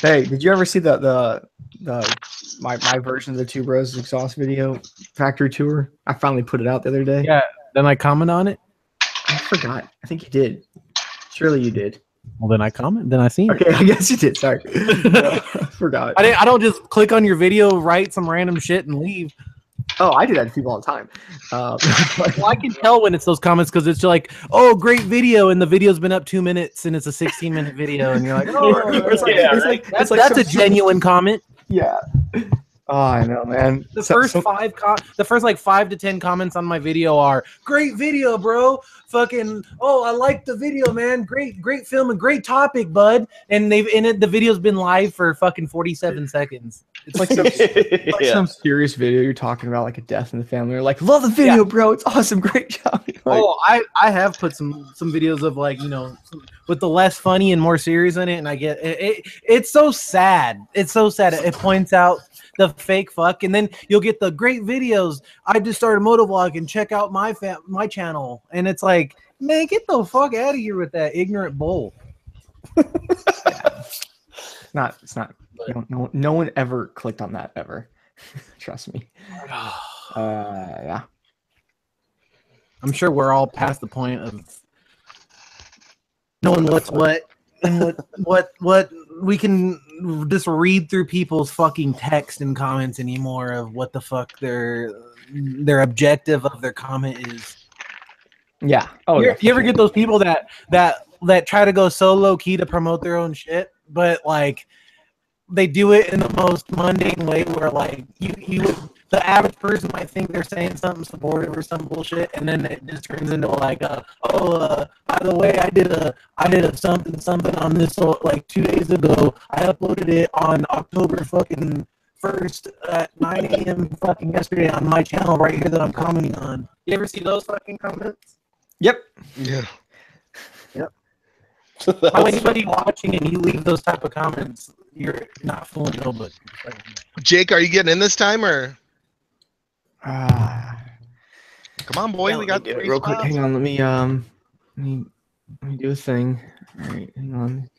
Hey, did you ever see my version of the Two Bros exhaust video factory tour? I finally put it out the other day. Yeah. Then I comment on it. I forgot. I think you did. Surely you did. Well, then I comment. Then I seen it. Okay, I guess you did. Sorry. I forgot. I don't just click on your video, write some random shit, and leave. Oh, I do that to people all the time. Well, I can tell when it's those comments because it's like, oh, great video, and the video's been up 2 minutes, and it's a 16-minute video, and you're like, oh, it's like that's some a genuine comment. Yeah. Oh, I know, man. The first like 5 to 10 comments on my video are great video, bro. Fucking I like the video, man. Great film and great topic, bud. And the video's been live for fucking 47 seconds. It's like some serious video you're talking about, like a death in the family. You're like, love the video, bro. It's awesome. Great job. Like, I have put some videos of like, with the less funny and more serious in it, and I get it. It's so sad. It's so sad. It points out the fake fuck, and then you'll get the great videos. I just started motovlog and check out my channel, and it's like, man, get the fuck out of here with that ignorant bull. It's not. No one ever clicked on that ever. Trust me. Yeah. I'm sure we're all past the point of knowing what's what And what we can just read through people's fucking text and comments anymore of what the fuck their objective of their comment is. Yeah. Oh, you, yeah. you ever get those people that try to go so low key to promote their own shit, but like they do it in the most mundane way where like you would, the average person might think they're saying something supportive or some bullshit, and then it just turns into like by the way, I did a something on this like 2 days ago. I uploaded it on October fucking 1st at 9 a.m. fucking yesterday on my channel right here that I'm commenting on. You ever see those fucking comments? Yep. Yeah. Yep. How anybody watching and you leave those type of comments, you're not fooling nobody. Jake, are you getting in this time or? Come Come on, boy. We got it 3 real quick. spots. Hang on. Let me do a thing. All right. Hang on.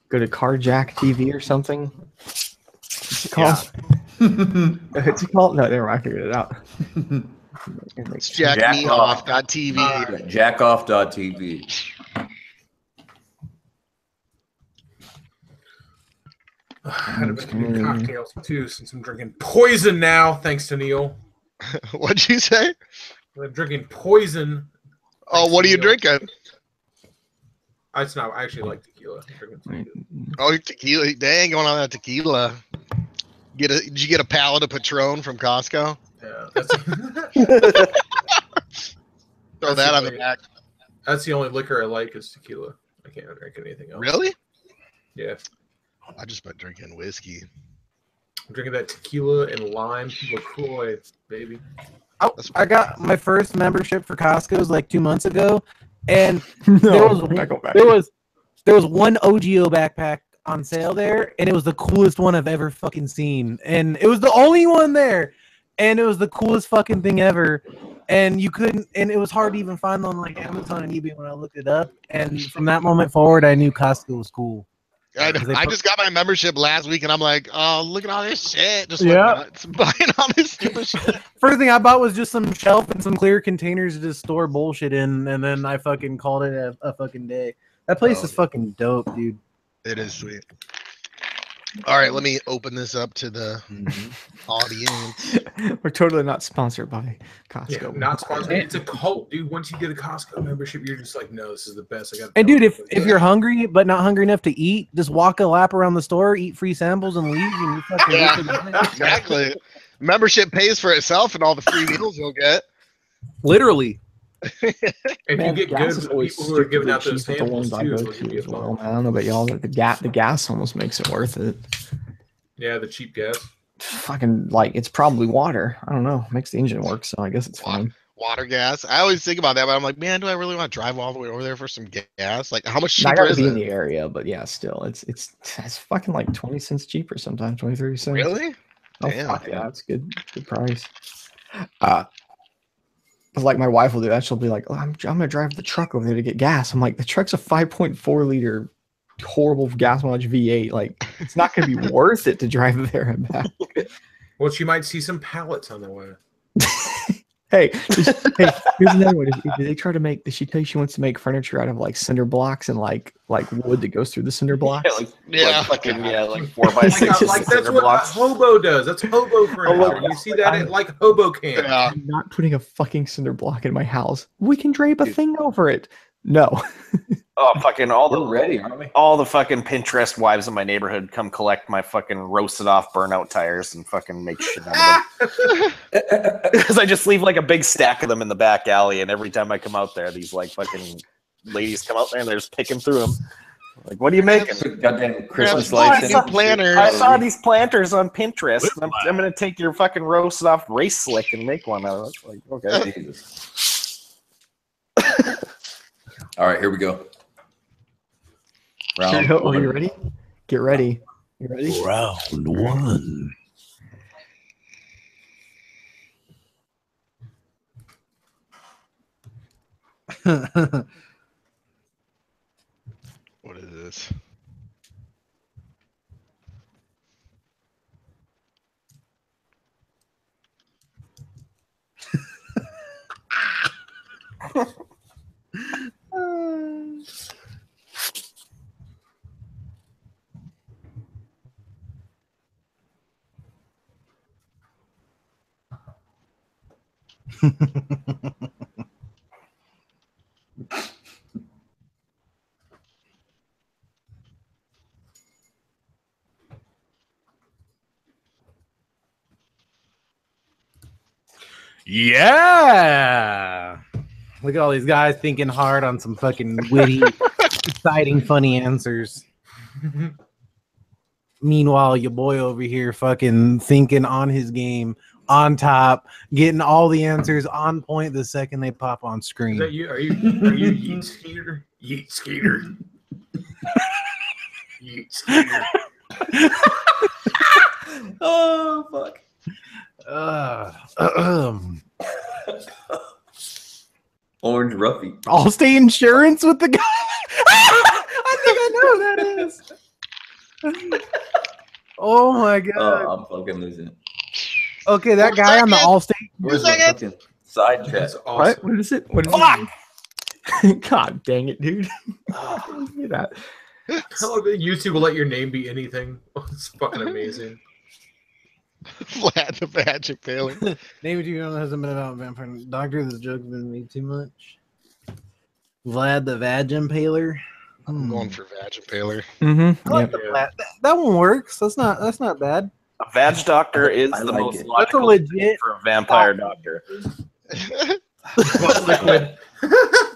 Go to Carjack TV or something. What's it called? What's it called? No, never mind. I figured it out. It's jackmeoff.tv. Jackoff.tv. I had a bunch of new cocktails too, since I'm drinking poison now, thanks to Neil. What'd you say? I'm drinking poison. Oh, what are you drinking? It's not. I actually like tequila. I'm drinking tequila. Oh, tequila. Dang, going on that tequila. Did you get a pallet of Patron from Costco? Yeah, Throw that on the back. That's the only liquor I like is tequila. I can't drink anything else. Really? Yeah. I just been drinking whiskey. I'm drinking that tequila and lime LaCroix, baby. I got my first membership for Costco was like 2 months ago, and No, there was one OGO backpack on sale there, and it was the coolest one I've ever fucking seen, and it was the only one there, and it was the coolest fucking thing ever. And you couldn't, and it was hard to even find on like Amazon and eBay when I looked it up. And from that moment forward, I knew Costco was cool. I just got my membership last week, and I'm like, oh, look at all this shit. Just buying all this stupid shit. First thing I bought was just some shelf and some clear containers to just store bullshit in, and then I fucking called it a fucking day. That place is fucking dope, dude. It is sweet. All right, let me open this up to the audience. We're totally not sponsored by Costco. Yeah, not sponsored. It's a cult, dude. Once you get a Costco membership, you're just like, no, this is the best. I got. And dude, if you're hungry but not hungry enough to eat, just walk a lap around the store, eat free samples, and leave. And you fucking Exactly. Membership pays for itself, and all the free meals you'll get. Literally. If Man, you get good with the people who are giving out those the ones samples I too, go to as well, man. I don't know about y'all, but the gas almost makes it worth it. Yeah, the cheap gas. Fucking like it's probably water. I don't know. Makes the engine work, so I guess it's fine. Water gas. I always think about that, but I'm like, man, do I really want to drive all the way over there for some gas? Like, how much I cheaper gotta is be it? in the area, but yeah, still, it's fucking like 20 cents cheaper sometimes, 20, 30 cents. Really? Oh, Damn. fuck yeah, it's good price. Like my wife will do that. She'll be like, "Oh, I'm gonna drive the truck over there to get gas." I'm like, the truck's a 5.4 liter horrible gas mileage V8. Like, it's not gonna be worth it to drive there and back. Well, she might see some pallets on the way. Hey, here's another one. Did they try to make? Did she tell you she wants to make furniture out of like cinder blocks and like wood that goes through the cinder blocks? Like 4x6. Like that's what a hobo does. That's hobo furniture. You see that at like hobo camp. Yeah. I'm not putting a fucking cinder block in my house. We can drape a thing over it. No. Oh, fucking all the We're ready, aren't we? all the fucking Pinterest wives in my neighborhood come collect my fucking roasted off burnout tires and fucking make shit out of them. Because I just leave like a big stack of them in the back alley, and every time I come out there, these like fucking ladies come out there and they're just picking through them. Like, what are you making? Goddamn Christmas Oh, lights. I saw planners. I saw these planters on Pinterest. And I'm gonna take your fucking roasted off race slick and make one out of it. Like, okay. Jesus. All right, here we go. Round Are one. you ready? Get ready. You ready? Round one. What is this? Yeah. Look at all these guys thinking hard on some fucking witty, exciting, funny answers. Meanwhile, your boy over here fucking thinking on his game, on top, getting all the answers on point the second they pop on Is screen. that you? Are you Yeet Skeeter? Yeet Skeeter. Yeet Skeeter. Oh fuck. Orange Ruffy. Allstate Insurance with the guy. I think I know who that is. Oh my god. Oh, I'm fucking losing it. Okay, that guy on the Allstate. Where's my fucking side chat? That's awesome. What? What is it? What is Fuck! it? God dang it, dude. Look at that. I love that YouTube will let your name be anything. It's fucking amazing. Vlad the Magic Paler. David, you know hasn't been about vampire doctor. This joke's been made too much. Vlad the Vagin Paler. I'm going for Vag Paler. Mm-hmm. I like the Vlad. That one works. That's not bad. A vag doctor is I the like most it. logical That's a legit- name for a vampire doctor. Butt liquid.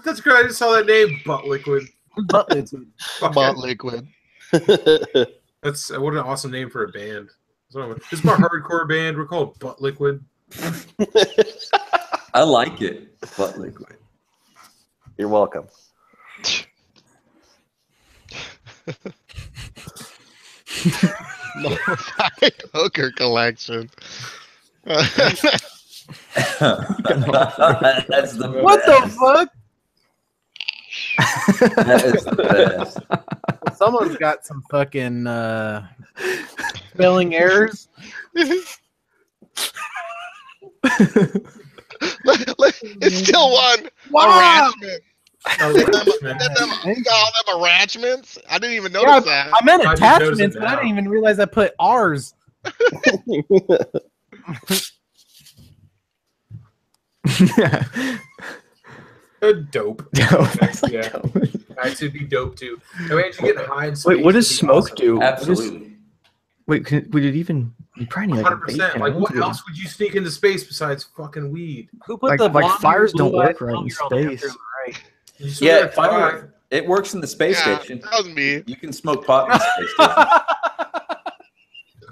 That's great. I just saw that name. Butt liquid. Fuck Butt yeah. liquid. That's what an awesome name for a band. This is my hardcore band. We're called Butt Liquid. I like it. Butt liquid. You're welcome. Modified hooker collection. That's the What the best. fuck? That is the best. Someone's got some fucking spelling errors. It's still one. Wow. Arrangement. Oh, You Richmond. got all them arrangements? I didn't even notice that. I meant I just attachments, noticed it but I now. didn't even realize I put R's. Dope. That's like Yeah. dope. Actually, be dope too. Imagine getting high in space. Wait, what does would be smoke awesome. do? Absolutely. Would it even? You probably need like a 100%. vape Like, pen what to it. else would you sneak into space besides fucking weed? Who put Like- the like blonde fires blue don't work eyes right in 12-year-old answer space. right? You still Yeah, gotta try. it works in the space Yeah, station. that was me. You can smoke pot in the space station.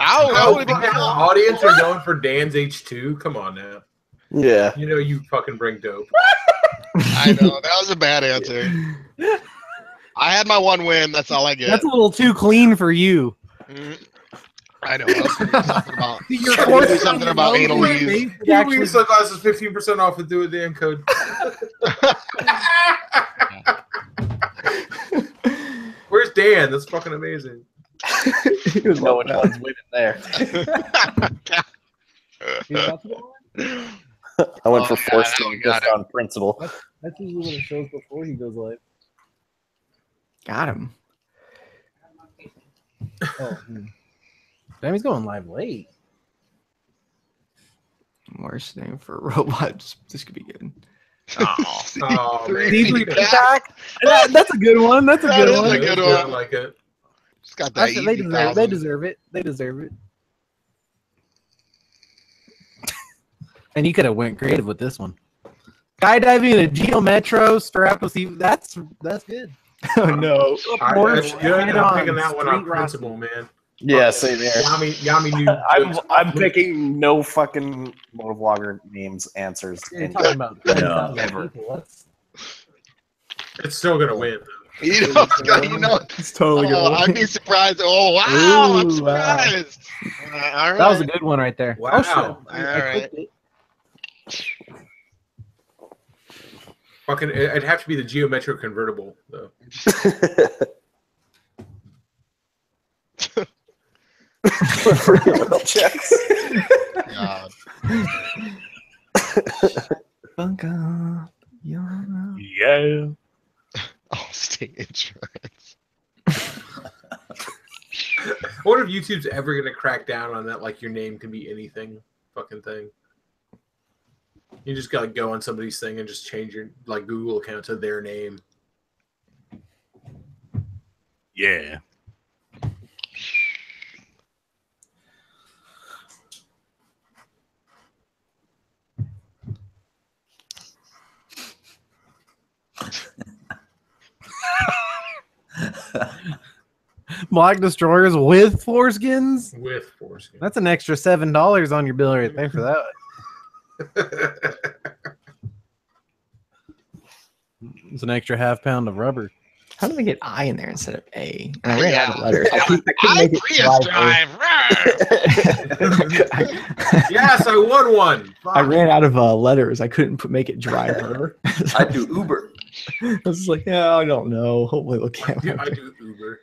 I Oh, would fucking the audience are going for Dan's H2. Come on now. Yeah. You know you fucking bring dope. I know that was a bad answer. I had my one win. That's all I get. That's a little too clean for you. Mhm. I know. I was thinking something about, You're I was thinking something about anal use. Your weed sunglasses 15% off with Do It Dan code. Where's Dan? That's fucking amazing. He was No like one that. was winning there. I went for Oh, force God, thing I got just it. on principle. That's usually what it shows before he goes live. Got him. Oh, damn, he's going live late. Worst name for a robot. This could be good. Oh, man. Three Back. That's a good one. That's a That good is one. a good I one. like it. Just got that They easy deserve, they 1,000. deserve it. They deserve it. And you could have went creative with this one. Skydiving in a Geo Metro strap with you. That's good. Oh no. That's good. Head I'm on, picking that one on street principle, man. Yeah, same here. Yami knew. I'm picking no fucking motovlogger names answers. You're talking about No, 30,000 never. people. What's It's still gonna win. You know, It's totally oh, good. I'd be surprised. Oh, wow. I'm Ooh, wow. surprised. All right. That was a good one right there. Wow. Oh, shit. All I right. clicked it. Fucking, it'd have to be the Geo Metro convertible, though. God. Funk up your- Yeah. Allstate Insurance. I wonder if YouTube's ever gonna crack down on that, like your name can be anything fucking thing. You just gotta go on somebody's thing and just change your Google account to their name. Yeah. Black Destroyers with foreskins? With foreskin. That's an extra $7 on your bill right there for that. It's an extra half pound of rubber. How did they get I in there instead of A? And I ran out of letters. I couldn't I make it Prius drive. Yes, I won one. I ran out of letters. I couldn't make it driver. I do Uber. I was just like, yeah, I don't know. Hopefully they'll count. I do Uber.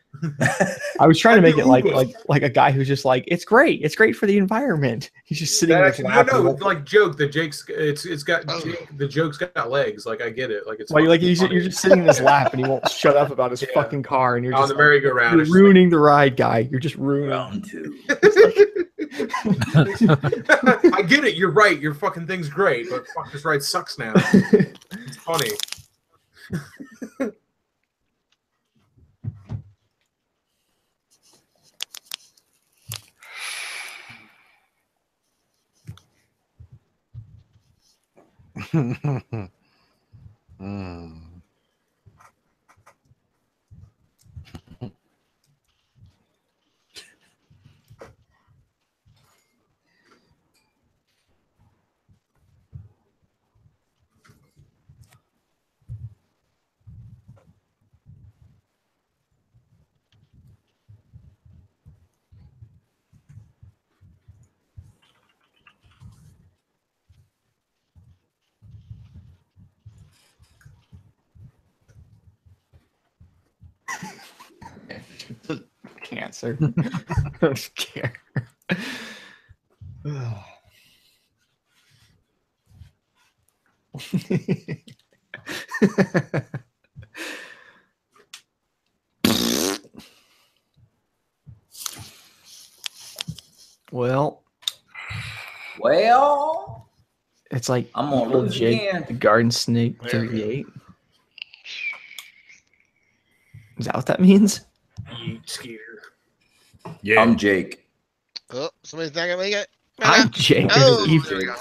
I was trying to make it like Uber. like a guy who's just like, it's great. It's great for the environment. He's just sitting in his lap. No, like joke. The the joke's got legs. Like I get it. Like it's Well, you're funny. just sitting in his lap and he won't shut up about his fucking car, and you're on just the merry-go-round. you're It's ruining the ride, guy. You're just ruining. Round two. I get it. You're right. Your fucking thing's great, but fuck, this ride sucks now. It's funny. Cancer. I don't care. Well, it's like I'm gonna Little lose Jake, again. the Garden Snake There we go. 38. Is that what that means? Yeet skater. Yeah. I'm Jake. Oh, somebody's not gonna make it. I'm Jake. Oh, Eve. there we go.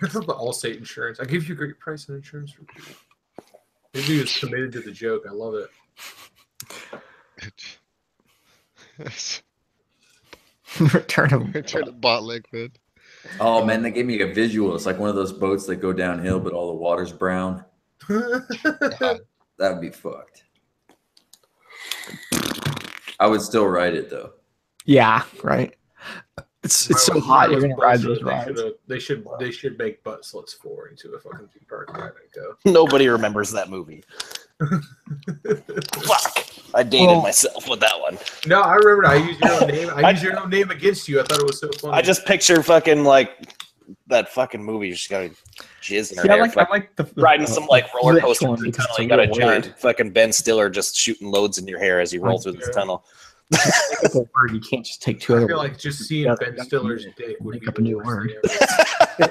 That's the Allstate insurance. I give you a great price on insurance for people. Maybe he was committed to the joke. I love it. Return of Return to bot liquid. Oh man, they gave me a visual. It's like one of those boats that go downhill, but all the water's brown. That would be fucked. I would still ride it though. Yeah, right. It's so hot. You're gonna ride those rides. They should make butt sluts 4 into a fucking theme park ride. Go. Nobody remembers that movie. Fuck. I dated myself with that one. No, I remember. I used your own name. I used your own name against you. I thought it was so funny. I just picture fucking like that fucking movie. You just gotta jizz in her Yeah, hair. I like the Riding some like roller Which coaster one? through the Because tunnel. it's You a got a real giant word. fucking Ben Stiller just shooting loads in your hair as you roll through this tunnel. It's a word. You can't just take two I other feel words. like just seeing Yeah, Ben that's Stiller's weird. dick would Make be up a new the word. worst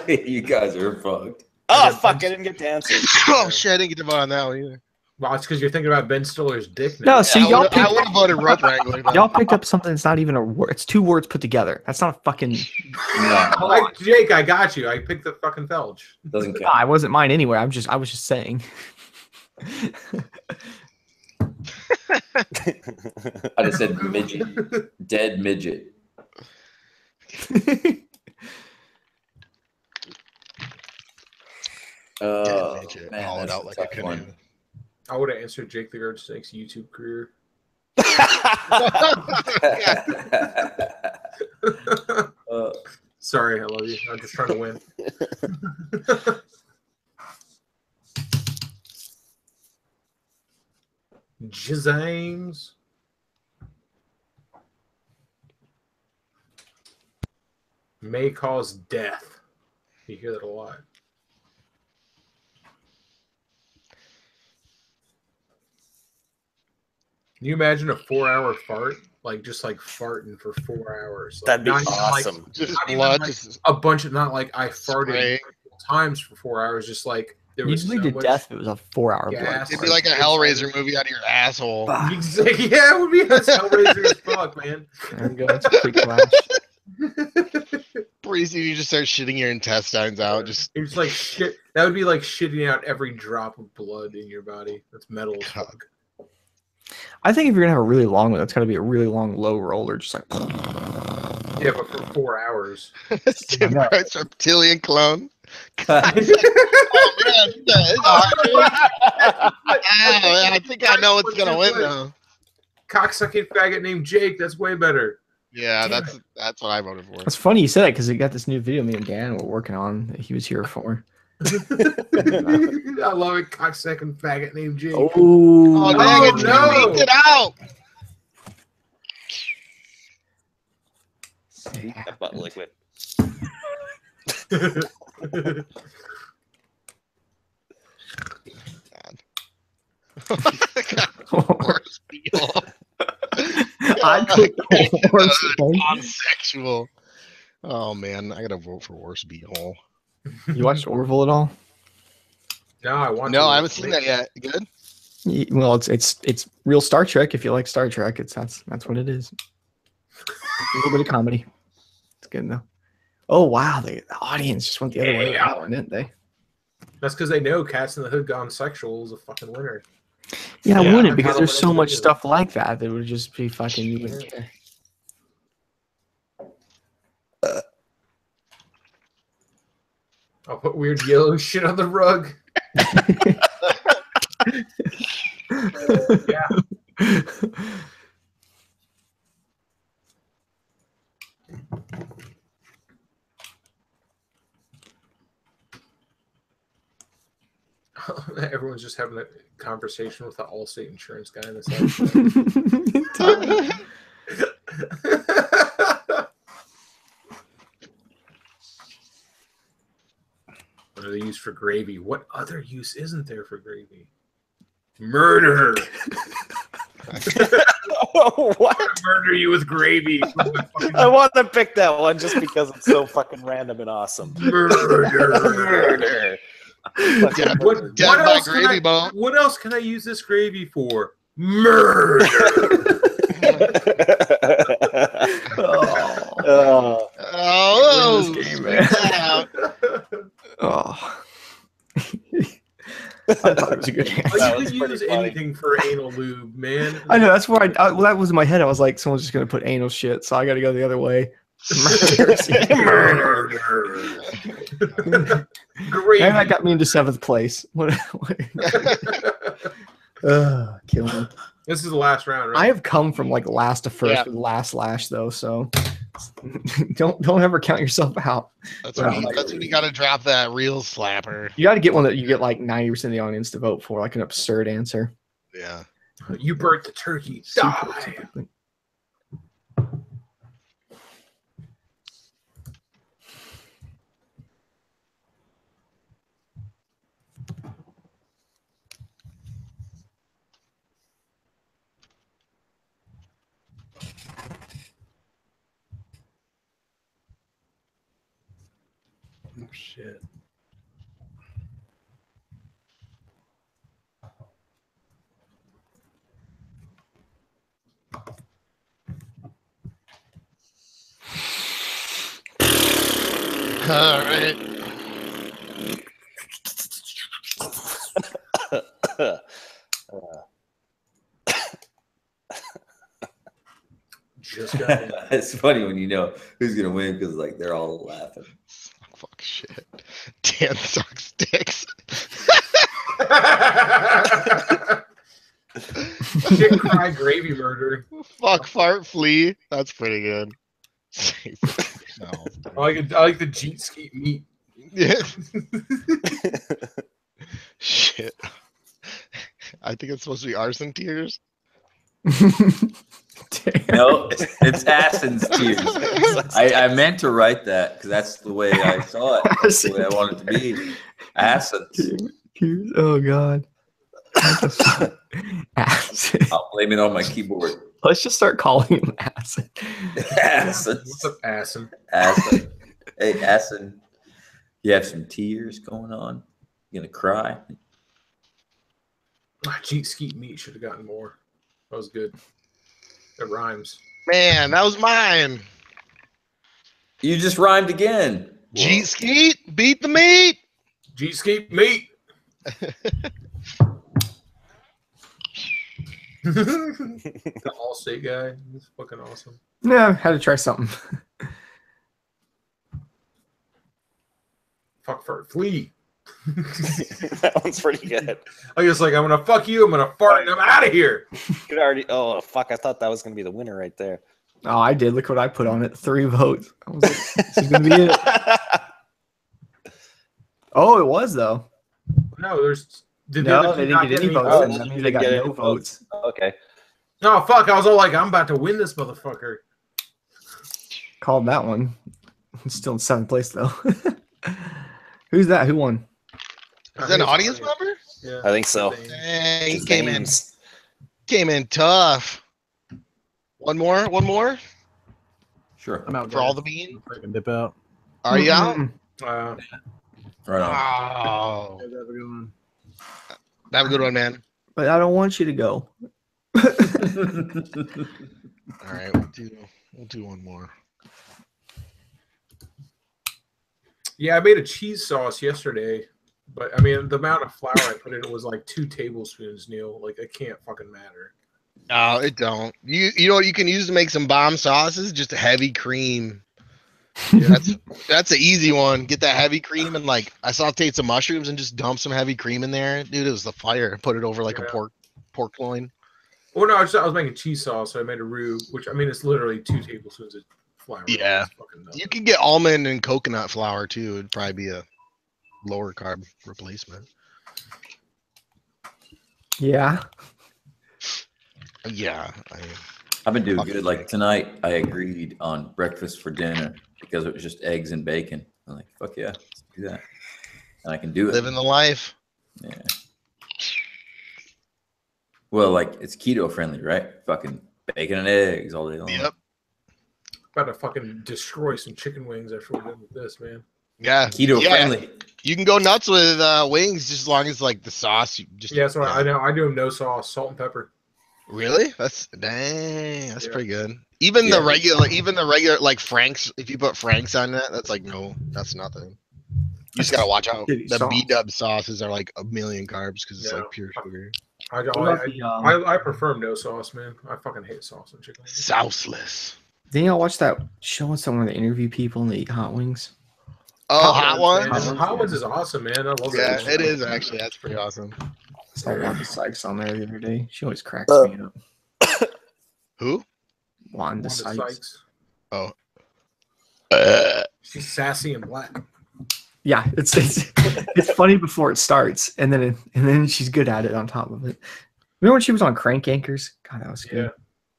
thing ever. You guys are fucked. Oh fuck! I didn't get to answer. Oh shit! I didn't get to vote on that one either. Well, it's because you're thinking about Ben Stiller's dick now. No, see, I y'all would picked, have voted rope wrangler. though. y'all picked up something that's not even a word. It's two words put together. That's not a fucking. Jake, I got you. I picked the fucking Felge. Doesn't count. I wasn't mine anyway. I was just saying. I just said midget. Dead midget. Midget. Man, Haul it that's out a like a tough canoe. one. I would have answered Jake the Guard Snake's YouTube career. Sorry, I love you. I'm just trying to win. James. May cause death. You hear that a lot. Can you imagine a 4-hour fart? Like just like farting for 4 hours. Like, That'd be not even, like, awesome. Just not even, blood. like, Just a bunch of not like I farted spraying. times for 4 hours. Just like there You'd was bleed so to much death if it was a 4-hour blood. gas. It'd be like a Hellraiser movie out of your asshole. Fuck. Exactly. Yeah, it would be that's Hellraiser as fuck, man. There we go. That's a quick flash. Pretty soon you just start shitting your intestines out. Just It's like shit. That would be like shitting out every drop of blood in your body. That's metal as fuck. I think if you're gonna have a really long one, that's gotta be a really long low roller, just like. Yeah, but for 4 hours. Tim know. Christ's reptilian clone. God. Oh man, it's hard. I think I know what's gonna win though. Cocksucking faggot named Jake. That's way better. Yeah, that's what I voted for. It's funny you said that because we got this new video me and Dan were working on that he was here for. I love it. Cocksucking faggot named Jake. Oh, Oh, dang it! no. You leaked it out. That butt liquid. Horse beetle. I put the horse one. Non-sexual. Oh man, I gotta vote for worst beehole. You watched Orville at all? No, I want. No, I haven't seen that yet. Good. Well, it's real Star Trek. If you like Star Trek, that's what it is. A little bit of comedy. It's good though. Oh wow, the audience just went the other way with that one, didn't they? That's because they know Cats in the Hood Gone Sexual is a fucking winner. Yeah, I Yeah, wouldn't I because don't there's want so to much do it. stuff like that that would just be fucking. You wouldn't care. I'll put weird yellow shit on the rug. Yeah. Everyone's just having a conversation with the Allstate insurance guy in this episode. What are they used for gravy? What other use isn't there for gravy? Murder! What? Murder you with gravy. I want to pick that one just because it's so fucking random and awesome. Murder! Murder. Dead, What, dead what by else can gravy I, bone. what else can I use this gravy for? Murder! Oh, Oh, Win this game, sweep man. that out. oh. I thought it was a good answer. Like, That you was could pretty use funny. anything for anal lube, man. I know that's where well, that was in my head. I was like, someone's just gonna put anal shit, so I got to go the other way. Murder! Gravy. And that got me into 7th place. What? Kill me. This is the last round, I right? have come from like last to first Yeah. with last lash though, so don't ever count yourself out. That's when you gotta drop that real slapper. You got to get one that you get like 90% of the audience to vote for, like an absurd answer. Yeah. You burnt the turkey. Die. Oh, shit. All right. Just got in. It's funny when you know who's gonna win because like they're all laughing. Fuck shit. Dan sucks dicks. Shit, cry, gravy murder. Fuck fart flea. That's pretty good. No. I like the Jeet Skeet meat. Yeah. Shit. I think it's supposed to be arson tears. No, it's Asin's tears. I meant to write that because that's the way I saw it. That's the way I wanted it to be. Asin's. Oh god. Acid. I'll blame it on my keyboard. Let's just start calling him Acid. Acid. What's up, Asin? Acid. Hey, Acid. You have some tears going on? You gonna cry? Cheat skeet meat should have gotten more. That was good. It rhymes. Man, that was mine. You just rhymed again. Cheat skeet, beat the meat. Cheat skeet meat. The Allstate guy. He's fucking awesome. Yeah, had to try something. Fuck for flea. That one's pretty good. I was like, I'm gonna fuck you. I'm gonna fart, and I'm out of here. Could already. Oh fuck! I thought that was gonna be the winner right there. Oh, I did. Look what I put on it. 3 votes. I was like, this is gonna be it. Oh, it was though. No, there's. They didn't get any votes. That means they got no votes. Okay. Oh fuck! I was all like, I'm about to win this motherfucker. Called that one. It's still in 7th place though. Who's that? Who won? Is that an audience member? Yeah. I think so. Dang, he His came name's- in tough. One more. Sure. I'm out For all the bean. freaking dip out. Are you out? Right on. Oh, Have a good one. have a good one, man. But I don't want you to go. All right, we'll do one more. Yeah, I made a cheese sauce yesterday, but I mean the amount of flour I put in it was like 2 tablespoons, Neil. Like it can't fucking matter. No, it don't. You know what you can use to make some bomb sauces? Just a heavy cream. Yeah. That's an easy one. Get that heavy cream and like I sauteed some mushrooms and just dump some heavy cream in there. Dude, it was the fire. Put it over like a pork loin. Well, no, I was making cheese sauce, so I made a roux, which I mean it's literally 2 tablespoons of flour. Yeah. It's fucking nothing. You can get almond and coconut flour too. It'd probably be a lower carb replacement. Yeah. Yeah. I've been doing good. Like tonight, I agreed on breakfast for dinner because it was just eggs and bacon. I'm like, fuck yeah, let's do that. And I can do it. Living the life. Yeah. Well, like it's keto friendly, right? Fucking bacon and eggs all day long. Yep. About to fucking destroy some chicken wings after we're done with this, man. Yeah. Keto friendly. You can go nuts with wings just as long as like the sauce. You just Yeah, so I know. I do them no sauce, salt and pepper. Really? That's That's Yeah. pretty good. Even the regular like Frank's. If you put Frank's on that, that's like no, that's nothing. You just gotta watch out. Shitty The sauce. B-dub sauces are like a million carbs because it's Yeah. like pure sugar. I prefer no sauce, man. I fucking hate sauce on chicken wings. Sauceless. Didn't y'all watch that show on someone where they interview people and they eat hot wings? Oh, hot ones. Man, Hot Ones is awesome, man. I love Yeah, that. it is actually. That's pretty awesome. I saw Wanda Sykes on there the other day. She always cracks me up. Who? Wanda Wanda Sykes. Oh. She's sassy and black. Yeah, it's funny before it starts, and then she's good at it on top of it. Remember when she was on Crank Anchors? God, that was good. Yeah.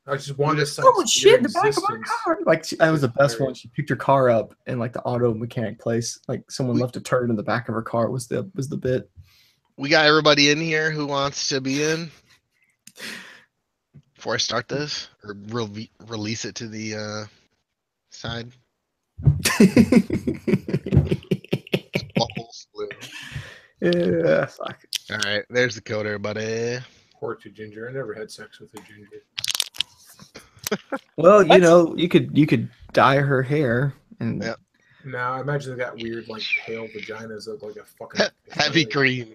I just Wanda Sykes. Oh shit! The back of my existence. car. Like that was the best one. She picked her car up in like the auto mechanic place. Like someone left a turd in the back of her car. Was the bit. We got everybody in here who wants to be in. Before I start this, or release it to the side. Bubbles blue. Yeah, fuck. All right, there's the code, everybody. Poor to Ginger. I never had sex with a ginger. Well, you know, you could dye her hair and Yep. No, I imagine they got weird, like pale vaginas that look like a fucking Heavy cream.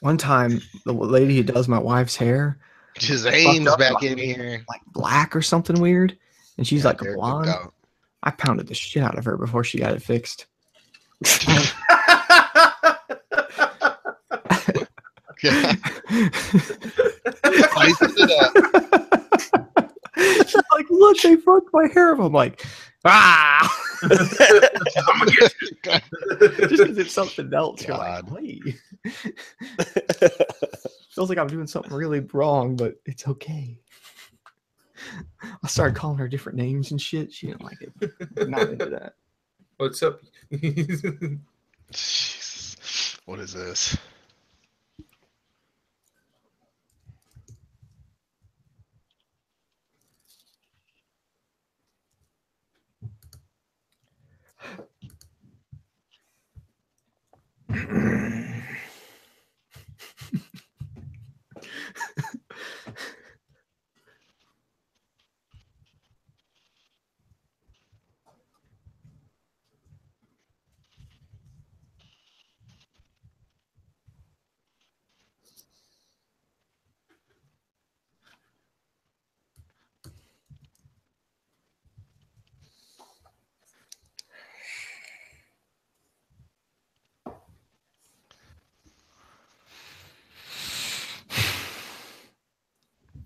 one time the lady who does my wife's hair Just Ames up, back like- in here. like black or something weird, and she's like a They're blonde. cooked out. I pounded the shit out of her before she got it fixed. Yeah. Spice it up. She's like, look, they fucked my hair up. I'm like, ah. Just because it's something else, you're like, God. wait. Feels like I'm doing something really wrong, but it's okay. I started calling her different names and shit. She didn't like it. Not into that. What's up? Jesus. What is this?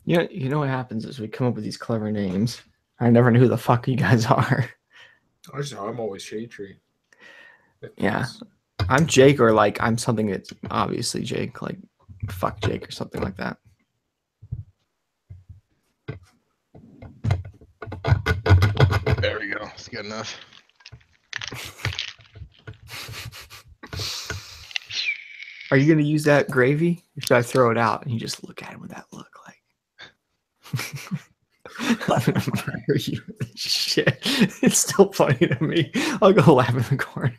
You know what happens is we come up with these clever names. I never know who the fuck you guys are. I'm always Shade Tree. Yeah. I'm Jake, or like I'm something that's obviously Jake, like fuck Jake or something like that. There we go. It's good enough. Are you gonna use that gravy? Or should I throw it out? And you just look at him with that look like I'm gonna murder you. Shit. It's still funny to me. I'll go laugh in the corner.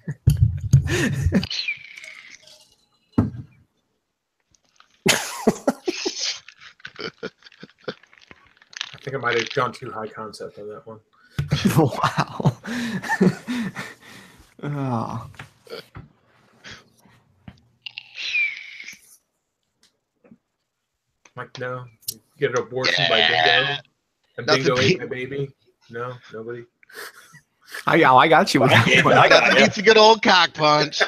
I think I might have gone too high concept on that one. Wow. Oh. Like, no. Get an abortion by Dingo. And Dingo ate my baby. No, nobody. I got you with that one. I got it's a good old cock punch.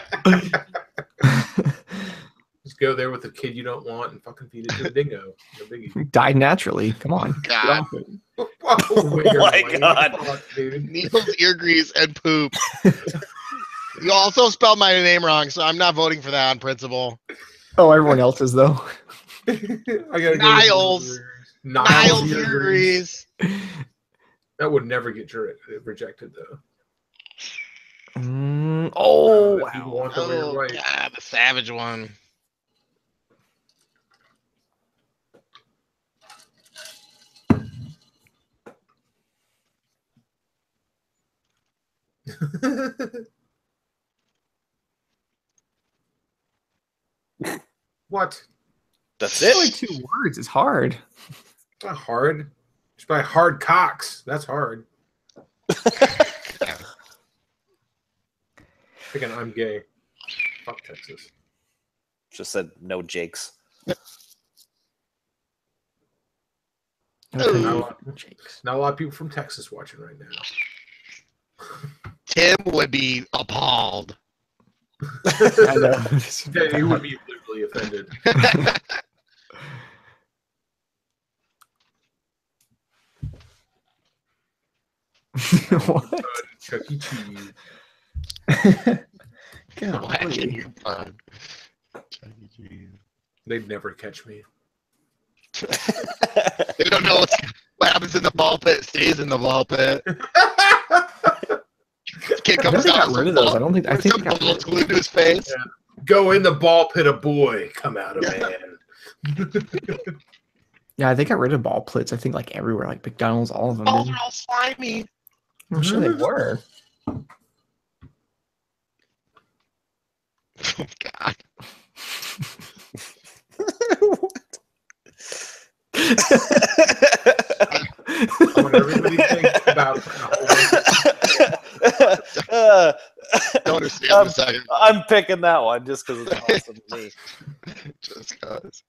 Just go there with a kid you don't want and fucking feed it to a dingo. No biggie. Died naturally. Come on. God. Oh my God. Fuck, dude. Needles, ear grease, and poop. You also spelled my name wrong, so I'm not voting for that on principle. Oh, everyone else is though. I gotta Niles. Niles, ear grease. That would never get rejected though. Oh, People wow. want the way Oh, right. God, the savage one. What? That's It's only it. 2 words. It's hard. It's not hard. It's by hard cocks. That's hard. Thinking I'm gay. Fuck Texas. Just said no Jakes. Okay. Not a lot of people from Texas watching right now. Tim would be appalled. I know. Yeah, he would be literally offended. What? Chuck E. Cheese. Whack in Golly. your bun. They'd never catch me. They don't know what happens in the ball pit stays in the ball pit. Kid I comes think they out got rid of those. I don't think. I think some they got rid bullets of glued to his face. Yeah. Go in the ball pit, a boy. Come out, a man. Yeah, they got rid of ball plits. I think like everywhere, like McDonald's, all of them. Oh, Did. they're all slimy. I'm sure they were. Oh, God. I want everybody to think about Don't understand the second. I'm picking that one just because it's awesome to me. Just cause.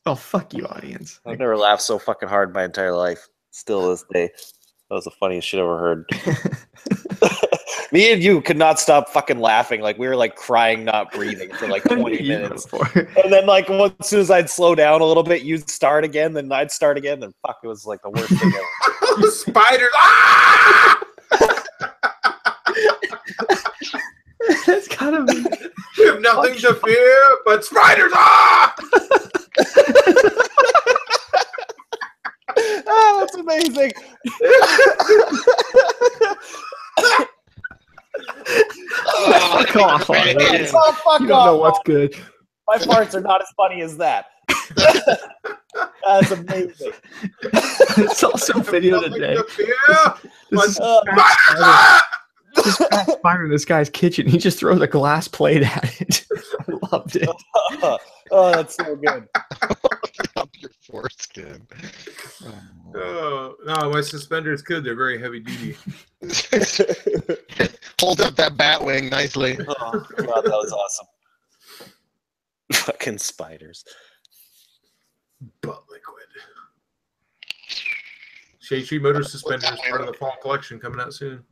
Oh, fuck you, audience. I've never laughed so fucking hard in my entire life. Still this day. That was the funniest shit I ever heard. Me and you could not stop fucking laughing. Like we were like crying, not breathing for like 20 You minutes. go for it. And then like as soon as I'd slow down a little bit, you'd start again, then I'd start again, and fuck, it was like the worst thing ever. spiders. Ah! That's gotta be. We have nothing to fear but spiders. Ah! Oh, that's amazing. Fuck off, audience. Oh, fuck You don't know off. what's good. My farts are not as funny as that. That's amazing. It's also video Nothing today. to fear This is Uh, this fat spider in this guy's kitchen. He just throws a glass plate at it. I loved it. oh, that's so good. Up your foreskin. Oh, no, my suspenders could. They're very heavy duty. Hold up that bat wing nicely. Oh, God, that was awesome. Fucking spiders. Butt liquid. Shade Tree Motor Suspenders, part of the fall collection coming out soon.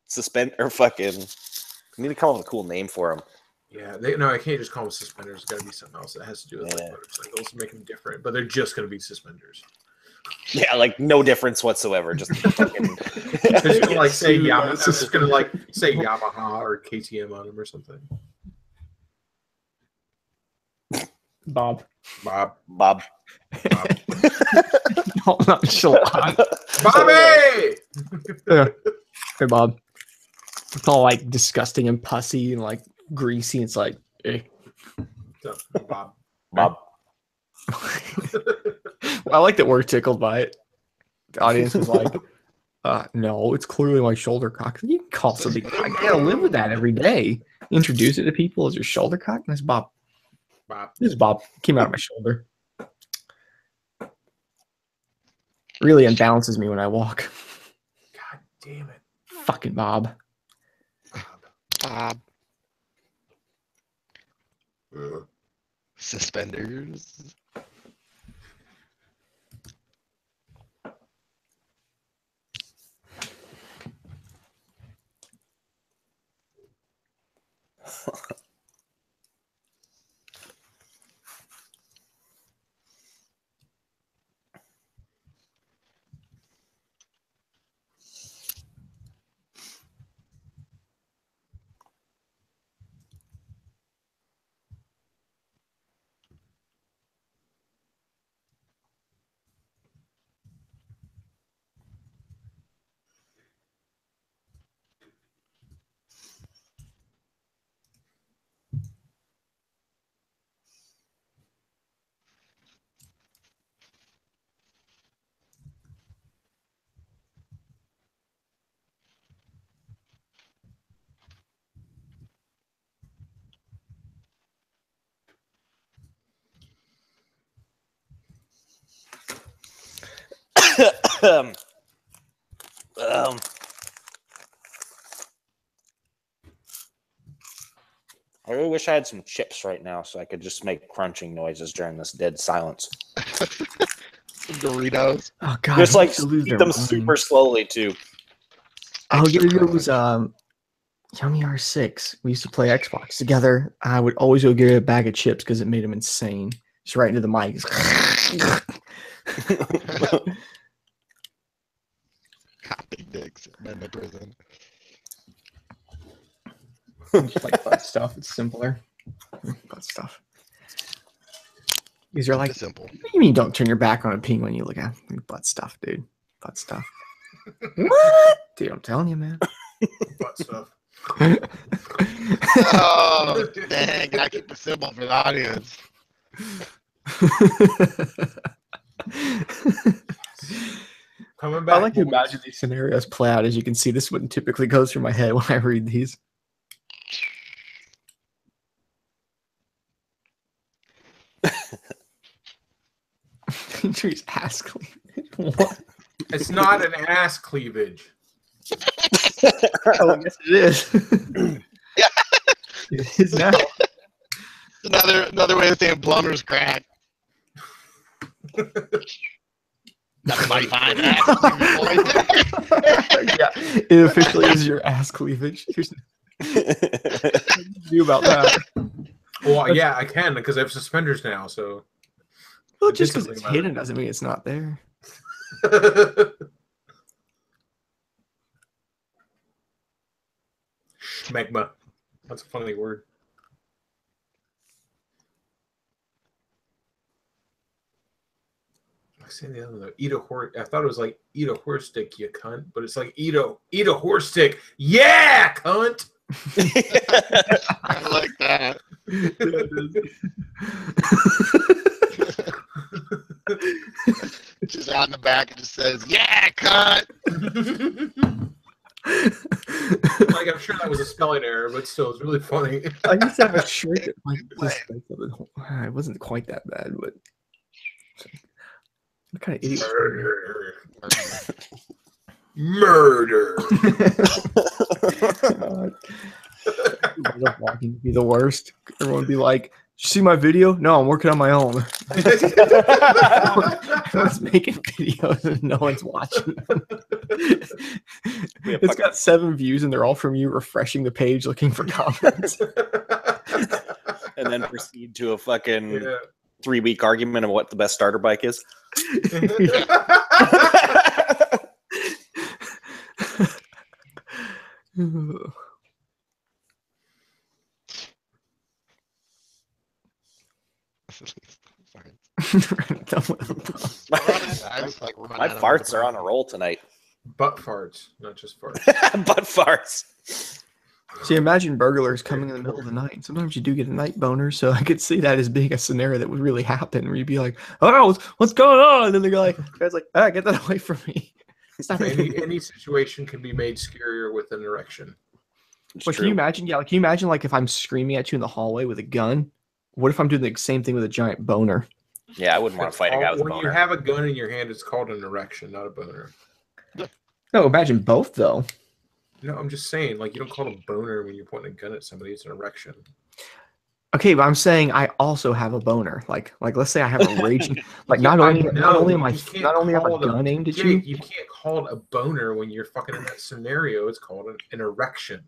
Suspend or fucking. I need to come up with a cool name for them. Yeah, no, I can't just call them suspenders. It's got to be something else that has to do with like motorcycles to make them different. But they're just going to be suspenders. Yeah, like no difference whatsoever. Just fucking. They're just gonna like say Yamaha. It's just gonna like say Yamaha or KTM on them or something. Bob. Bob. No, not Shalon. Bobby! Yeah. Hey, Bob. It's all like disgusting and pussy and like greasy. It's like, hey. Bob. Bob. I like that we're tickled by it. The audience was like, no, it's clearly my shoulder cock. You can call something. I gotta live with that every day. Introduce it to people as your shoulder cock. That's Bob. This is Bob. Came out of my shoulder. Really unbalances me when I walk. God damn it. Fucking Bob. Bob. Suspenders. I really wish I had some chips right now so I could just make crunching noises during this dead silence. Doritos. Oh god. Just like lose eat their them mind. super slowly too. Oh, yeah, it was Yummy R6. We used to play Xbox together. I would always go get a bag of chips because it made him insane. Just right into the mic. Big dicks in the prison. Just like butt stuff. It's simpler. Butt stuff. These are like simple. What do you mean don't turn your back on a ping when you look at butt stuff, dude? Butt stuff. What? Dude, I'm telling you, man. Butt stuff. Oh, dang. Gotta keep it simple for the audience. Coming back. I like to imagine these scenarios play out. As you can see, this wouldn't typically go through my head when I read these. Trees ass cleavage. What? It's not an ass cleavage. Oh, I guess it is. It is now. Another way of saying plumber's crack. Somebody find that. Yeah, it officially is your ass cleavage. There's nothing to do about that. Well, yeah, I can because I have suspenders now. So, Well, just because it's hidden doesn't mean it's not there. Schmegma. That's a funny word. I say the other though. Eat a horse. I thought it was like eat a horse stick, you cunt. But it's like eat a horse stick. Yeah, cunt. I like that. Just out in the back, it just says, "Yeah, cunt." Like I'm sure that was a spelling error, but still, it's really funny. I used to have a shirt that like it wasn't quite that bad, but what kind of idiot? Murder. Vlogging would be the worst. Everyone would be like, "Did you see my video?" No, I'm working on my own. Everyone's making videos and no one's watching them. It's got 7 views and they're all from you refreshing the page looking for comments. and then proceed to a fucking Yeah. 3-week argument of what the best starter bike is. My farts are on a roll tonight. Butt farts, not just farts. Butt farts. See, imagine burglars coming in the middle of the night. Sometimes you do get a night boner, so I could see that as being a scenario that would really happen, where you'd be like, "Oh, what's going on?" And then the guy's like, "Ah, get that away from me." Any situation can be made scarier with an erection. But can you imagine? Yeah, like, can you imagine like if I'm screaming at you in the hallway with a gun? What if I'm doing the same thing with a giant boner? Yeah, I wouldn't want to fight a guy with a When boner. you have a gun in your hand, it's called an erection, not a boner. No, imagine both though. No, I'm just saying, like, you don't call it a boner when you're pointing a gun at somebody. It's an erection. Okay, but I'm saying I also have a boner. Like let's say I have a raging. Like not only am I a gun aimed at you. You can't call it a boner when you're fucking in that scenario. It's called an erection.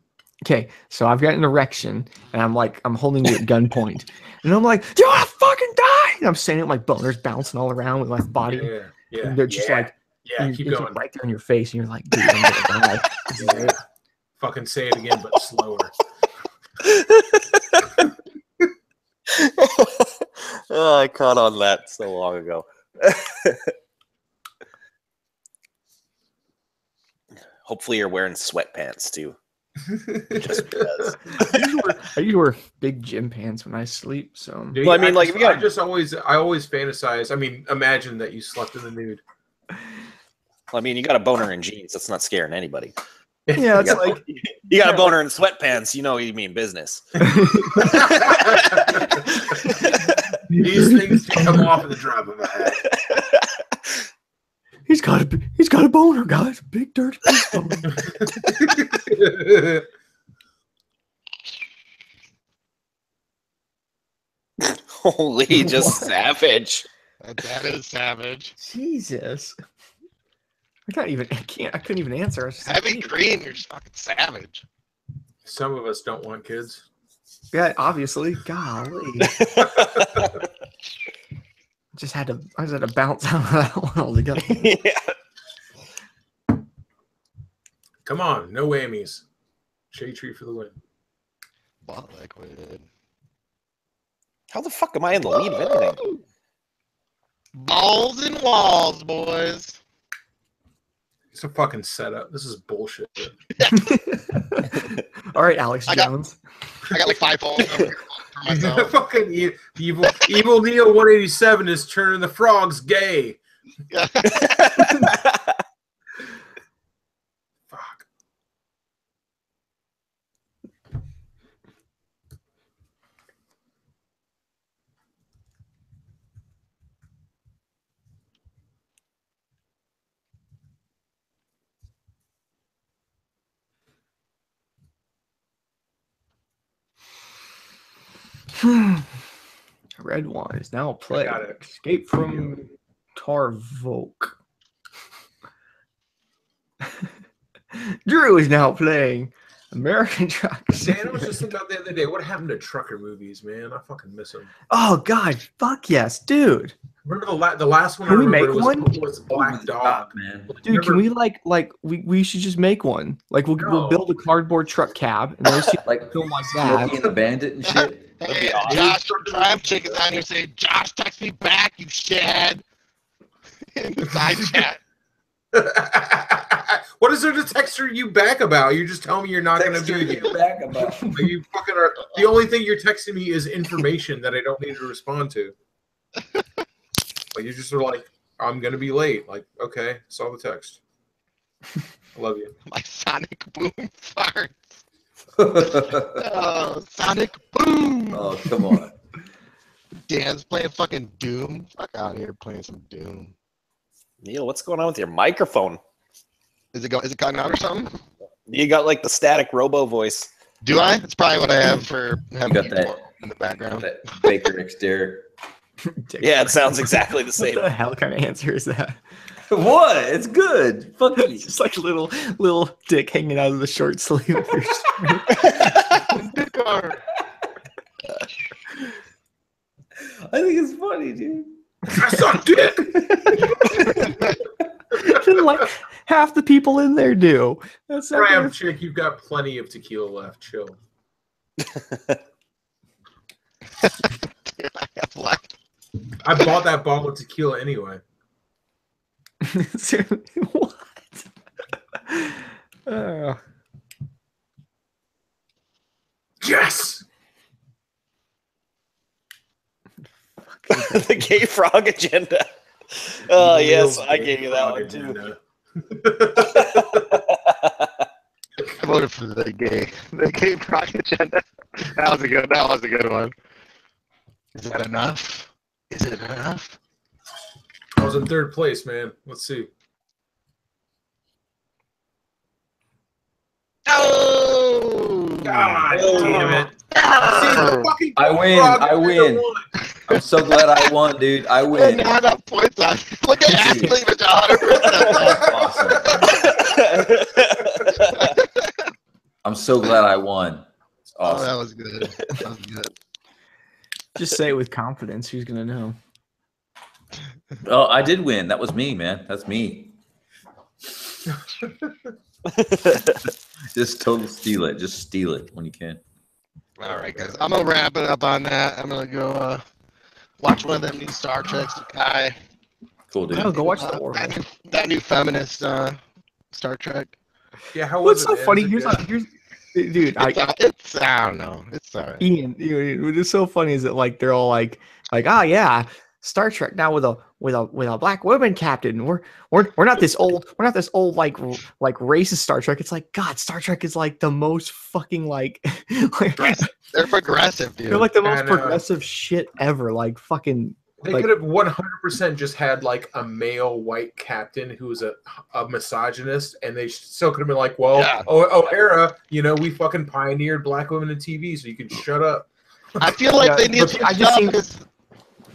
Okay, so I've got an erection, and I'm holding you at gunpoint, and I'm like, "Do you want to fucking die?" And I'm standing with my boners bouncing all around with my body. Yeah. And they're just like, keep it's going. right there in your face, and you're like, "Dude, I'm gonna die." Yeah. Fucking say it again, but slower. Oh, I caught on that so long ago. Hopefully you're wearing sweatpants too. Just because. I usually wear big gym pants when I sleep. So Dude, well, I mean, I always fantasize. I mean, imagine that you slept in the nude. I mean, you got a boner in jeans. That's not scaring anybody. yeah, it's like You got a boner in sweatpants. You know you mean business. These things can come off in the drop of a hat. he's got a boner, guys. Big dirty boner. Holy, just savage. That is savage. Jesus. I couldn't even answer. I was just like, Heavy green, you're just fucking savage. Some of us don't want kids. yeah, obviously. Golly. I just had to bounce out of that one altogether. Yeah. Come on, no whammies. Shade tree for the win. Ball liquid. How the fuck am I in the lead of anything? Balls and walls, boys. It's a fucking setup. This is bullshit. All right, Alex Jones. I got like 5 balls for myself. Fucking evil Neo 187 is turning the frogs gay. Yeah. Fuck. Red one is now playing. got it. Escape from Tarvok. Drew is now playing American Truck. Dan, I was just thinking about the other day. What happened to trucker movies, man? I fucking miss them. Oh God, fuck yes, dude. Remember the last one? Can we I remember make one? was Black Dog, man. Dude, can we we should just make one? Like we'll build a cardboard truck cab and we'll see Like film like Smokey that. and the Bandit and shit. Hey, Josh from Drive Chick is on here saying, Josh, text me back, you shithead. In the side chat. What is there to text you back about? You're just telling me you're not going to do it. Back about. You fucking are. The only thing you're texting me is information that I don't need to respond to. Like you just are like, I'm going to be late. Like, okay, saw the text. I love you. My sonic boom farts. Oh, sonic boom. Oh, come on. Dan's playing fucking Doom. Fuck out of here playing some Doom. Neil, what's going on with your microphone? Is it cutting out or something? You got like the static robo voice. Do I? It's probably what I have for having got that. in the background. That Baker exterior. Yeah, it sounds exactly the What same. the hell kind of answer is that? What? It's good. Fuck you. It's just like a little dick hanging out of the short sleeve of your shirt. I think it's funny, dude. I suck dick. Like half the people in there do. That's not Graham, gonna- chick, you've got plenty of tequila left. Chill. I have left. I bought that bottle of tequila anyway. What? Uh, Yes. The gay frog agenda. Oh yes, I gave you that one too. I voted for the gay pride agenda. That was a good one. Is that enough? Is it enough? I was in third place, man. Let's see. Oh! God damn it. See, I win. I win. I'm so glad I won, dude. I And win. now I got points on. Look at Ashley with 100%. I'm so glad I won. It's Oh, awesome. that was good. That was good. just say it with confidence. Who's gonna know? Oh, I did win. That was me, man. That's me. Just total steal it. Just steal it when you can. All right, guys. I'm gonna wrap it up on that. I'm gonna go watch one of them new Star Treks with Kai. Cool, dude. No, go watch the Orville. That new feminist Star Trek. Yeah, how What's was so it? funny? Is it Here's, good? dude. I don't know. It's all right. Ian, what is so funny is that like they're all like, oh yeah, Star Trek now with a black woman captain. We're not this old like racist Star Trek. It's like God, Star Trek is like the most fucking like They're progressive, dude. they're like the most And, progressive shit ever. Like fucking They like- could have 100% just had like a male white captain who was a misogynist, and they still could have been like, well, Yeah. O'Hara, we fucking pioneered black women in TV, so you can shut up. I feel like Yeah, they need but to I just seen- because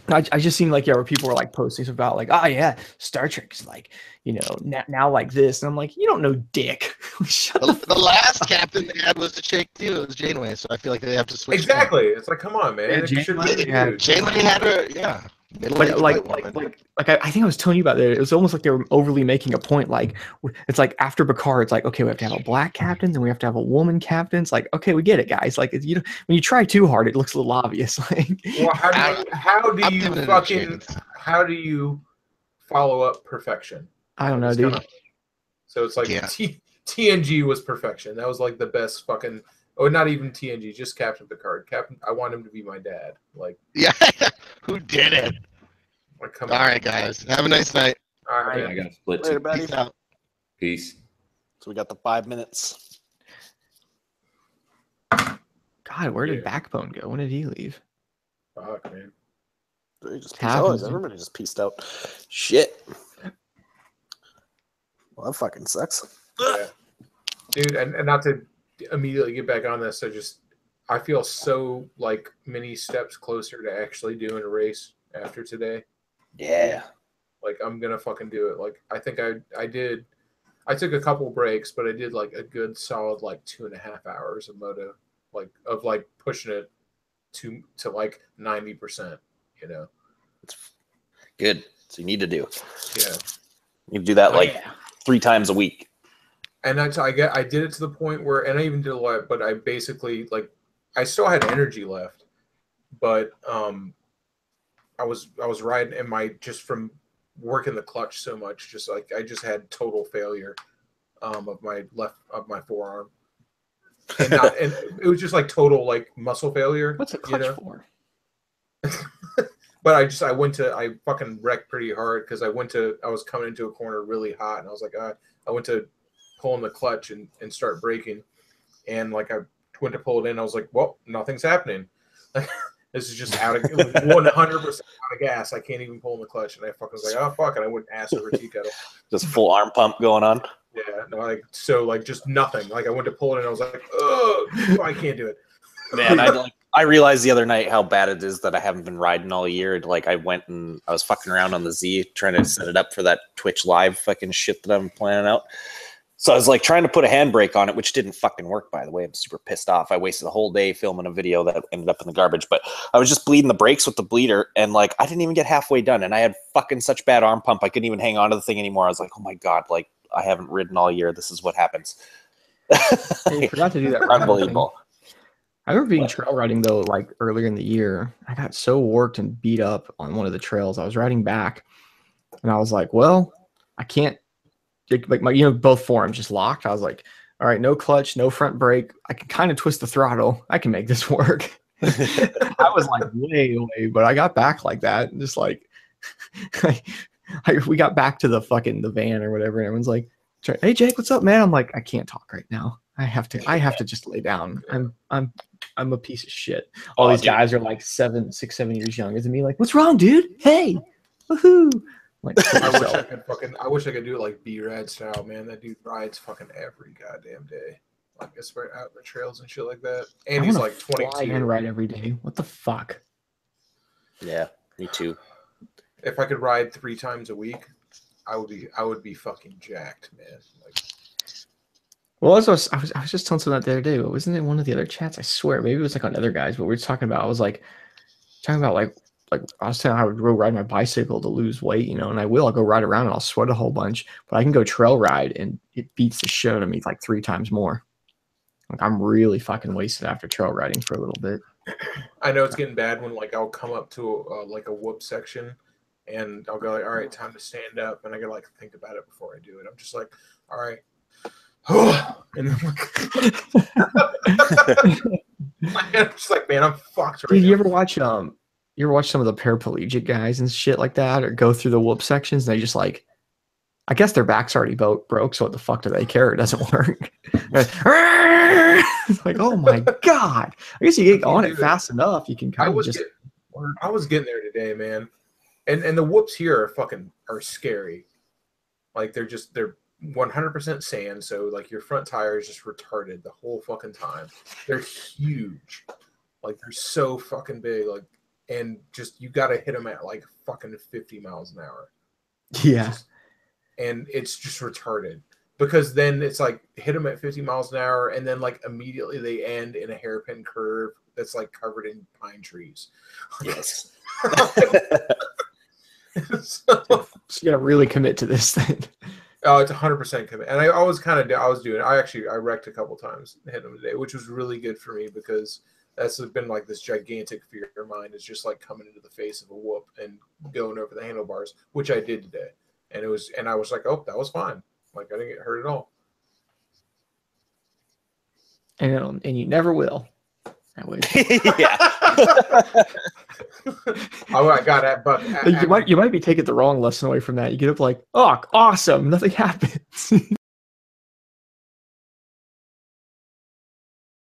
I just seen like where people were like posting stuff about like, oh yeah, Star Trek is like, now like this, and I'm like, you don't know dick. Shut the the last captain they had was the chick too. It was Janeway, so I feel like they have to switch. Exactly. It's like, come on, man. Yeah, It should Janeway, be yeah. dude. Janeway had her, yeah. But like I think I was telling you about it. It was almost like they were overly making a point. Like it's like after Picard, it's like okay, we have to have a black captain, then we have to have a woman captain. It's like okay, we get it, guys. Like when you try too hard, it looks a little obvious. Like Well, how do I'm you giving it a fucking chance. how do you follow up perfection? I don't know, It's dude. kinda- So it's like Yeah. TNG was perfection. That was like the best fucking. Oh, not even TNG, just Captain Picard. I want him to be my dad. Like, Yeah, who did it? come All on. right, guys. Have a nice night. All right, I man. got to split Later, too. buddy. Peace. So we got the 5 minutes. God, where did Yeah. Backbone go? When did he leave? Fuck, man. They just Happens. everybody just pieced out. Shit. Well, that fucking sucks. Yeah. Dude, and not to immediately get back on this, I feel so like many steps closer to actually doing a race after today. Yeah. Like I'm gonna fucking do it. Like I think I did. I took a couple breaks, but I did like a good solid like 2.5 hours of moto, like pushing it to like 90%. It's good. So you need to do. Yeah. You need to do that like 3 times a week. And I did it to the point where, and I even did a lot, but I basically like I still had energy left, but I was riding and just from working the clutch so much, just like I just had total failure of my forearm, and it was just like total like muscle failure. What's a clutch for? But I fucking wrecked pretty hard because I was coming into a corner really hot, and I was like, I went to pull in the clutch and start braking, and like I went to pull it in, I was like, well, nothing's happening. This is just out of 100% out of gas. I can't even pull in the clutch, and I fucking was like, oh fuck, and I went ass over tea kettle. Just full arm pump going on. Yeah, no, like just nothing. Like I went to pull it in, I was like, oh, I can't do it. Man, I realized the other night how bad it is that I haven't been riding all year. Like I went and I was fucking around on the Z trying to set it up for that Twitch live fucking shit that I'm planning out. So I was like trying to put a handbrake on it, which didn't fucking work, by the way. I'm super pissed off. I wasted the whole day filming a video that ended up in the garbage. But I was just bleeding the brakes with the bleeder, and like I didn't even get halfway done. And I had fucking such bad arm pump, I couldn't even hang on to the thing anymore. I was like, oh my God, like I haven't ridden all year. This is what happens. I forgot to do that. Unbelievable. I remember being trail riding though, like earlier in the year. I got so worked and beat up on one of the trails. I was riding back, and I was like, "Well, I can't." Like my, both forearms just locked. I was like, "All right, no clutch, no front brake. I can kind of twist the throttle. I can make this work." I was like way away, but I got back like that, and just like, we got back to the van or whatever, and everyone's like, "Hey Jake, what's up, man?" I'm like, "I can't talk right now. I have to just lay down. I'm a piece of shit." All these guys are like 7 years younger than me. Like, "What's wrong, dude? Hey, woohoo!" Like, I wish I could do it like B-Rad style, man. That dude rides fucking every goddamn day. Like, it's right out in the trails and shit like that. And he's like 22. And ride every day. What the fuck? Yeah, me too. If I could ride 3 times a week, I would be fucking jacked, man. Like, well, I was just telling someone that the other day, but wasn't it one of the other chats? I swear, maybe it was like on other guys, but we were talking about. I was like talking about like I was saying I would go ride my bicycle to lose weight, and I'll go ride around and I'll sweat a whole bunch, but I can go trail ride and it beats the shit out of me like 3 times more. Like I'm really fucking wasted after trail riding for a little bit. I know it's getting bad when like I'll come up to like a whoop section and I'll go like, all right, time to stand up, and I gotta like think about it before I do it. I'm just like, all right. And then I'm just like, man, I'm fucked right Did now. you ever watch some of the paraplegic guys and shit like that, or go through the whoop sections and they just like, I guess their back's already broke, so what the fuck do they care? It doesn't work. It's like, oh my God. I guess you get on it fast enough, you can kind of just work. I was getting there today, man. And the whoops here are scary. Like they're 100% sand, so like your front tire is just retarded the whole fucking time. They're huge. Like they're so fucking big, like, and just you got to hit them at like fucking 50 miles an hour. Yeah. And it's just retarded, because then it's like hit them at 50 miles an hour and then like immediately they end in a hairpin curve that's like covered in pine trees. Yes. So you gotta really commit to this thing. Oh, it's 100% commit. And I was doing it. I wrecked a couple times hitting them today, which was really good for me, because that's been like this gigantic fear of mine, is just like coming into the face of a whoop and going over the handlebars, which I did today. And I was like, oh, that was fine. Like I didn't get hurt at all. And you never will. Yeah. I got that, but you might be taking the wrong lesson away from that. You get up like, oh, awesome, nothing happens.